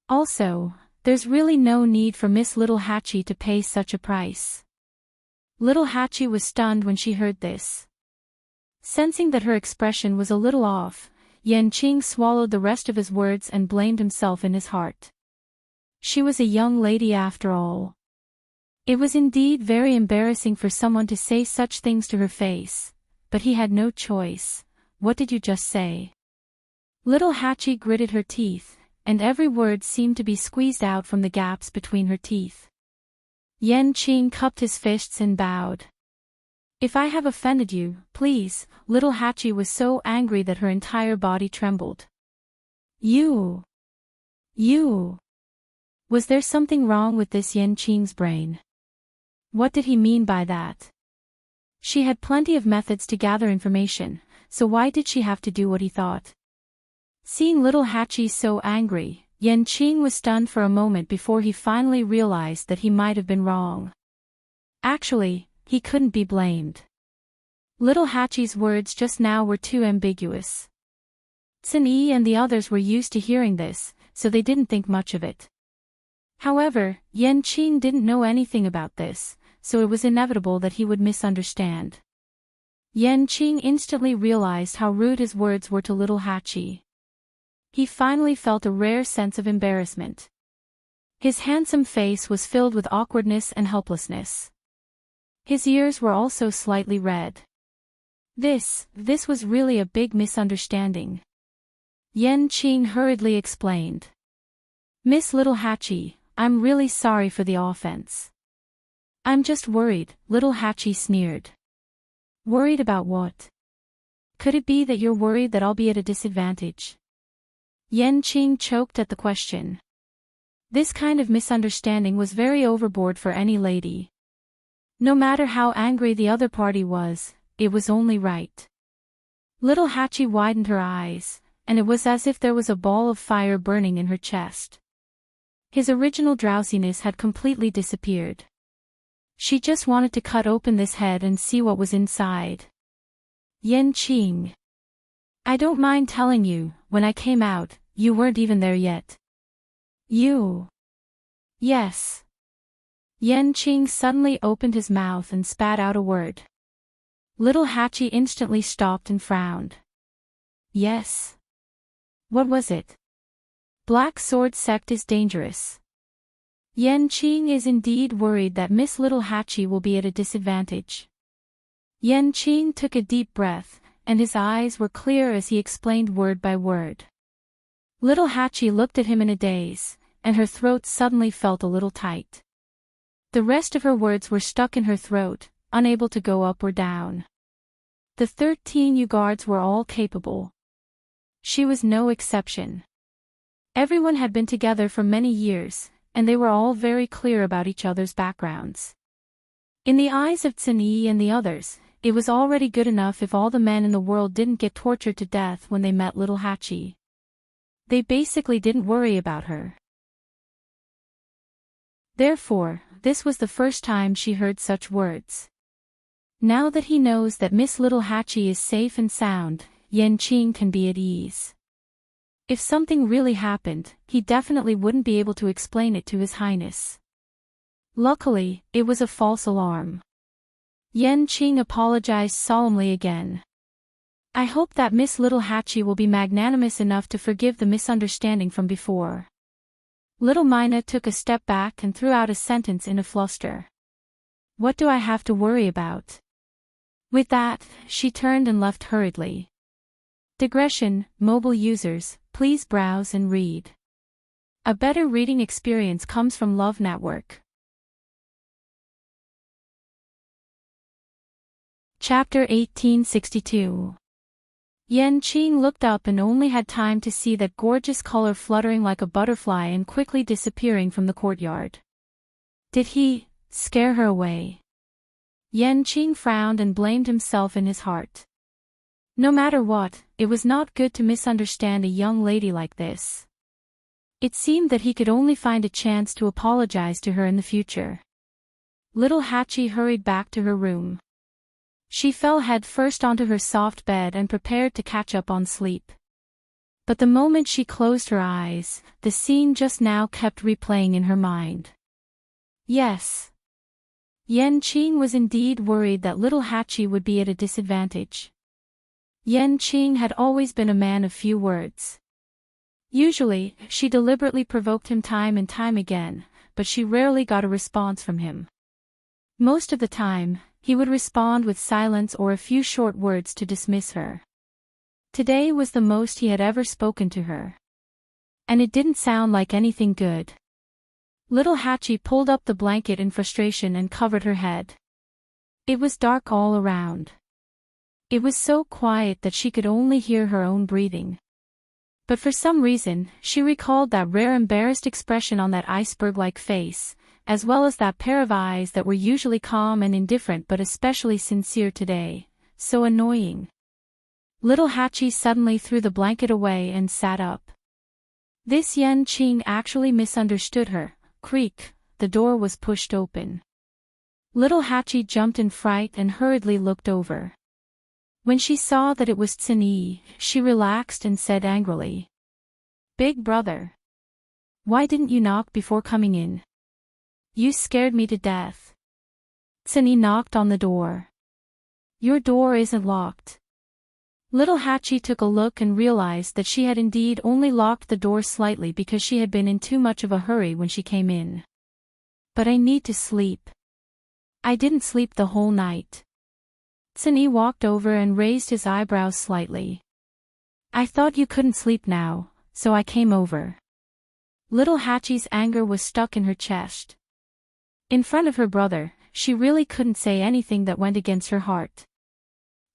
Also, there's really no need for Miss Little Hachi to pay such a price. Little Hachi was stunned when she heard this. Sensing that her expression was a little off, Yanqing swallowed the rest of his words and blamed himself in his heart. She was a young lady after all. It was indeed very embarrassing for someone to say such things to her face, but he had no choice. What did you just say? Little Hachi gritted her teeth, and every word seemed to be squeezed out from the gaps between her teeth. Yanqing cupped his fists and bowed. If I have offended you, please. Little Hachi was so angry that her entire body trembled. You. Was there something wrong with this Yanqing's brain? What did he mean by that? She had plenty of methods to gather information, so why did she have to do what he thought? Seeing Little Hachi so angry, Yanqing was stunned for a moment before he finally realized that he might have been wrong. Actually, he couldn't be blamed. Little Hachi's words just now were too ambiguous. Sun Yi and the others were used to hearing this, so they didn't think much of it. However, Yanqing didn't know anything about this, so it was inevitable that he would misunderstand. Yanqing instantly realized how rude his words were to Little Hachi. He finally felt a rare sense of embarrassment. His handsome face was filled with awkwardness and helplessness. His ears were also slightly red. This was really a big misunderstanding. Yen Qing hurriedly explained. Miss Little Hatchie, I'm really sorry for the offense. I'm just worried, Little Hatchie sneered. Worried about what? Could it be that you're worried that I'll be at a disadvantage? Yen Qing choked at the question. This kind of misunderstanding was very overboard for any lady. No matter how angry the other party was, it was only right. Little Hatchie widened her eyes, and it was as if there was a ball of fire burning in her chest. His original drowsiness had completely disappeared. She just wanted to cut open this head and see what was inside. Yen Qing. I don't mind telling you, when I came out, you weren't even there yet. You. Yes. Yen Qing suddenly opened his mouth and spat out a word. Little Hatchie instantly stopped and frowned. Yes. What was it? Black Sword Sect is dangerous. Yen Qing is indeed worried that Miss Little Hatchie will be at a disadvantage. Yen Qing took a deep breath, and his eyes were clear as he explained word by word. Little Hatchie looked at him in a daze, and her throat suddenly felt a little tight. The rest of her words were stuck in her throat, unable to go up or down. The 13 U guards were all capable. She was no exception. Everyone had been together for many years, and they were all very clear about each other's backgrounds. In the eyes of Cin Yi and the others, it was already good enough if all the men in the world didn't get tortured to death when they met Little Hatchie. They basically didn't worry about her. Therefore, this was the first time she heard such words. Now that he knows that Miss Little Hatchie is safe and sound, Yen Qing can be at ease. If something really happened, he definitely wouldn't be able to explain it to His Highness. Luckily, it was a false alarm. Yen Qing apologized solemnly again. I hope that Miss Little Hatchie will be magnanimous enough to forgive the misunderstanding from before. Little Mina took a step back and threw out a sentence in a fluster. What do I have to worry about? With that, she turned and left hurriedly. Digression, mobile users, please browse and read. A better reading experience comes from Love Network. Chapter 1862. Yen Qing looked up and only had time to see that gorgeous color fluttering like a butterfly and quickly disappearing from the courtyard. Did he scare her away? Yen Qing frowned and blamed himself in his heart. No matter what, it was not good to misunderstand a young lady like this. It seemed that he could only find a chance to apologize to her in the future. Little Hatchie hurried back to her room. She fell head first onto her soft bed and prepared to catch up on sleep. But the moment she closed her eyes, the scene just now kept replaying in her mind. Yes. Yen Qing was indeed worried that Little Hatchie would be at a disadvantage. Yen Qing had always been a man of few words. Usually, she deliberately provoked him time and time again, but she rarely got a response from him. Most of the time, he would respond with silence or a few short words to dismiss her. Today was the most he had ever spoken to her. And it didn't sound like anything good. Little Hatchie pulled up the blanket in frustration and covered her head. It was dark all around. It was so quiet that she could only hear her own breathing. But for some reason, she recalled that rare embarrassed expression on that iceberg-like face, as well as that pair of eyes that were usually calm and indifferent but especially sincere today. So annoying. Little Hatchie suddenly threw the blanket away and sat up. This Yen Qing actually misunderstood her. Creak, the door was pushed open. Little Hatchie jumped in fright and hurriedly looked over. When she saw that it was Cin Yi, she relaxed and said angrily. Big brother. Why didn't you knock before coming in? You scared me to death. Cin Yi knocked on the door. Your door isn't locked. Little Hachi took a look and realized that she had indeed only locked the door slightly because she had been in too much of a hurry when she came in. But I need to sleep. I didn't sleep the whole night. Tsuni walked over and raised his eyebrows slightly. I thought you couldn't sleep now, so I came over. Little Hachi's anger was stuck in her chest. In front of her brother, she really couldn't say anything that went against her heart.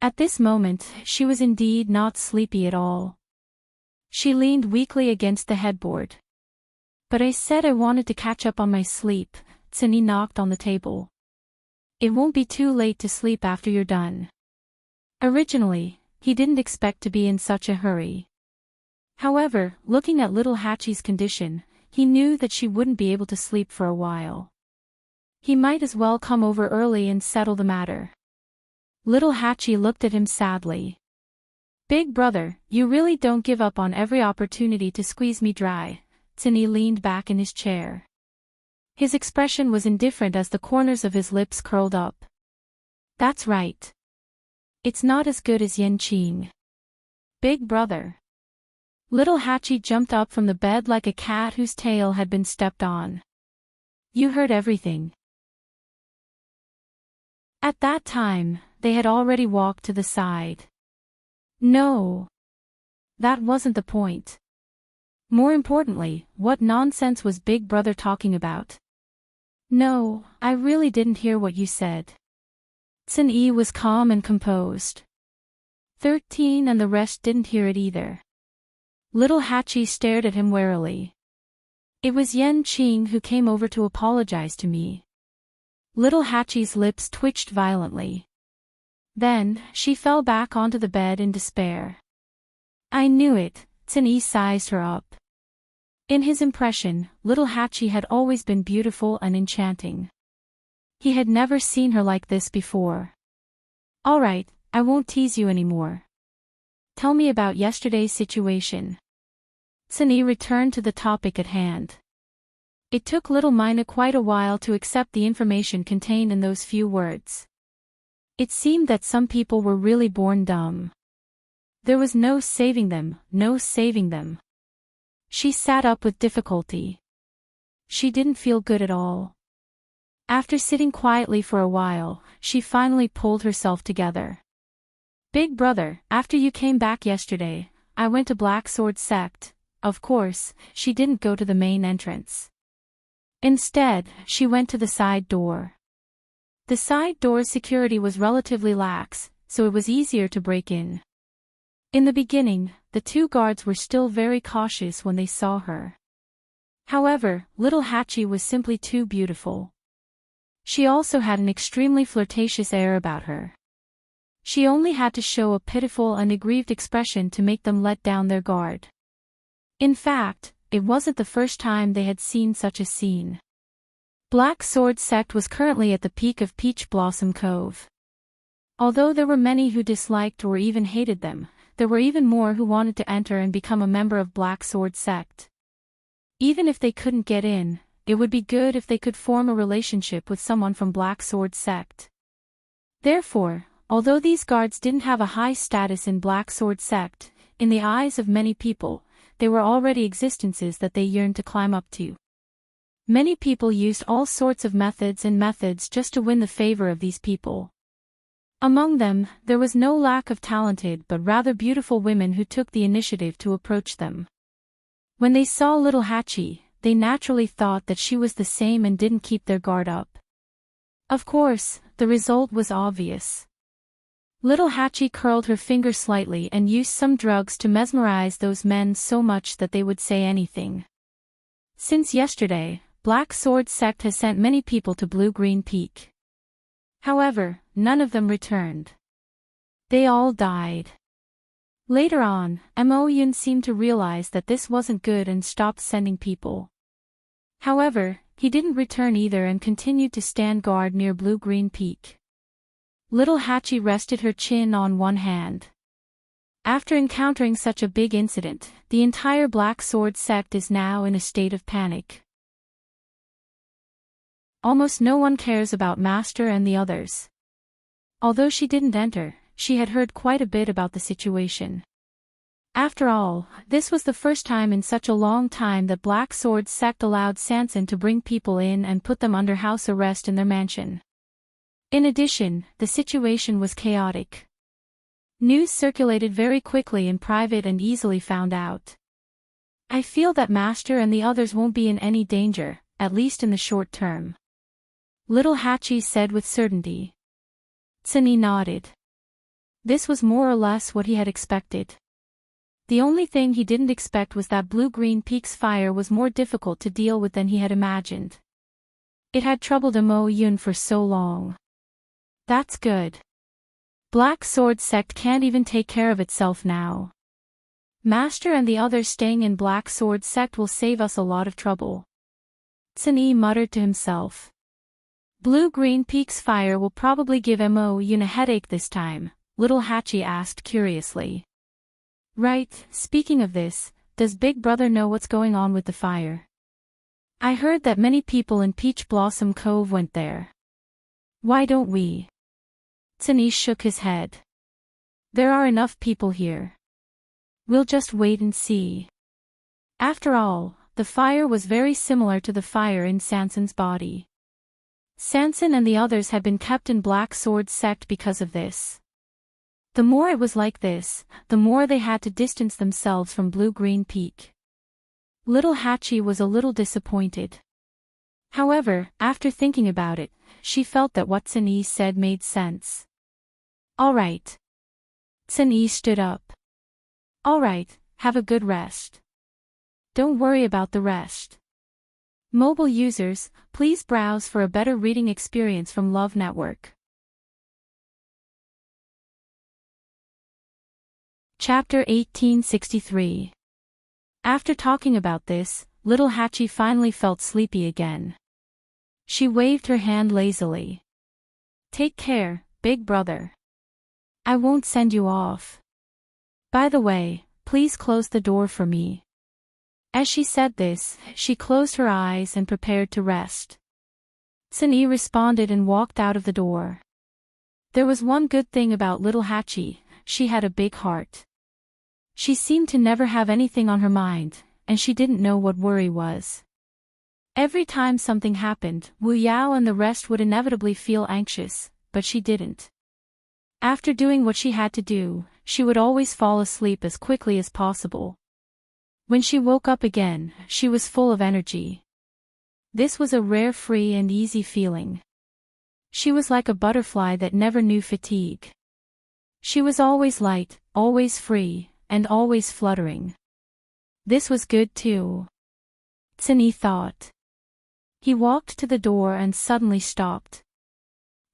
At this moment, she was indeed not sleepy at all. She leaned weakly against the headboard. But I said I wanted to catch up on my sleep. Tsuni knocked on the table. It won't be too late to sleep after you're done. Originally, he didn't expect to be in such a hurry. However, looking at little Hachi's condition, he knew that she wouldn't be able to sleep for a while. He might as well come over early and settle the matter. Little Hachi looked at him sadly. Big brother, you really don't give up on every opportunity to squeeze me dry. Tsuni leaned back in his chair. His expression was indifferent as the corners of his lips curled up. That's right. It's not as good as Yanqing. Big brother. Little Hachi jumped up from the bed like a cat whose tail had been stepped on. You heard everything. At that time, they had already walked to the side. No. That wasn't the point. More importantly, what nonsense was Big Brother talking about? No, I really didn't hear what you said. Tsuni was calm and composed. 13 and the rest didn't hear it either. Little Hachi stared at him warily. It was Yanqing who came over to apologize to me. Little Hachi's lips twitched violently. Then, she fell back onto the bed in despair. I knew it, Tsuni sized her up. In his impression, little Hachi had always been beautiful and enchanting. He had never seen her like this before. All right, I won't tease you anymore. Tell me about yesterday's situation. Tsuni returned to the topic at hand. It took little Mina quite a while to accept the information contained in those few words. It seemed that some people were really born dumb. There was no saving them, no saving them. She sat up with difficulty. She didn't feel good at all. After sitting quietly for a while, she finally pulled herself together. Big brother, after you came back yesterday, I went to Black Sword Sect. Of course, she didn't go to the main entrance. Instead, she went to the side door. The side door's security was relatively lax, so it was easier to break in. In the beginning, the two guards were still very cautious when they saw her. However, little Hachi was simply too beautiful. She also had an extremely flirtatious air about her. She only had to show a pitiful and aggrieved expression to make them let down their guard. In fact, it wasn't the first time they had seen such a scene. Black Sword Sect was currently at the peak of Peach Blossom Cove. Although there were many who disliked or even hated them, there were even more who wanted to enter and become a member of Black Sword Sect. Even if they couldn't get in, it would be good if they could form a relationship with someone from Black Sword Sect. Therefore, although these guards didn't have a high status in Black Sword Sect, in the eyes of many people, they were already existences that they yearned to climb up to. Many people used all sorts of methods just to win the favor of these people. Among them, there was no lack of talented but rather beautiful women who took the initiative to approach them. When they saw little Hachi, they naturally thought that she was the same and didn't keep their guard up. Of course, the result was obvious. Little Hachi curled her finger slightly and used some drugs to mesmerize those men so much that they would say anything. Since yesterday, Black Sword Sect has sent many people to Blue-Green Peak. However, none of them returned. They all died. Later on, Mo Yun seemed to realize that this wasn't good and stopped sending people. However, he didn't return either and continued to stand guard near Blue-Green Peak. Little Hachi rested her chin on one hand. After encountering such a big incident, the entire Black Sword Sect is now in a state of panic. Almost no one cares about Master and the others. Although she didn't enter, she had heard quite a bit about the situation. After all, this was the first time in such a long time that Black Sword sect allowed Sanson to bring people in and put them under house arrest in their mansion. In addition, the situation was chaotic. News circulated very quickly in private and easily found out. I feel that Master and the others won't be in any danger, at least in the short term. Little Hachi said with certainty. Tsuni nodded. This was more or less what he had expected. The only thing he didn't expect was that Blue-Green Peak's fire was more difficult to deal with than he had imagined. It had troubled Mo Yun for so long. That's good. Black Sword sect can't even take care of itself now. Master and the others staying in Black Sword sect will save us a lot of trouble. Tsuni muttered to himself. Blue-Green Peak's fire will probably give Mo Yun a headache this time, Little Hachi asked curiously. Right, speaking of this, does Big Brother know what's going on with the fire? I heard that many people in Peach Blossom Cove went there. Why don't we? Tsuni shook his head. There are enough people here. We'll just wait and see. After all, the fire was very similar to the fire in Sanson's body. Sanson and the others had been kept in Black Sword sect because of this. The more it was like this, the more they had to distance themselves from Blue-Green Peak. Little Hachi was a little disappointed. However, after thinking about it, she felt that what Tsuni said made sense. All right. Tsuni stood up. All right, have a good rest. Don't worry about the rest. Mobile users, please browse for a better reading experience from Love Network. Chapter 1863. After talking about this, Little Hachi finally felt sleepy again. She waved her hand lazily. Take care, Big Brother. I won't send you off. By the way, please close the door for me. As she said this, she closed her eyes and prepared to rest. Tsuni responded and walked out of the door. There was one good thing about Little Hachi, she had a big heart. She seemed to never have anything on her mind, and she didn't know what worry was. Every time something happened, Wu Yao and the rest would inevitably feel anxious, but she didn't. After doing what she had to do, she would always fall asleep as quickly as possible. When she woke up again, she was full of energy. This was a rare free and easy feeling. She was like a butterfly that never knew fatigue. She was always light, always free, and always fluttering. This was good too. Tsuni thought. He walked to the door and suddenly stopped.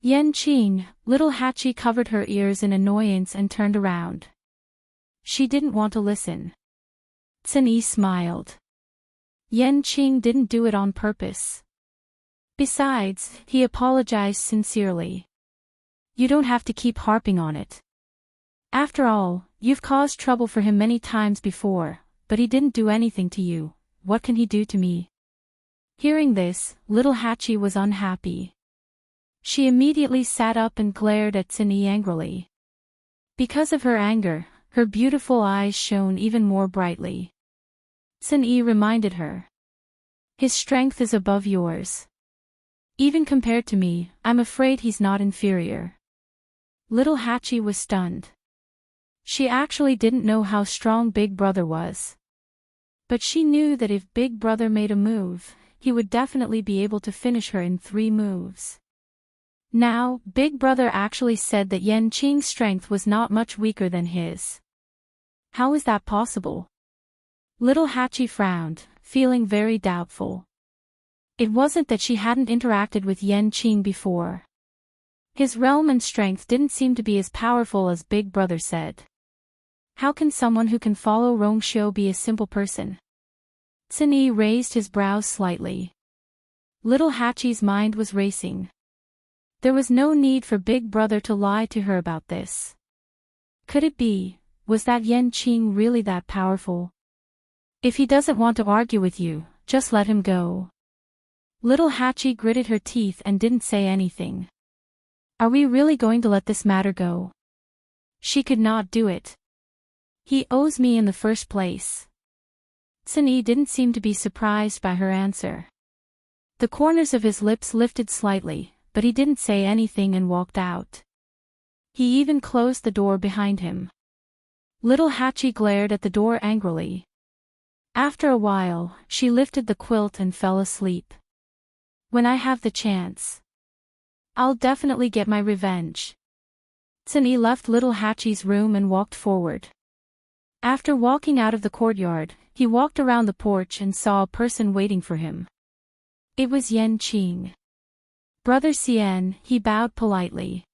Yen Qing, Little Hachi covered her ears in annoyance and turned around. She didn't want to listen. Tsuni smiled. Yen Qing didn't do it on purpose. Besides, he apologized sincerely. You don't have to keep harping on it. After all, you've caused trouble for him many times before, but he didn't do anything to you. What can he do to me? Hearing this, Little Hachi was unhappy. She immediately sat up and glared at Tsuni angrily. Because of her anger, her beautiful eyes shone even more brightly. Tsuni reminded her. His strength is above yours. Even compared to me, I'm afraid he's not inferior. Little Hachi was stunned. She actually didn't know how strong Big Brother was. But she knew that if Big Brother made a move, he would definitely be able to finish her in 3 moves. Now, Big Brother actually said that Yen Qing's strength was not much weaker than his. How is that possible? Little Hachi frowned, feeling very doubtful. It wasn't that she hadn't interacted with Yen Qing before. His realm and strength didn't seem to be as powerful as Big Brother said. How can someone who can follow Rongshou be a simple person? Tsuni raised his brows slightly. Little Hachi's mind was racing. There was no need for Big Brother to lie to her about this. Could it be, was that Yen Qing really that powerful? If he doesn't want to argue with you, just let him go. Little Hachi gritted her teeth and didn't say anything. Are we really going to let this matter go? She could not do it. He owes me in the first place. Tsinyi didn't seem to be surprised by her answer. The corners of his lips lifted slightly, but he didn't say anything and walked out. He even closed the door behind him. Little Hachi glared at the door angrily. After a while, she lifted the quilt and fell asleep. When I have the chance, I'll definitely get my revenge. Tsinyi left little Hachi's room and walked forward. After walking out of the courtyard, he walked around the porch and saw a person waiting for him. It was Yan Qing. Brother Xian, he bowed politely.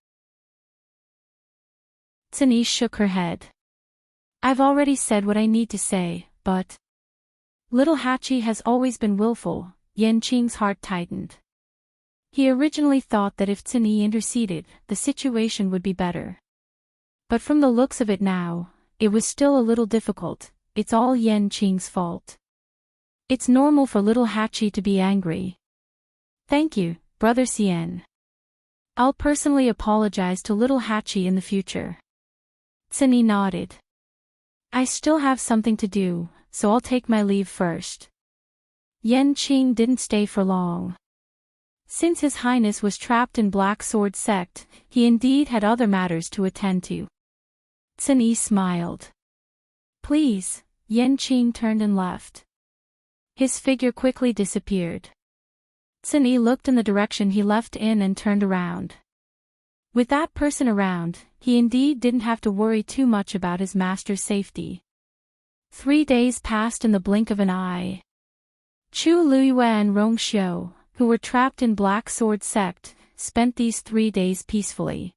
Tsinyi shook her head. I've already said what I need to say, but... Little Hachi has always been willful. Yan Qing's heart tightened. He originally thought that if Tsinyi interceded, the situation would be better. But from the looks of it now, it was still a little difficult. It's all Yan Qing's fault. It's normal for little Hachi to be angry. Thank you, Brother Xian. I'll personally apologize to little Hachi in the future. Tsinyi nodded. I still have something to do, so I'll take my leave first. Yan Qing didn't stay for long. Since His Highness was trapped in Black Sword sect, he indeed had other matters to attend to. Tsinyi smiled. Please. Yan Qing turned and left. His figure quickly disappeared. Tsinyi looked in the direction he left in and turned around. With that person around, he indeed didn't have to worry too much about his master's safety. 3 days passed in the blink of an eye. Chu Luiyue and Rong Xiu, who were trapped in Black Sword sect, spent these 3 days peacefully.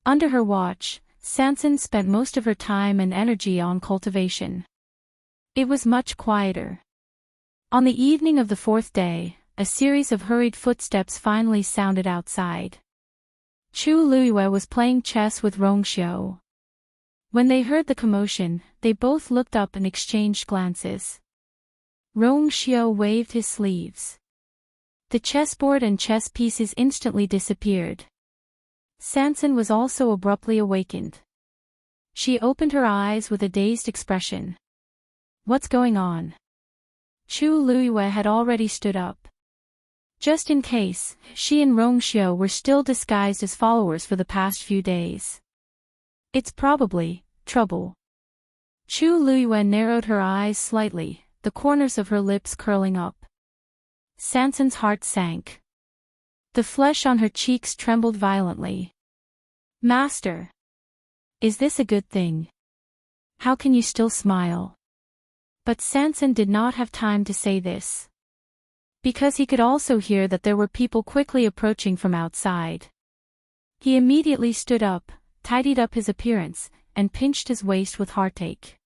Under her watch, Sansan spent most of her time and energy on cultivation. It was much quieter. On the evening of the 4th day, a series of hurried footsteps finally sounded outside. Chu Luiyue was playing chess with Rong Xiu. When they heard the commotion, they both looked up and exchanged glances. Rong Xiu waved his sleeves. The chessboard and chess pieces instantly disappeared. Sansan was also abruptly awakened. She opened her eyes with a dazed expression. What's going on? Chu Luiyue had already stood up. Just in case, she and Rong Xiu were still disguised as followers for the past few days. It's probably trouble. Chu Luiyue narrowed her eyes slightly, the corners of her lips curling up. Sansan's heart sank. The flesh on her cheeks trembled violently. Master! Is this a good thing? How can you still smile? But Sansan did not have time to say this. Because he could also hear that there were people quickly approaching from outside. He immediately stood up, tidied up his appearance, and pinched his waist with heartache.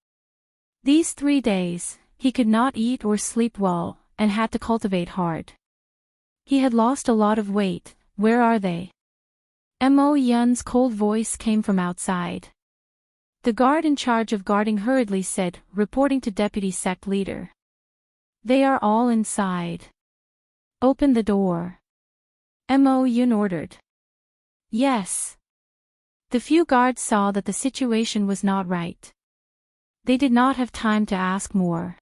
These 3 days, he could not eat or sleep well, and had to cultivate hard. He had lost a lot of weight. Where are they? Mo Yun's cold voice came from outside. The guard in charge of guarding hurriedly said, reporting to deputy sect leader. They are all inside. Open the door. Mo Yun ordered. Yes. The few guards saw that the situation was not right. They did not have time to ask more.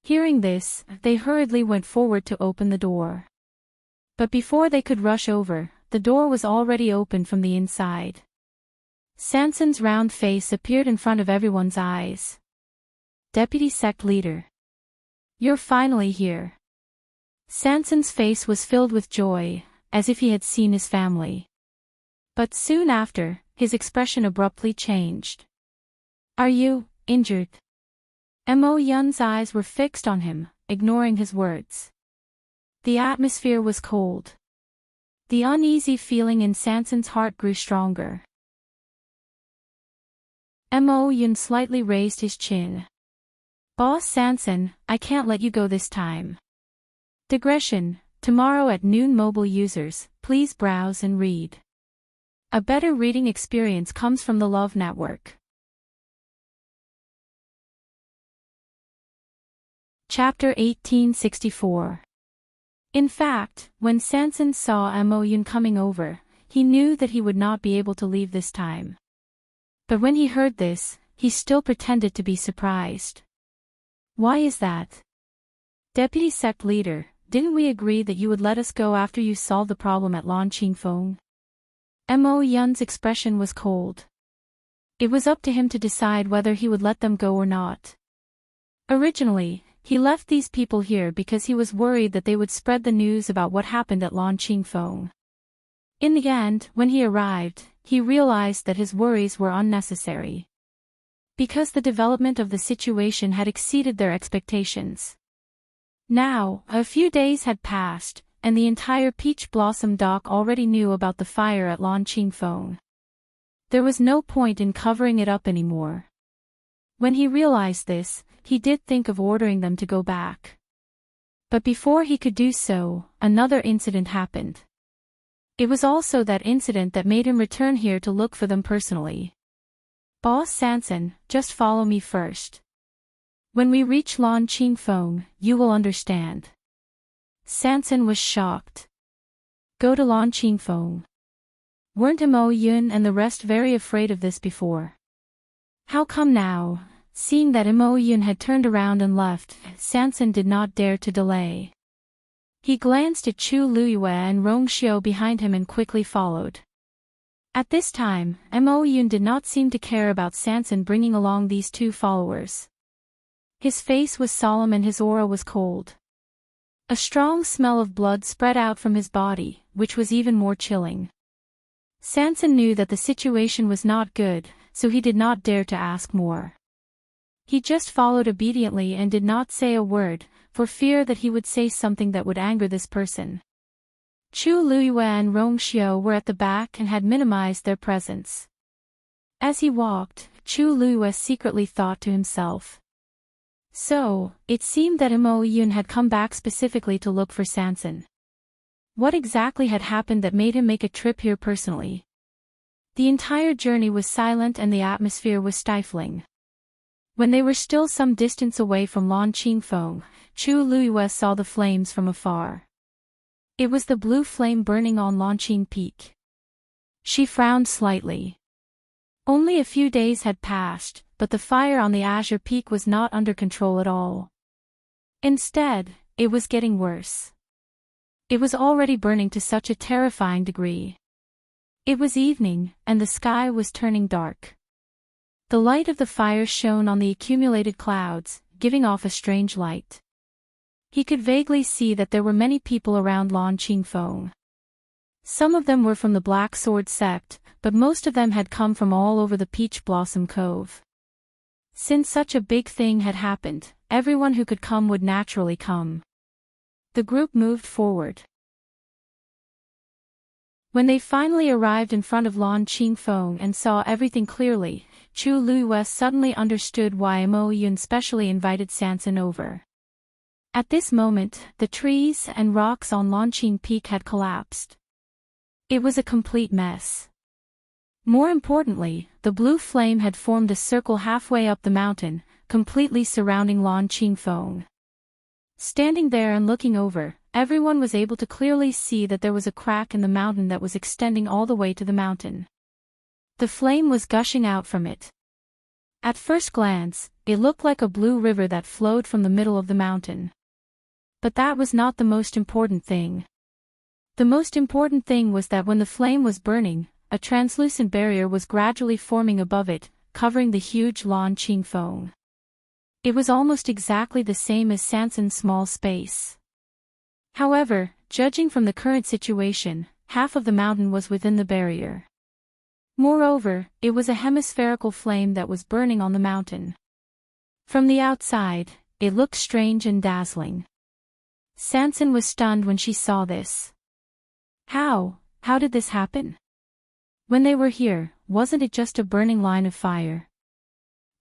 Hearing this, they hurriedly went forward to open the door. But before they could rush over, the door was already open from the inside. Sansan's round face appeared in front of everyone's eyes. Deputy sect leader. You're finally here. Sansan's face was filled with joy, as if he had seen his family. But soon after, his expression abruptly changed. Are you injured? Mo Yun's eyes were fixed on him, ignoring his words. The atmosphere was cold. The uneasy feeling in Sansan's heart grew stronger. Mo Yun slightly raised his chin. Boss Sansan, I can't let you go this time. Digression, tomorrow at noon. Mobile users, please browse and read. A better reading experience comes from the Love Network. Chapter 1864. In fact, when Sansan saw Mo Yun coming over, he knew that he would not be able to leave this time. But when he heard this, he still pretended to be surprised. Why is that? Deputy sect leader, didn't we agree that you would let us go after you solved the problem at Lan Qingfeng? Mo Yun's expression was cold. It was up to him to decide whether he would let them go or not. Originally, he left these people here because he was worried that they would spread the news about what happened at Lan Qingfeng. In the end, when he arrived, he realized that his worries were unnecessary. Because the development of the situation had exceeded their expectations. Now, a few days had passed, and the entire Peach Blossom Dock already knew about the fire at Lan Qingfeng. There was no point in covering it up anymore. When he realized this, he did think of ordering them to go back. But before he could do so, another incident happened. It was also that incident that made him return here to look for them personally. Boss Sanson, just follow me first. When we reach Lan Qingfeng, you will understand. Sanson was shocked. Go to Lan Qingfeng. Weren't Mo Yun and the rest very afraid of this before? How come now? Seeing that Mo Yun had turned around and left, Sanson did not dare to delay. He glanced at Chu Luiyue and Rong Xiu behind him and quickly followed. At this time, Mo Yun did not seem to care about Sanson bringing along these two followers. His face was solemn and his aura was cold. A strong smell of blood spread out from his body, which was even more chilling. Sanson knew that the situation was not good, so he did not dare to ask more. He just followed obediently and did not say a word, for fear that he would say something that would anger this person. Chu Luiyue and Rong Xiu were at the back and had minimized their presence. As he walked, Chu Luiyue secretly thought to himself. So, it seemed that Mo Yun had come back specifically to look for Sanson. What exactly had happened that made him make a trip here personally? The entire journey was silent and the atmosphere was stifling. When they were still some distance away from Lan Qingfeng, Chu Luiyue saw the flames from afar. It was the blue flame burning on Lanqing Peak. She frowned slightly. Only a few days had passed, but the fire on the Azure Peak was not under control at all. Instead, it was getting worse. It was already burning to such a terrifying degree. It was evening, and the sky was turning dark. The light of the fire shone on the accumulated clouds, giving off a strange light. He could vaguely see that there were many people around Lan Qingfeng. Some of them were from the Black Sword sect, but most of them had come from all over the Peach Blossom Cove. Since such a big thing had happened, everyone who could come would naturally come. The group moved forward. When they finally arrived in front of Lan Qingfeng and saw everything clearly, Chu Luiyue suddenly understood why Mo Yun specially invited Sanson over. At this moment, the trees and rocks on Lanqing Peak had collapsed. It was a complete mess. More importantly, the blue flame had formed a circle halfway up the mountain, completely surrounding Lan Qingfeng. Standing there and looking over, everyone was able to clearly see that there was a crack in the mountain that was extending all the way to the mountain. The flame was gushing out from it. At first glance, it looked like a blue river that flowed from the middle of the mountain. But that was not the most important thing. The most important thing was that when the flame was burning, a translucent barrier was gradually forming above it, covering the huge Lan Qingfeng. It was almost exactly the same as Sanson's small space. However, judging from the current situation, half of the mountain was within the barrier. Moreover, it was a hemispherical flame that was burning on the mountain. From the outside, it looked strange and dazzling. Sanson was stunned when she saw this. How did this happen? When they were here, wasn't it just a burning line of fire?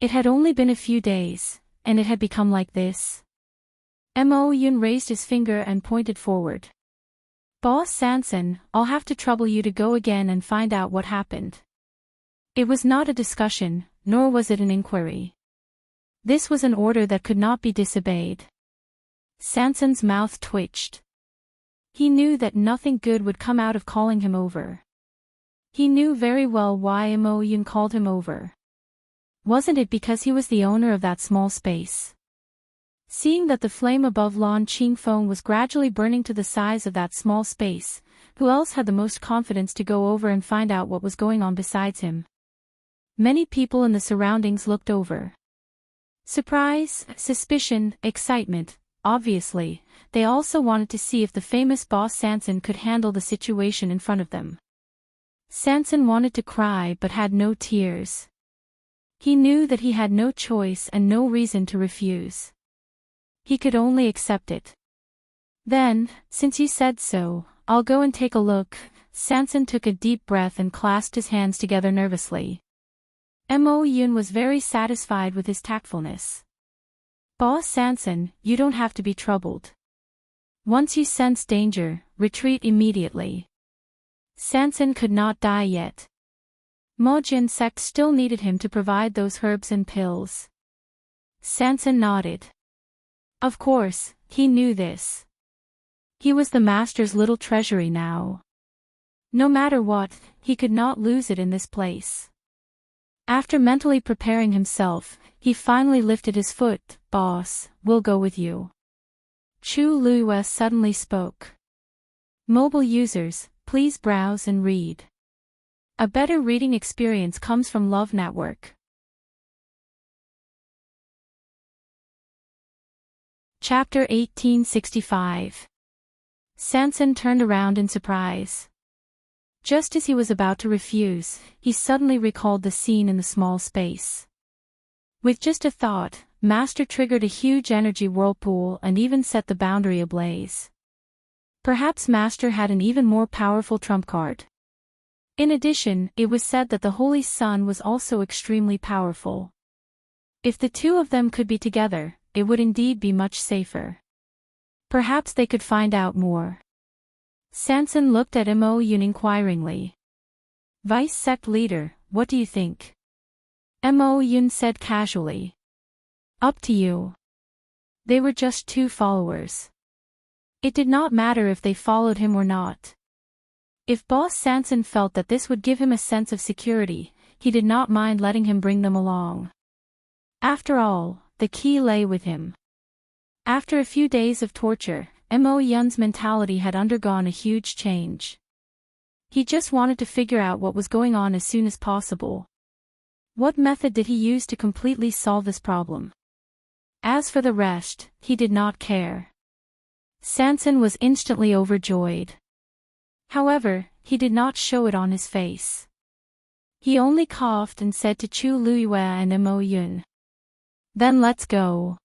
It had only been a few days, and it had become like this. Mo Yun raised his finger and pointed forward. Boss Sanson, I'll have to trouble you to go again and find out what happened. It was not a discussion, nor was it an inquiry. This was an order that could not be disobeyed. Sanson's mouth twitched. He knew that nothing good would come out of calling him over. He knew very well why Mo Yun called him over. Wasn't it because he was the owner of that small space? Seeing that the flame above Lan Qingfeng was gradually burning to the size of that small space, who else had the most confidence to go over and find out what was going on besides him? Many people in the surroundings looked over. Surprise, suspicion, excitement. Obviously, they also wanted to see if the famous boss Sanson could handle the situation in front of them. Sanson wanted to cry but had no tears. He knew that he had no choice and no reason to refuse. He could only accept it. Then, since you said so, I'll go and take a look. Sanson took a deep breath and clasped his hands together nervously. Mo Yun was very satisfied with his tactfulness. Boss Sanson, you don't have to be troubled. Once you sense danger, retreat immediately. Sanson could not die yet. Mojin sect still needed him to provide those herbs and pills. Sanson nodded. Of course, he knew this. He was the master's little treasury now. No matter what, he could not lose it in this place. After mentally preparing himself, he finally lifted his foot. Boss, we'll go with you. Chu Luiyue suddenly spoke. Mobile users, please browse and read. A better reading experience comes from Love Network. Chapter 1865. Sanson turned around in surprise. Just as he was about to refuse, he suddenly recalled the scene in the small space. With just a thought, Master triggered a huge energy whirlpool and even set the boundary ablaze. Perhaps Master had an even more powerful trump card. In addition, it was said that the Holy Sun was also extremely powerful. If the two of them could be together, it would indeed be much safer. Perhaps they could find out more. Sanson looked at Mo Yun inquiringly. Vice sect leader, what do you think? Mo Yun said casually. Up to you. They were just two followers. It did not matter if they followed him or not. If Boss Sanson felt that this would give him a sense of security, he did not mind letting him bring them along. After all, the key lay with him. After a few days of torture, Mo Yun's mentality had undergone a huge change. He just wanted to figure out what was going on as soon as possible. What method did he use to completely solve this problem? As for the rest, he did not care. Sanson was instantly overjoyed. However, he did not show it on his face. He only coughed and said to Chu Luiyue and Mo Yun. Then let's go.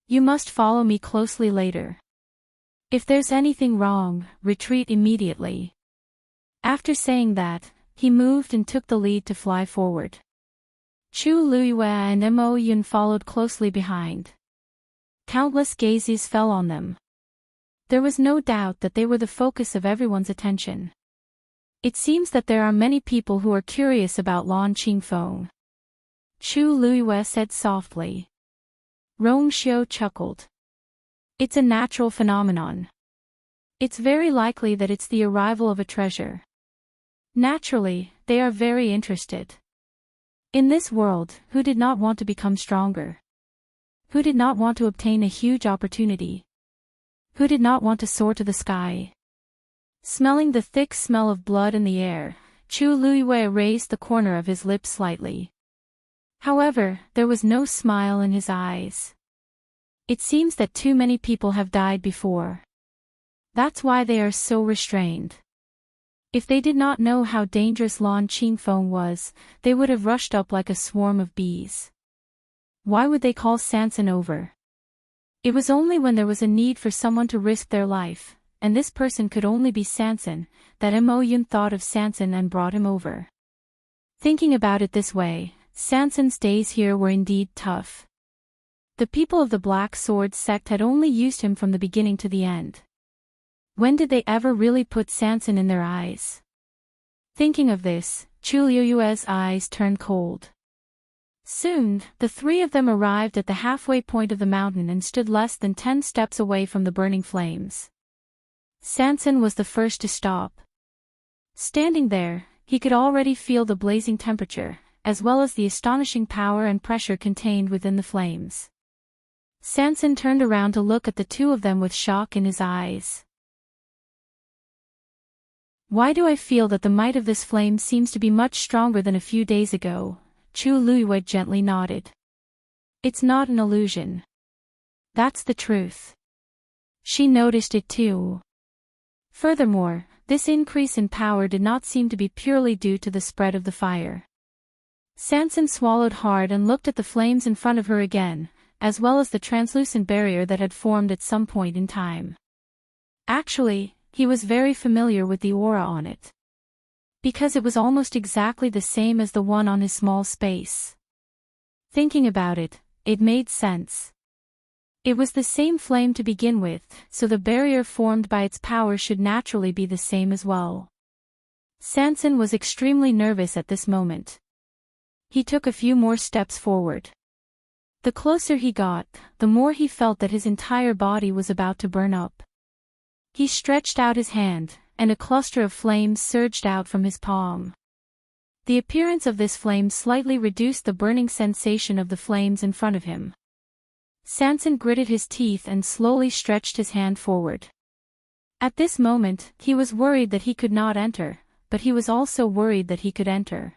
You must follow me closely later. If there's anything wrong, retreat immediately. After saying that, he moved and took the lead to fly forward. Chu Luiyue and Mo Yun followed closely behind. Countless gazes fell on them. There was no doubt that they were the focus of everyone's attention. It seems that there are many people who are curious about Lan Qingfeng. Chu Luiyue said softly. Rong Xiu chuckled. It's a natural phenomenon. It's very likely that it's the arrival of a treasure. Naturally, they are very interested. In this world, who did not want to become stronger? Who did not want to obtain a huge opportunity? Who did not want to soar to the sky? Smelling the thick smell of blood in the air, Chu Luiyue raised the corner of his lips slightly. However, there was no smile in his eyes. It seems that too many people have died before. That's why they are so restrained. If they did not know how dangerous Lan Qingfeng was, they would have rushed up like a swarm of bees. Why would they call Sanson over? It was only when there was a need for someone to risk their life, and this person could only be Sanson, that Mo Yun thought of Sanson and brought him over. Thinking about it this way, Sanson's days here were indeed tough. The people of the Black Sword sect had only used him from the beginning to the end. When did they ever really put Sanson in their eyes? Thinking of this, Chu Luiyue's eyes turned cold. Soon, the three of them arrived at the halfway point of the mountain and stood less than 10 steps away from the burning flames. Sanson was the first to stop. Standing there, he could already feel the blazing temperature, as well as the astonishing power and pressure contained within the flames. Sanson turned around to look at the two of them with shock in his eyes. "Why do I feel that the might of this flame seems to be much stronger than a few days ago?" Chu Luiwei gently nodded. "It's not an illusion. That's the truth." She noticed it too. Furthermore, this increase in power did not seem to be purely due to the spread of the fire. Sanson swallowed hard and looked at the flames in front of her again, as well as the translucent barrier that had formed at some point in time. Actually, he was very familiar with the aura on it, because it was almost exactly the same as the one on his small space. Thinking about it, it made sense. It was the same flame to begin with, so the barrier formed by its power should naturally be the same as well. Sanson was extremely nervous at this moment. He took a few more steps forward. The closer he got, the more he felt that his entire body was about to burn up. He stretched out his hand, and a cluster of flames surged out from his palm. The appearance of this flame slightly reduced the burning sensation of the flames in front of him. Sanson gritted his teeth and slowly stretched his hand forward. At this moment, he was worried that he could not enter, but he was also worried that he could enter.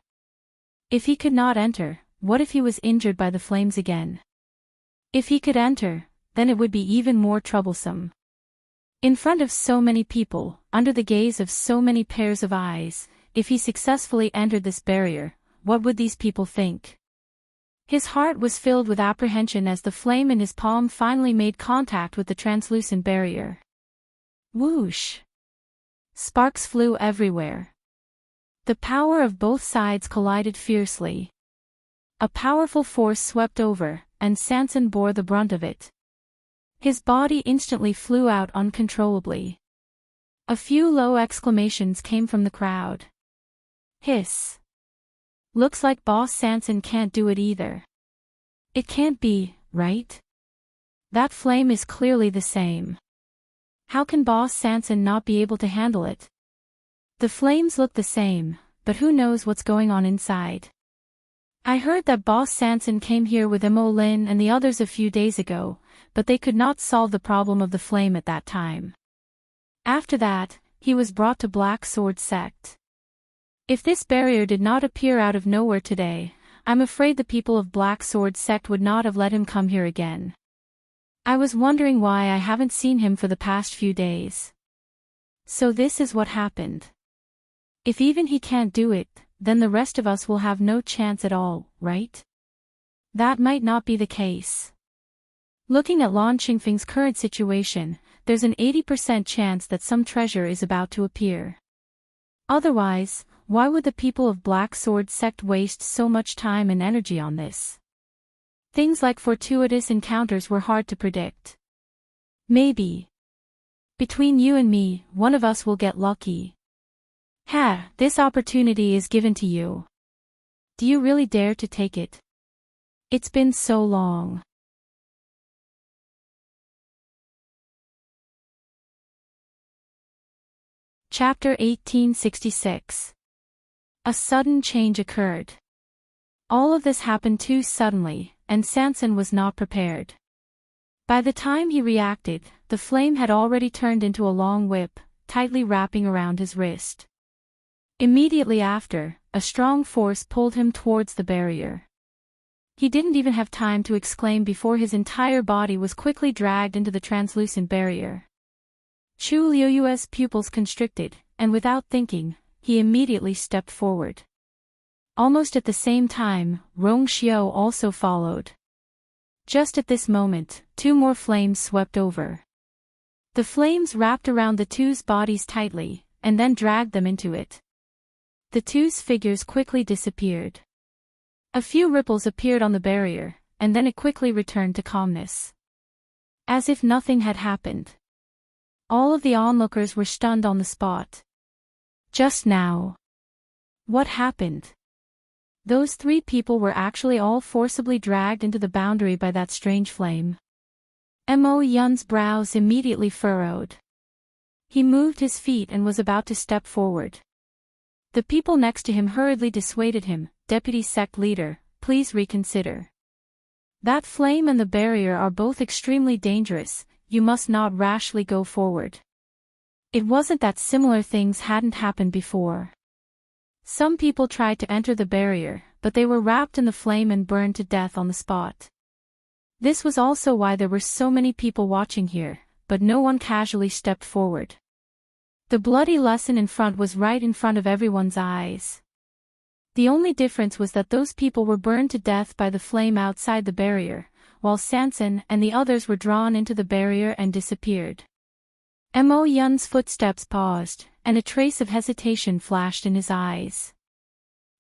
If he could not enter, what if he was injured by the flames again? If he could enter, then it would be even more troublesome. In front of so many people, under the gaze of so many pairs of eyes, if he successfully entered this barrier, what would these people think? His heart was filled with apprehension as the flame in his palm finally made contact with the translucent barrier. Whoosh! Sparks flew everywhere. The power of both sides collided fiercely. A powerful force swept over, and Sanson bore the brunt of it. His body instantly flew out uncontrollably. A few low exclamations came from the crowd. Hiss! Looks like Boss Sanson can't do it either. It can't be, right? That flame is clearly the same. How can Boss Sanson not be able to handle it? The flames look the same, but who knows what's going on inside? I heard that Boss Sanson came here with Mo Lin and the others a few days ago, but they could not solve the problem of the flame at that time. After that, he was brought to Black Sword Sect. If this barrier did not appear out of nowhere today, I'm afraid the people of Black Sword Sect would not have let him come here again. I was wondering why I haven't seen him for the past few days. So this is what happened. If even he can't do it, then the rest of us will have no chance at all, right? That might not be the case. Looking at Lan Qingfeng's current situation, there's an 80% chance that some treasure is about to appear. Otherwise, why would the people of Black Sword Sect waste so much time and energy on this? Things like fortuitous encounters were hard to predict. Maybe. Between you and me, one of us will get lucky. This opportunity is given to you. Do you really dare to take it? It's been so long. Chapter 1866. A sudden change occurred. All of this happened too suddenly, and Sanson was not prepared. By the time he reacted, the flame had already turned into a long whip, tightly wrapping around his wrist. Immediately after, a strong force pulled him towards the barrier. He didn't even have time to exclaim before his entire body was quickly dragged into the translucent barrier. Chu Liuyue's pupils constricted, and without thinking, he immediately stepped forward. Almost at the same time, Rong Xiao also followed. Just at this moment, two more flames swept over. The flames wrapped around the two's bodies tightly, and then dragged them into it. The two's figures quickly disappeared. A few ripples appeared on the barrier, and then it quickly returned to calmness. As if nothing had happened. All of the onlookers were stunned on the spot. Just now. What happened? Those three people were actually all forcibly dragged into the boundary by that strange flame. Mo Yun's brows immediately furrowed. He moved his feet and was about to step forward. The people next to him hurriedly dissuaded him, Deputy Sect Leader, please reconsider. That flame and the barrier are both extremely dangerous, you must not rashly go forward. It wasn't that similar things hadn't happened before. Some people tried to enter the barrier, but they were wrapped in the flame and burned to death on the spot. This was also why there were so many people watching here, but no one casually stepped forward. The bloody lesson in front was right in front of everyone's eyes. The only difference was that those people were burned to death by the flame outside the barrier, while Sanson and the others were drawn into the barrier and disappeared. Mo Yun's footsteps paused, and a trace of hesitation flashed in his eyes.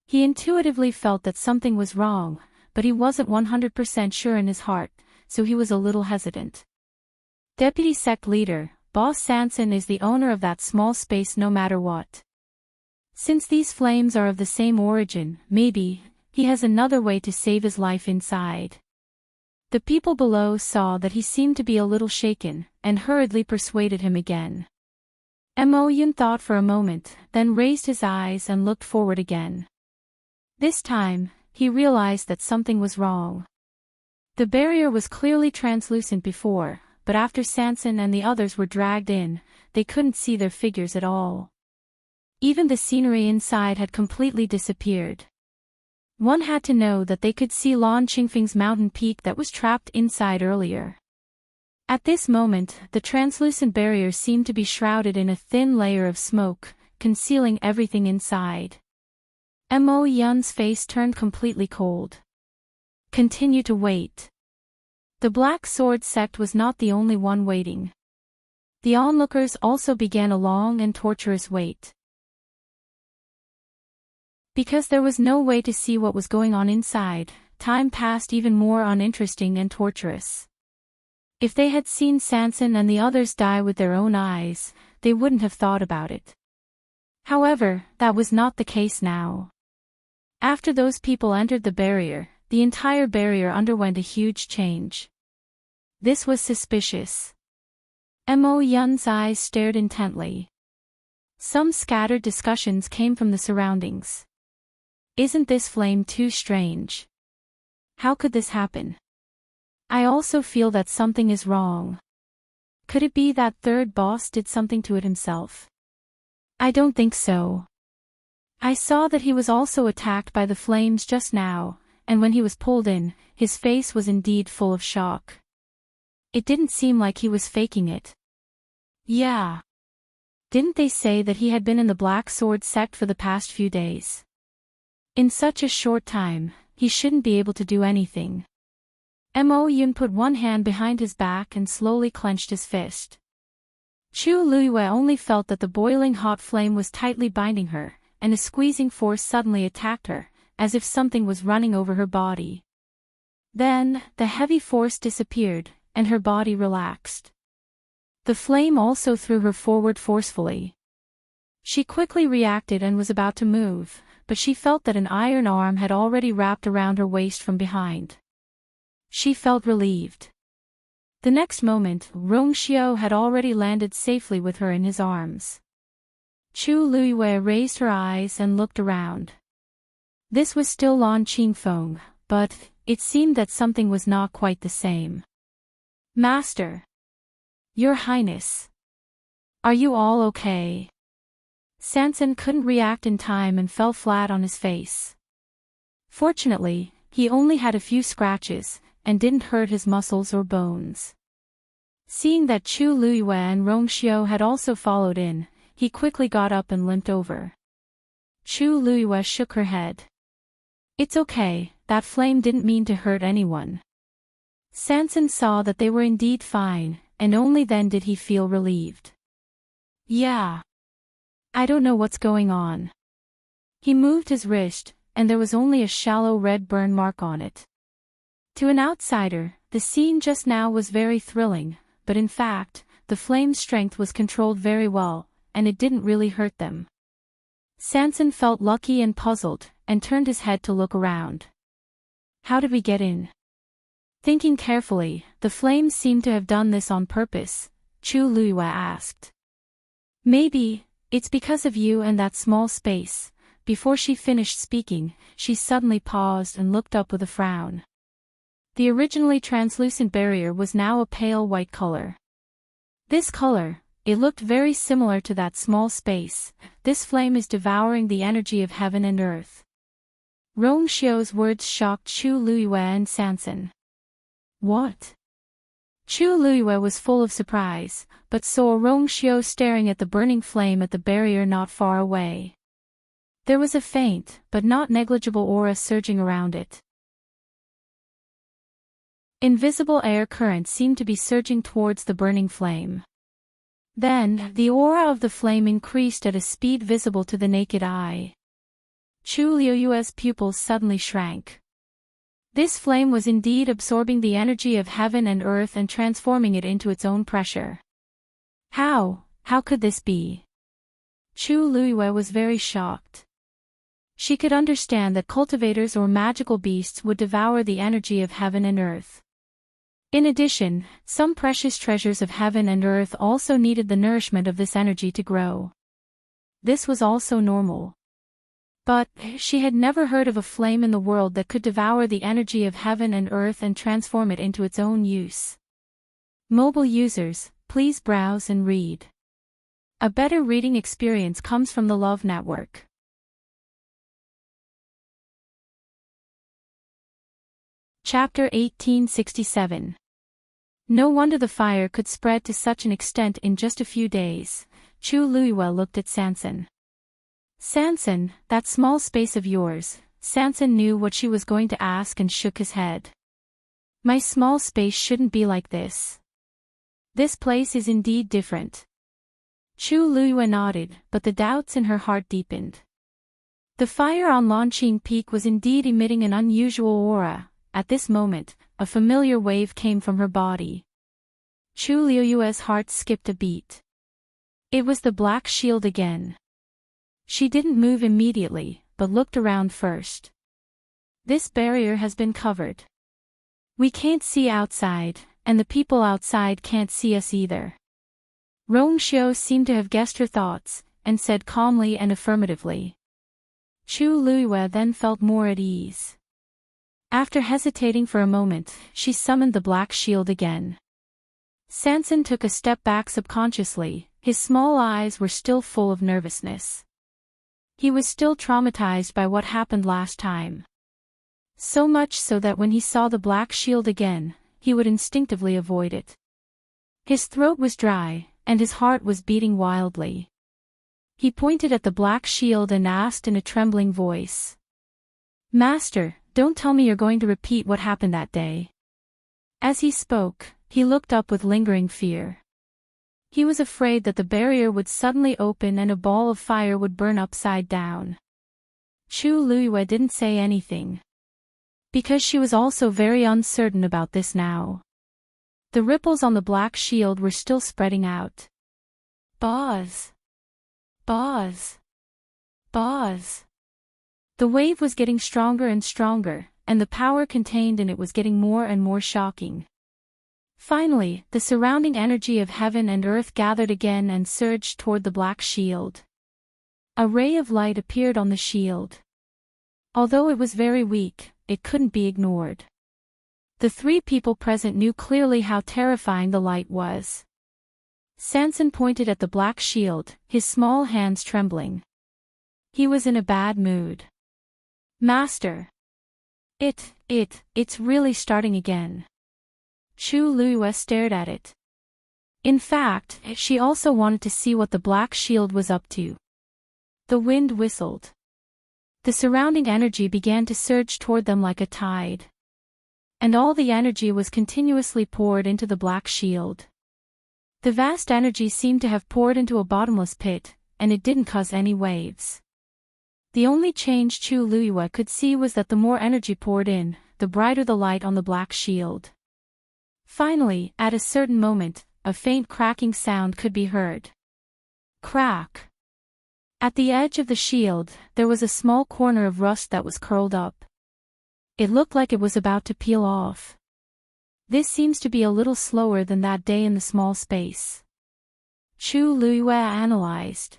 He intuitively felt that something was wrong, but he wasn't 100% sure in his heart, so he was a little hesitant. Deputy Sect Leader, Boss Sanson is the owner of that small space no matter what. Since these flames are of the same origin, maybe he has another way to save his life inside. The people below saw that he seemed to be a little shaken, and hurriedly persuaded him again. Mo Yun thought for a moment, then raised his eyes and looked forward again. This time, he realized that something was wrong. The barrier was clearly translucent before, but after Sanson and the others were dragged in, they couldn't see their figures at all. Even the scenery inside had completely disappeared. One had to know that they could see Lan Qingfeng's mountain peak that was trapped inside earlier. At this moment, the translucent barrier seemed to be shrouded in a thin layer of smoke, concealing everything inside. Mo Yun's face turned completely cold. Continue to wait. The Black Sword sect was not the only one waiting. The onlookers also began a long and torturous wait. Because there was no way to see what was going on inside, time passed even more uninteresting and torturous. If they had seen Sanson and the others die with their own eyes, they wouldn't have thought about it. However, that was not the case now. After those people entered the barrier, the entire barrier underwent a huge change. This was suspicious. Mo Yun's eyes stared intently. Some scattered discussions came from the surroundings. Isn't this flame too strange? How could this happen? I also feel that something is wrong. Could it be that third boss did something to it himself? I don't think so. I saw that he was also attacked by the flames just now, and when he was pulled in, his face was indeed full of shock. It didn't seem like he was faking it. Yeah. Didn't they say that he had been in the Black Sword sect for the past few days? In such a short time, he shouldn't be able to do anything. Mo Yun put one hand behind his back and slowly clenched his fist. Chu Luiyue only felt that the boiling hot flame was tightly binding her, and a squeezing force suddenly attacked her, as if something was running over her body. Then, the heavy force disappeared, and her body relaxed. The flame also threw her forward forcefully. She quickly reacted and was about to move, but she felt that an iron arm had already wrapped around her waist from behind. She felt relieved. The next moment, Rongxiu had already landed safely with her in his arms. Chu Luiyue raised her eyes and looked around. This was still Lan Qingfeng, but it seemed that something was not quite the same. Master. Your Highness. Are you all okay? Sanson couldn't react in time and fell flat on his face. Fortunately, he only had a few scratches, and didn't hurt his muscles or bones. Seeing that Chu Luiyue and Rongxiu had also followed in, he quickly got up and limped over. Chu Luiyue shook her head. It's okay, that flame didn't mean to hurt anyone. Sanson saw that they were indeed fine, and only then did he feel relieved. Yeah. I don't know what's going on. He moved his wrist, and there was only a shallow red burn mark on it. To an outsider, the scene just now was very thrilling, but in fact, the flame's strength was controlled very well, and it didn't really hurt them. Sanson felt lucky and puzzled, and turned his head to look around. How did we get in? Thinking carefully, the flames seemed to have done this on purpose, Chu Luiyue asked. Maybe, it's because of you and that small space, before she finished speaking, she suddenly paused and looked up with a frown. The originally translucent barrier was now a pale white color. This color, it looked very similar to that small space. This flame is devouring the energy of heaven and earth. Rong Xiu's words shocked Chu Luiyue and Sansan. What? Chu Luiyue was full of surprise, but saw Rong Xiu staring at the burning flame at the barrier not far away. There was a faint, but not negligible aura surging around it. Invisible air currents seemed to be surging towards the burning flame. Then, the aura of the flame increased at a speed visible to the naked eye. Chu Luiyue's pupils suddenly shrank. This flame was indeed absorbing the energy of heaven and earth and transforming it into its own pressure. How could this be? Chu Luiyue was very shocked. She could understand that cultivators or magical beasts would devour the energy of heaven and earth. In addition, some precious treasures of heaven and earth also needed the nourishment of this energy to grow. This was also normal. But, she had never heard of a flame in the world that could devour the energy of heaven and earth and transform it into its own use. Mobile users, please browse and read. A better reading experience comes from the Love Network. Chapter 1867. No wonder the fire could spread to such an extent in just a few days. Chu Luiyue looked at Sansan. Sansan, that small space of yours. Sansan knew what she was going to ask and shook his head. My small space shouldn't be like this. This place is indeed different. Chu Luiyue nodded, but the doubts in her heart deepened. The fire on Lanqing Peak was indeed emitting an unusual aura. At this moment, a familiar wave came from her body. Chu Luiyue's heart skipped a beat. It was the black shield again. She didn't move immediately, but looked around first. This barrier has been covered. We can't see outside, and the people outside can't see us either. Rong Xiu seemed to have guessed her thoughts, and said calmly and affirmatively. Chu Luiyue then felt more at ease. After hesitating for a moment, she summoned the black shield again. Sansan took a step back subconsciously, his small eyes were still full of nervousness. He was still traumatized by what happened last time. So much so that when he saw the black shield again, he would instinctively avoid it. His throat was dry, and his heart was beating wildly. He pointed at the black shield and asked in a trembling voice. Master, don't tell me you're going to repeat what happened that day. As he spoke, he looked up with lingering fear. He was afraid that the barrier would suddenly open and a ball of fire would burn upside down. Chu Luiyue didn't say anything. Because she was also very uncertain about this now. The ripples on the black shield were still spreading out. Buzz. Buzz. Buzz. The wave was getting stronger and stronger, and the power contained in it was getting more and more shocking. Finally, the surrounding energy of heaven and earth gathered again and surged toward the black shield. A ray of light appeared on the shield. Although it was very weak, it couldn't be ignored. The three people present knew clearly how terrifying the light was. Sansan pointed at the black shield, his small hands trembling. He was in a bad mood. Master. It's really starting again. Chu Luiyue stared at it. In fact, she also wanted to see what the black shield was up to. The wind whistled. The surrounding energy began to surge toward them like a tide. And all the energy was continuously poured into the black shield. The vast energy seemed to have poured into a bottomless pit, and it didn't cause any waves. The only change Chu Luiyue could see was that the more energy poured in, the brighter the light on the black shield. Finally, at a certain moment, a faint cracking sound could be heard. Crack. At the edge of the shield, there was a small corner of rust that was curled up. It looked like it was about to peel off. This seems to be a little slower than that day in the small space. Chu Luiyue analyzed.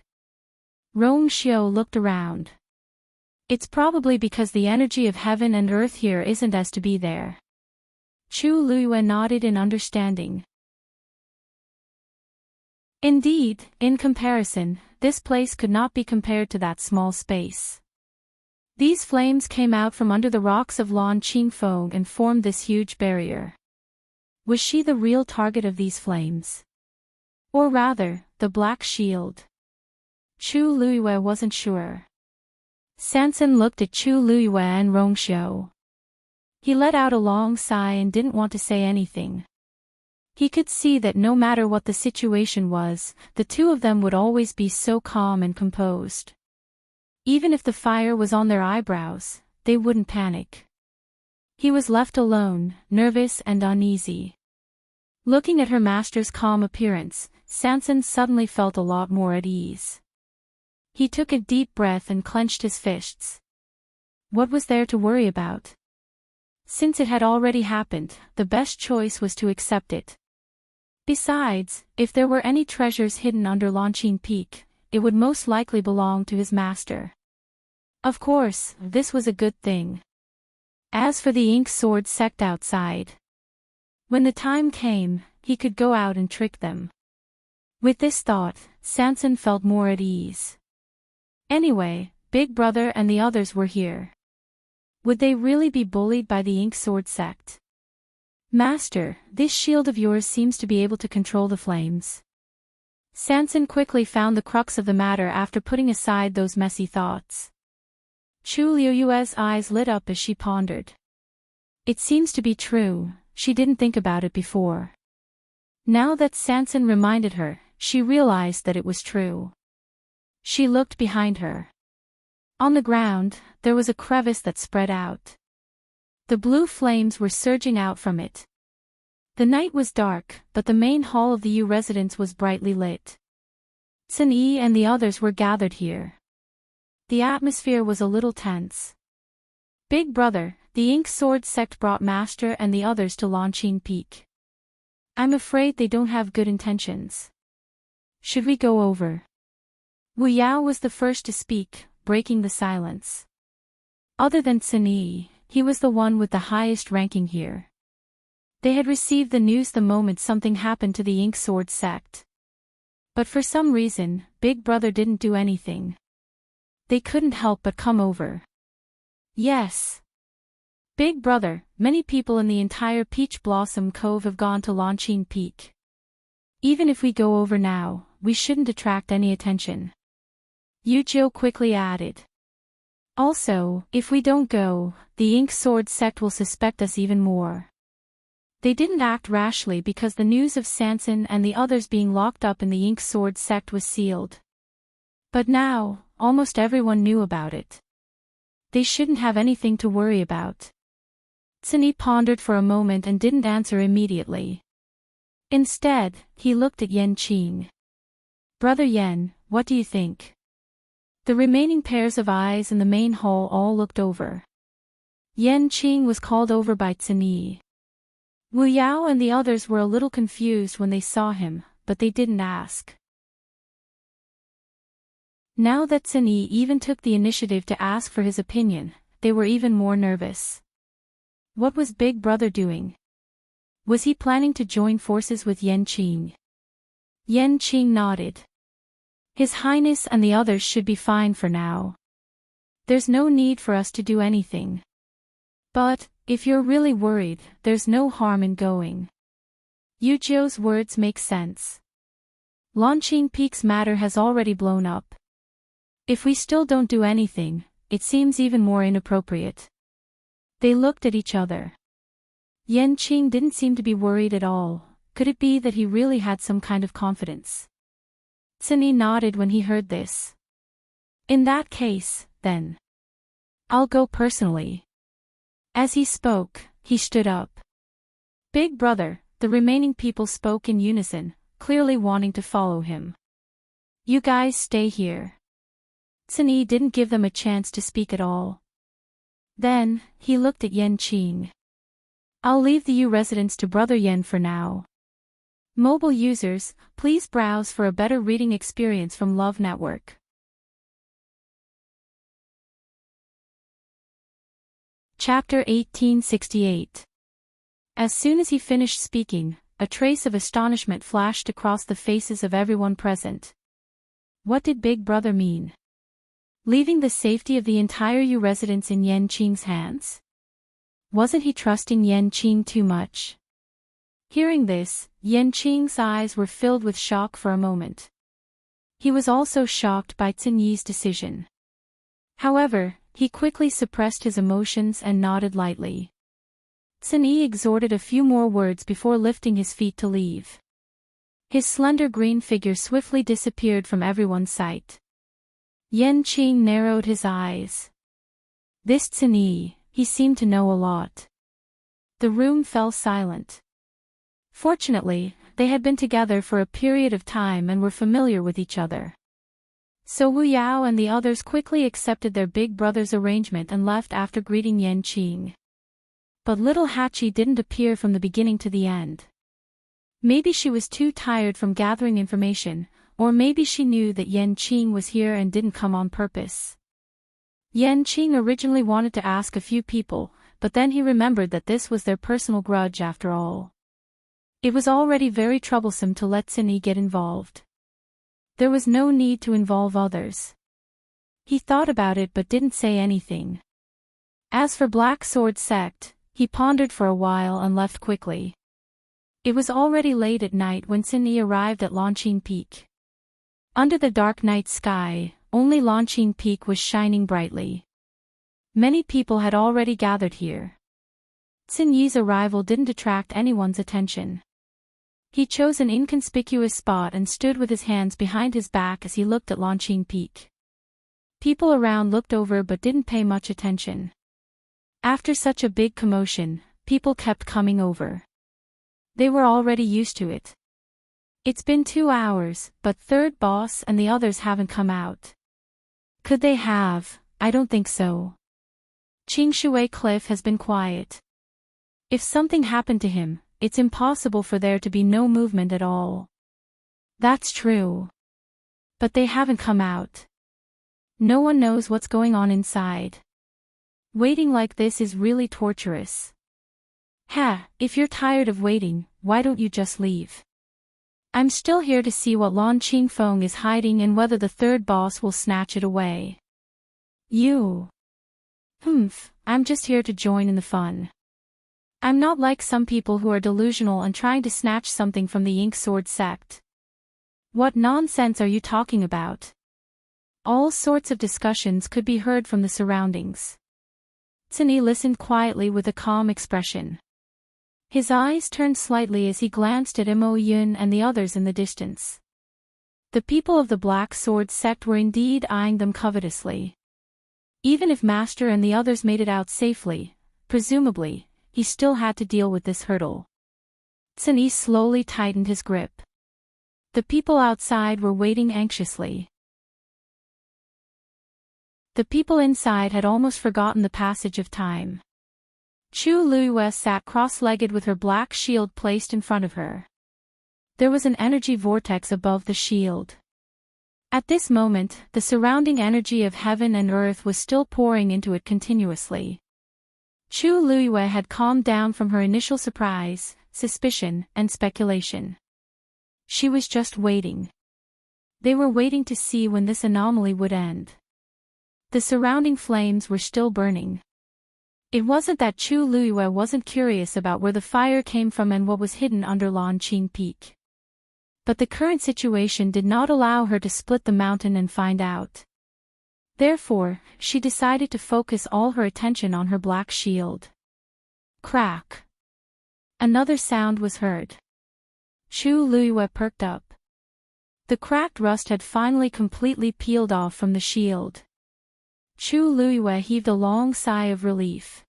Rong Xiu looked around. It's probably because the energy of heaven and earth here isn't as to be there. Chu Luiyue nodded in understanding. Indeed, in comparison, this place could not be compared to that small space. These flames came out from under the rocks of Lan Qingfeng and formed this huge barrier. Was she the real target of these flames? Or rather, the Black Shield? Chu Luiyue wasn't sure. Sanson looked at Chu Luiyue and Rongxiu. He let out a long sigh and didn't want to say anything. He could see that no matter what the situation was, the two of them would always be so calm and composed. Even if the fire was on their eyebrows, they wouldn't panic. He was left alone, nervous and uneasy. Looking at her master's calm appearance, Sanson suddenly felt a lot more at ease. He took a deep breath and clenched his fists. What was there to worry about? Since it had already happened, the best choice was to accept it. Besides, if there were any treasures hidden under Lanqing Peak, it would most likely belong to his master. Of course, this was a good thing. As for the ink sword sect outside, when the time came, he could go out and trick them. With this thought, Sanson felt more at ease. Anyway, Big Brother and the others were here. Would they really be bullied by the ink sword sect? Master, this shield of yours seems to be able to control the flames. Sanson quickly found the crux of the matter after putting aside those messy thoughts. Chu Luiyue's eyes lit up as she pondered. It seems to be true, she didn't think about it before. Now that Sanson reminded her, she realized that it was true. She looked behind her. On the ground, there was a crevice that spread out. The blue flames were surging out from it. The night was dark, but the main hall of the Yu residence was brightly lit. Sun Yi and the others were gathered here. The atmosphere was a little tense. Big Brother, the Ink Sword sect brought Master and the others to Lanqing Peak. I'm afraid they don't have good intentions. Should we go over? Wu Yao was the first to speak, breaking the silence. Other than Sun Yi, he was the one with the highest ranking here. They had received the news the moment something happened to the Ink Sword sect. But for some reason, Big Brother didn't do anything. They couldn't help but come over. Yes. Big Brother, many people in the entire Peach Blossom Cove have gone to Lanqing Peak. Even if we go over now, we shouldn't attract any attention. Yu Jiu quickly added. Also, if we don't go, the Ink Sword sect will suspect us even more. They didn't act rashly because the news of Sanson and the others being locked up in the Ink Sword sect was sealed. But now, almost everyone knew about it. They shouldn't have anything to worry about. Sun Yi pondered for a moment and didn't answer immediately. Instead, he looked at Yan Qing. Brother Yan, what do you think? The remaining pairs of eyes in the main hall all looked over. Yan Qing was called over by Sun Yi. Wu Yao and the others were a little confused when they saw him, but they didn't ask. Now that Sun Yi even took the initiative to ask for his opinion, they were even more nervous. What was Big Brother doing? Was he planning to join forces with Yan Qing? Yan Qing nodded. His Highness and the others should be fine for now. There's no need for us to do anything. But, if you're really worried, there's no harm in going. Yu Jiu's words make sense. Lanqing Peak's matter has already blown up. If we still don't do anything, it seems even more inappropriate. They looked at each other. Yan Qing didn't seem to be worried at all. Could it be that he really had some kind of confidence? Sun Yi nodded when he heard this. In that case, then. I'll go personally. As he spoke, he stood up. Big Brother, the remaining people spoke in unison, clearly wanting to follow him. You guys stay here. Sun Yi didn't give them a chance to speak at all. Then, he looked at Yan Qing. I'll leave the Yu residence to Brother Yan for now. Mobile users, please browse for a better reading experience from Love Network. Chapter 1868. As soon as he finished speaking, a trace of astonishment flashed across the faces of everyone present. What did Big Brother mean? Leaving the safety of the entire Yu residence in Yanqing's hands? Wasn't he trusting Yanqing too much? Hearing this, Yanqing's eyes were filled with shock for a moment. He was also shocked by Cinyi's decision. However, he quickly suppressed his emotions and nodded lightly. Cinyi exhorted a few more words before lifting his feet to leave. His slender green figure swiftly disappeared from everyone's sight. Yanqing narrowed his eyes. This Cinyi, he seemed to know a lot. The room fell silent. Fortunately, they had been together for a period of time and were familiar with each other. So Wu Yao and the others quickly accepted their big brother's arrangement and left after greeting Yanqing. But little Hachi didn't appear from the beginning to the end. Maybe she was too tired from gathering information, or maybe she knew that Yanqing was here and didn't come on purpose. Yanqing originally wanted to ask a few people, but then he remembered that this was their personal grudge after all. It was already very troublesome to let Cinyi get involved. There was no need to involve others. He thought about it but didn't say anything. As for Black Sword Sect, he pondered for a while and left quickly. It was already late at night when Cinyi arrived at Longqing Peak. Under the dark night sky, only Longqing Peak was shining brightly. Many people had already gathered here. Cinyi's arrival didn't attract anyone's attention. He chose an inconspicuous spot and stood with his hands behind his back as he looked at Longqing Peak. People around looked over but didn't pay much attention. After such a big commotion, people kept coming over. They were already used to it. It's been 2 hours, but third boss and the others haven't come out. Could they have? I don't think so. Qingshui Cliff has been quiet. If something happened to him, it's impossible for there to be no movement at all. That's true. But they haven't come out. No one knows what's going on inside. Waiting like this is really torturous. If you're tired of waiting, why don't you just leave? I'm still here to see what Lon Qingfeng is hiding and whether the third boss will snatch it away. You. I'm just here to join in the fun. I'm not like some people who are delusional and trying to snatch something from the Ink Sword Sect. What nonsense are you talking about? All sorts of discussions could be heard from the surroundings. Cinyi listened quietly with a calm expression. His eyes turned slightly as he glanced at Mo Yun and the others in the distance. The people of the Black Sword Sect were indeed eyeing them covetously. Even if Master and the others made it out safely, presumably, he still had to deal with this hurdle. Cinyi slowly tightened his grip. The people outside were waiting anxiously. The people inside had almost forgotten the passage of time. Chu Luiyue sat cross-legged with her black shield placed in front of her. There was an energy vortex above the shield. At this moment, the surrounding energy of heaven and earth was still pouring into it continuously. Chu Luiyue had calmed down from her initial surprise, suspicion, and speculation. She was just waiting. They were waiting to see when this anomaly would end. The surrounding flames were still burning. It wasn't that Chu Luiyue wasn't curious about where the fire came from and what was hidden under Longqing Peak. But the current situation did not allow her to split the mountain and find out. Therefore, she decided to focus all her attention on her black shield. Crack. Another sound was heard. Chu Luiyue perked up. The cracked rust had finally completely peeled off from the shield. Chu Luiyue heaved a long sigh of relief.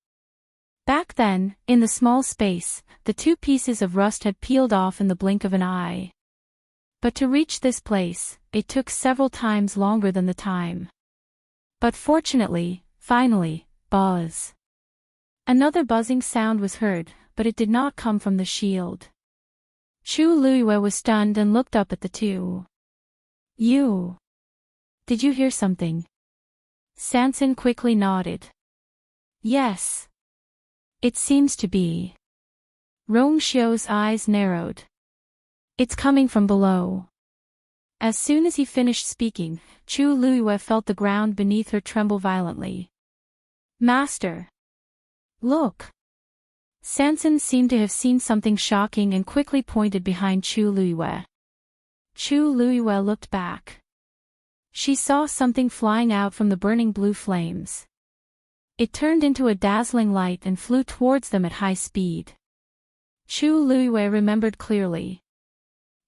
Back then, in the small space, the 2 pieces of rust had peeled off in the blink of an eye. But to reach this place, it took several times longer than the time. But fortunately, finally, buzz. Another buzzing sound was heard, but it did not come from the shield. Chu Luiyue was stunned and looked up at the two. You. Did you hear something? Sanson quickly nodded. Yes. It seems to be. Rong Xiu's eyes narrowed. It's coming from below. As soon as he finished speaking, Chu Luiyue felt the ground beneath her tremble violently. Master! Look! Sanson seemed to have seen something shocking and quickly pointed behind Chu Luiyue. Chu Luiyue looked back. She saw something flying out from the burning blue flames. It turned into a dazzling light and flew towards them at high speed. Chu Luiyue remembered clearly.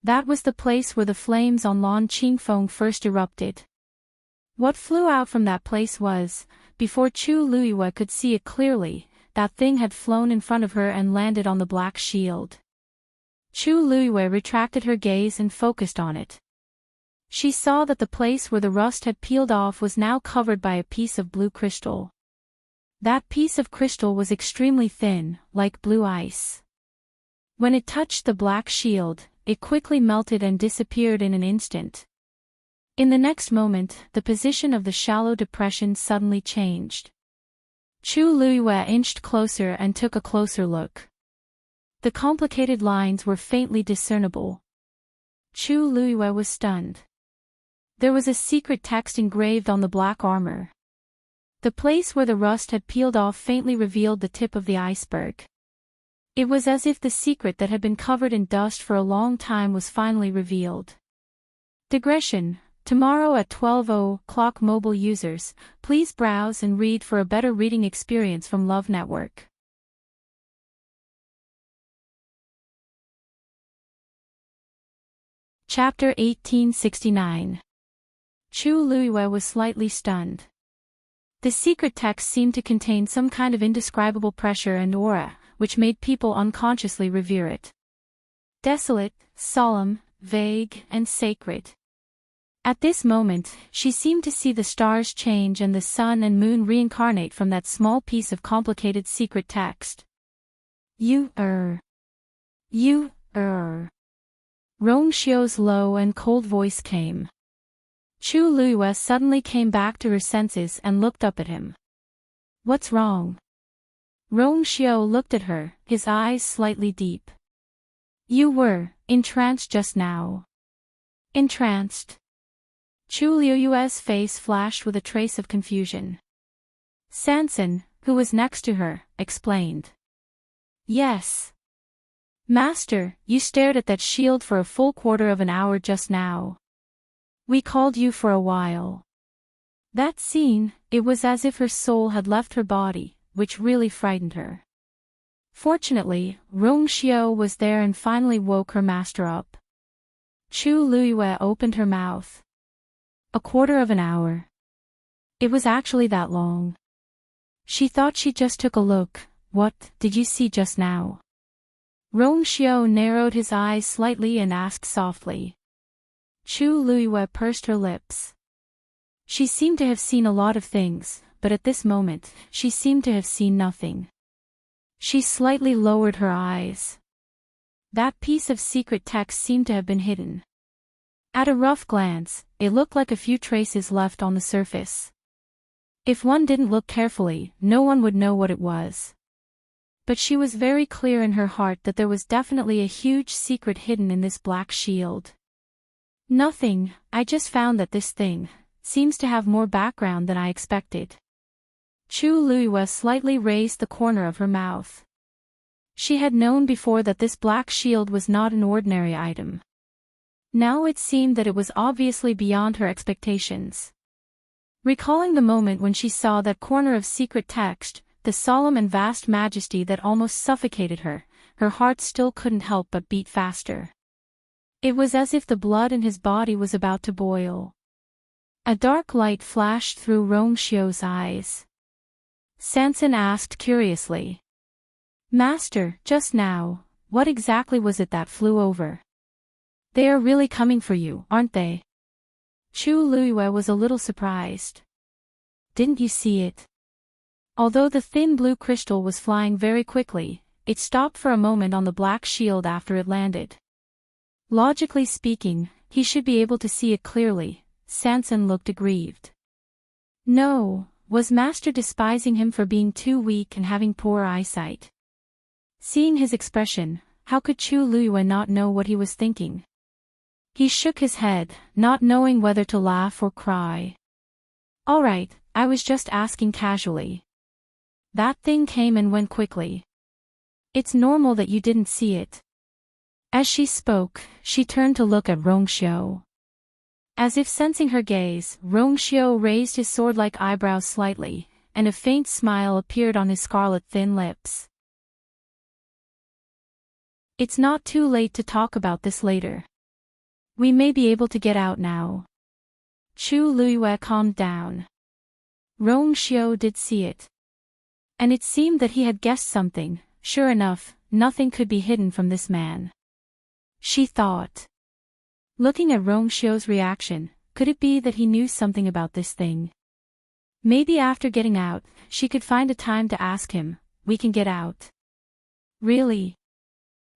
That was the place where the flames on Lan Qingfeng first erupted. What flew out from that place was, before Chu Luiyue could see it clearly, that thing had flown in front of her and landed on the black shield. Chu Luiyue retracted her gaze and focused on it. She saw that the place where the rust had peeled off was now covered by a piece of blue crystal. That piece of crystal was extremely thin, like blue ice. When it touched the black shield, it quickly melted and disappeared in an instant. In the next moment, the position of the shallow depression suddenly changed. Chu Luiyue inched closer and took a closer look. The complicated lines were faintly discernible. Chu Luiyue was stunned. There was a secret text engraved on the black armor. The place where the rust had peeled off faintly revealed the tip of the iceberg. It was as if the secret that had been covered in dust for a long time was finally revealed. Digression. Tomorrow at 12:00 mobile users, please browse and read for a better reading experience from Love Network. Chapter 1869. Chu Luiyue was slightly stunned. The secret text seemed to contain some kind of indescribable pressure and aura, which made people unconsciously revere it. Desolate, solemn, vague, and sacred. At this moment, she seemed to see the stars change and the sun and moon reincarnate from that small piece of complicated secret text. Rong Xiu's low and cold voice came. Chu Luiyue suddenly came back to her senses and looked up at him. What's wrong? Rong Xiu looked at her, his eyes slightly deep. You were entranced just now. Entranced? Chu Luiyue's face flashed with a trace of confusion. Sanson, who was next to her, explained. Yes. Master, you stared at that shield for a full quarter of an hour just now. We called you for a while. That scene, it was as if her soul had left her body, which really frightened her. Fortunately, Rong Xiu was there and finally woke her master up. Chu Luiyue opened her mouth. A quarter of an hour. It was actually that long. She thought she just took a look. What did you see just now? Rong Xiu narrowed his eyes slightly and asked softly. Chu Luiyue pursed her lips. She seemed to have seen a lot of things, but at this moment, she seemed to have seen nothing. She slightly lowered her eyes. That piece of secret text seemed to have been hidden. At a rough glance, it looked like a few traces left on the surface. If one didn't look carefully, no one would know what it was. But she was very clear in her heart that there was definitely a huge secret hidden in this black shield. Nothing, I just found that this thing seems to have more background than I expected. Chu Luiyue slightly raised the corner of her mouth. She had known before that this black shield was not an ordinary item. Now it seemed that it was obviously beyond her expectations. Recalling the moment when she saw that corner of secret text, the solemn and vast majesty that almost suffocated her, her heart still couldn't help but beat faster. It was as if the blood in his body was about to boil. A dark light flashed through Rong Xiu's eyes. Sanson asked curiously. Master, just now, what exactly was it that flew over? They are really coming for you, aren't they? Chu Luiyue was a little surprised. Didn't you see it? Although the thin blue crystal was flying very quickly, it stopped for a moment on the black shield after it landed. Logically speaking, he should be able to see it clearly. Sanson looked aggrieved. No, Was Master despising him for being too weak and having poor eyesight? Seeing his expression, how could Chu Luiyue not know what he was thinking? He shook his head, not knowing whether to laugh or cry. "All right, I was just asking casually. That thing came and went quickly. It's normal that you didn't see it." As she spoke, she turned to look at Rongxiu. As if sensing her gaze, Rongxiu raised his sword-like eyebrows slightly, and a faint smile appeared on his scarlet thin lips. "It's not too late to talk about this later. We may be able to get out now." Chu Luiyue calmed down. Rongxiu did see it. And it seemed that he had guessed something. Sure enough, nothing could be hidden from this man. She thought. Looking at Rongxiu's reaction, could it be that he knew something about this thing? Maybe after getting out, she could find a time to ask him, "We can get out?" Really?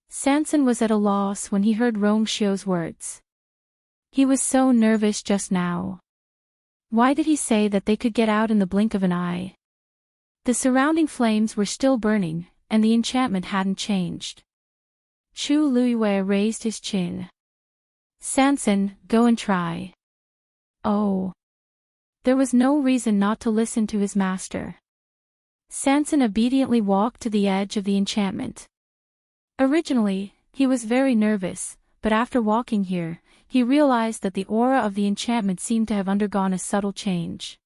Sanson was at a loss when he heard Rongxiu's words. He was so nervous just now. Why did he say that they could get out in the blink of an eye? The surrounding flames were still burning, and the enchantment hadn't changed. Chu Luiyue raised his chin. "Sanson, go and try." Oh. There was no reason not to listen to his master. Sanson obediently walked to the edge of the enchantment. Originally, he was very nervous, but after walking here, he realized that the aura of the enchantment seemed to have undergone a subtle change.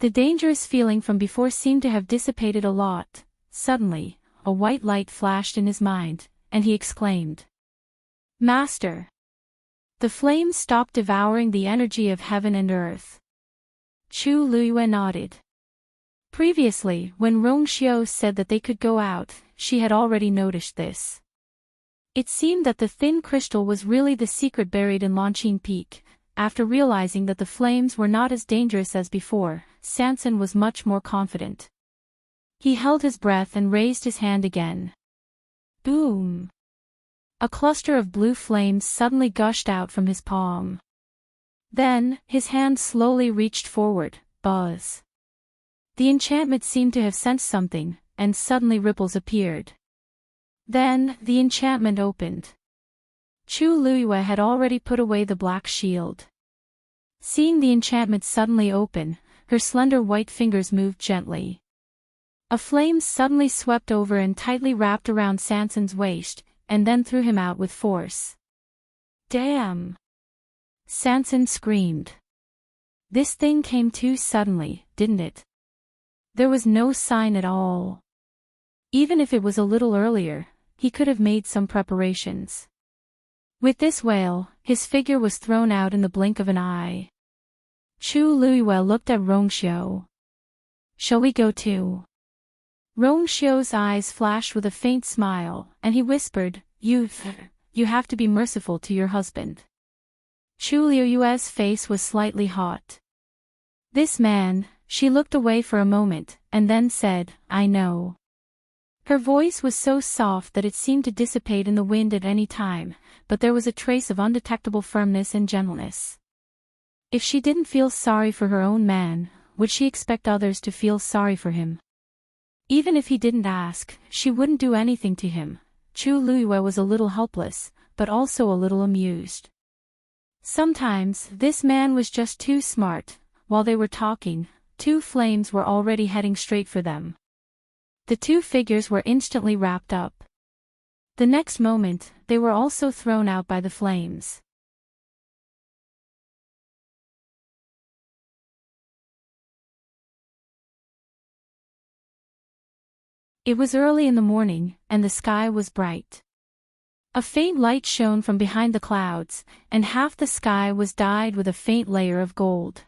The dangerous feeling from before seemed to have dissipated a lot. Suddenly, a white light flashed in his mind, and he exclaimed, "Master!" The flames stopped devouring the energy of heaven and earth. Chu Luiyue nodded. Previously, when Rongxiu said that they could go out, she had already noticed this. It seemed that the thin crystal was really the secret buried in Longqing Peak. After realizing that the flames were not as dangerous as before, Sanson was much more confident. He held his breath and raised his hand again. Boom! A cluster of blue flames suddenly gushed out from his palm. Then, his hand slowly reached forward. Buzz! The enchantment seemed to have sensed something, and suddenly ripples appeared. Then, the enchantment opened. Chu Luiyue had already put away the black shield. Seeing the enchantment suddenly open, her slender white fingers moved gently. A flame suddenly swept over and tightly wrapped around Sanson's waist, and then threw him out with force. "Damn!" Sanson screamed. This thing came too suddenly, didn't it? There was no sign at all. Even if it was a little earlier, he could have made some preparations. With this wail, his figure was thrown out in the blink of an eye. Chu Luiyue looked at Rongxiu. "Shall we go too?" Rongxiu's eyes flashed with a faint smile, and he whispered, You have to be merciful to your husband." Chu Luiyue's face was slightly hot. "This man," she looked away for a moment, and then said, "I know." Her voice was so soft that it seemed to dissipate in the wind at any time, but there was a trace of undetectable firmness and gentleness. If she didn't feel sorry for her own man, would she expect others to feel sorry for him? Even if he didn't ask, she wouldn't do anything to him. Chu Luiyue was a little helpless, but also a little amused. Sometimes, this man was just too smart. While they were talking, two flames were already heading straight for them. The two figures were instantly wrapped up. The next moment, they were also thrown out by the flames. It was early in the morning, and the sky was bright. A faint light shone from behind the clouds, and half the sky was dyed with a faint layer of gold.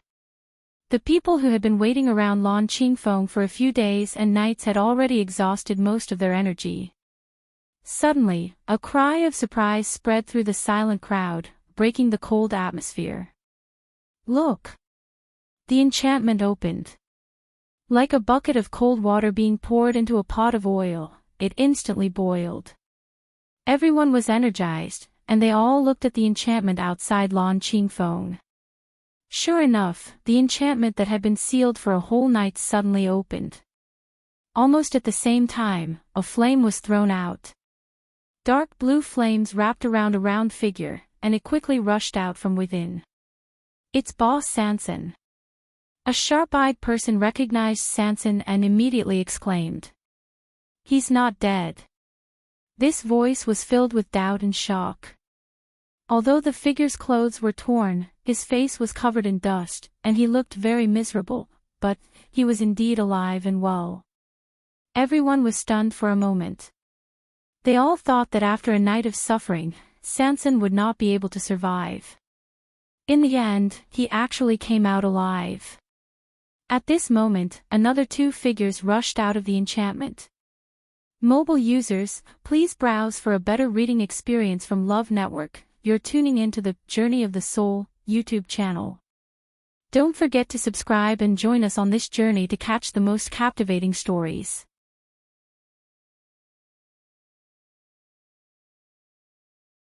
The people who had been waiting around Lan Qingfeng for a few days and nights had already exhausted most of their energy. Suddenly, a cry of surprise spread through the silent crowd, breaking the cold atmosphere. "Look!" The enchantment opened. Like a bucket of cold water being poured into a pot of oil, it instantly boiled. Everyone was energized, and they all looked at the enchantment outside Lan Qingfeng. Sure enough, the enchantment that had been sealed for a whole night suddenly opened. Almost at the same time, a flame was thrown out. Dark blue flames wrapped around a round figure, and it quickly rushed out from within. It's Boss Sanson. A sharp-eyed person recognized Sanson and immediately exclaimed, "He's not dead." This voice was filled with doubt and shock. Although the figure's clothes were torn, his face was covered in dust, and he looked very miserable, but he was indeed alive and well. Everyone was stunned for a moment. They all thought that after a night of suffering, Sanson would not be able to survive. In the end, he actually came out alive. At this moment, another two figures rushed out of the enchantment. Mobile users, please browse for a better reading experience from Love Network. You're tuning into the Journey of the Soul YouTube channel. Don't forget to subscribe and join us on this journey to catch the most captivating stories.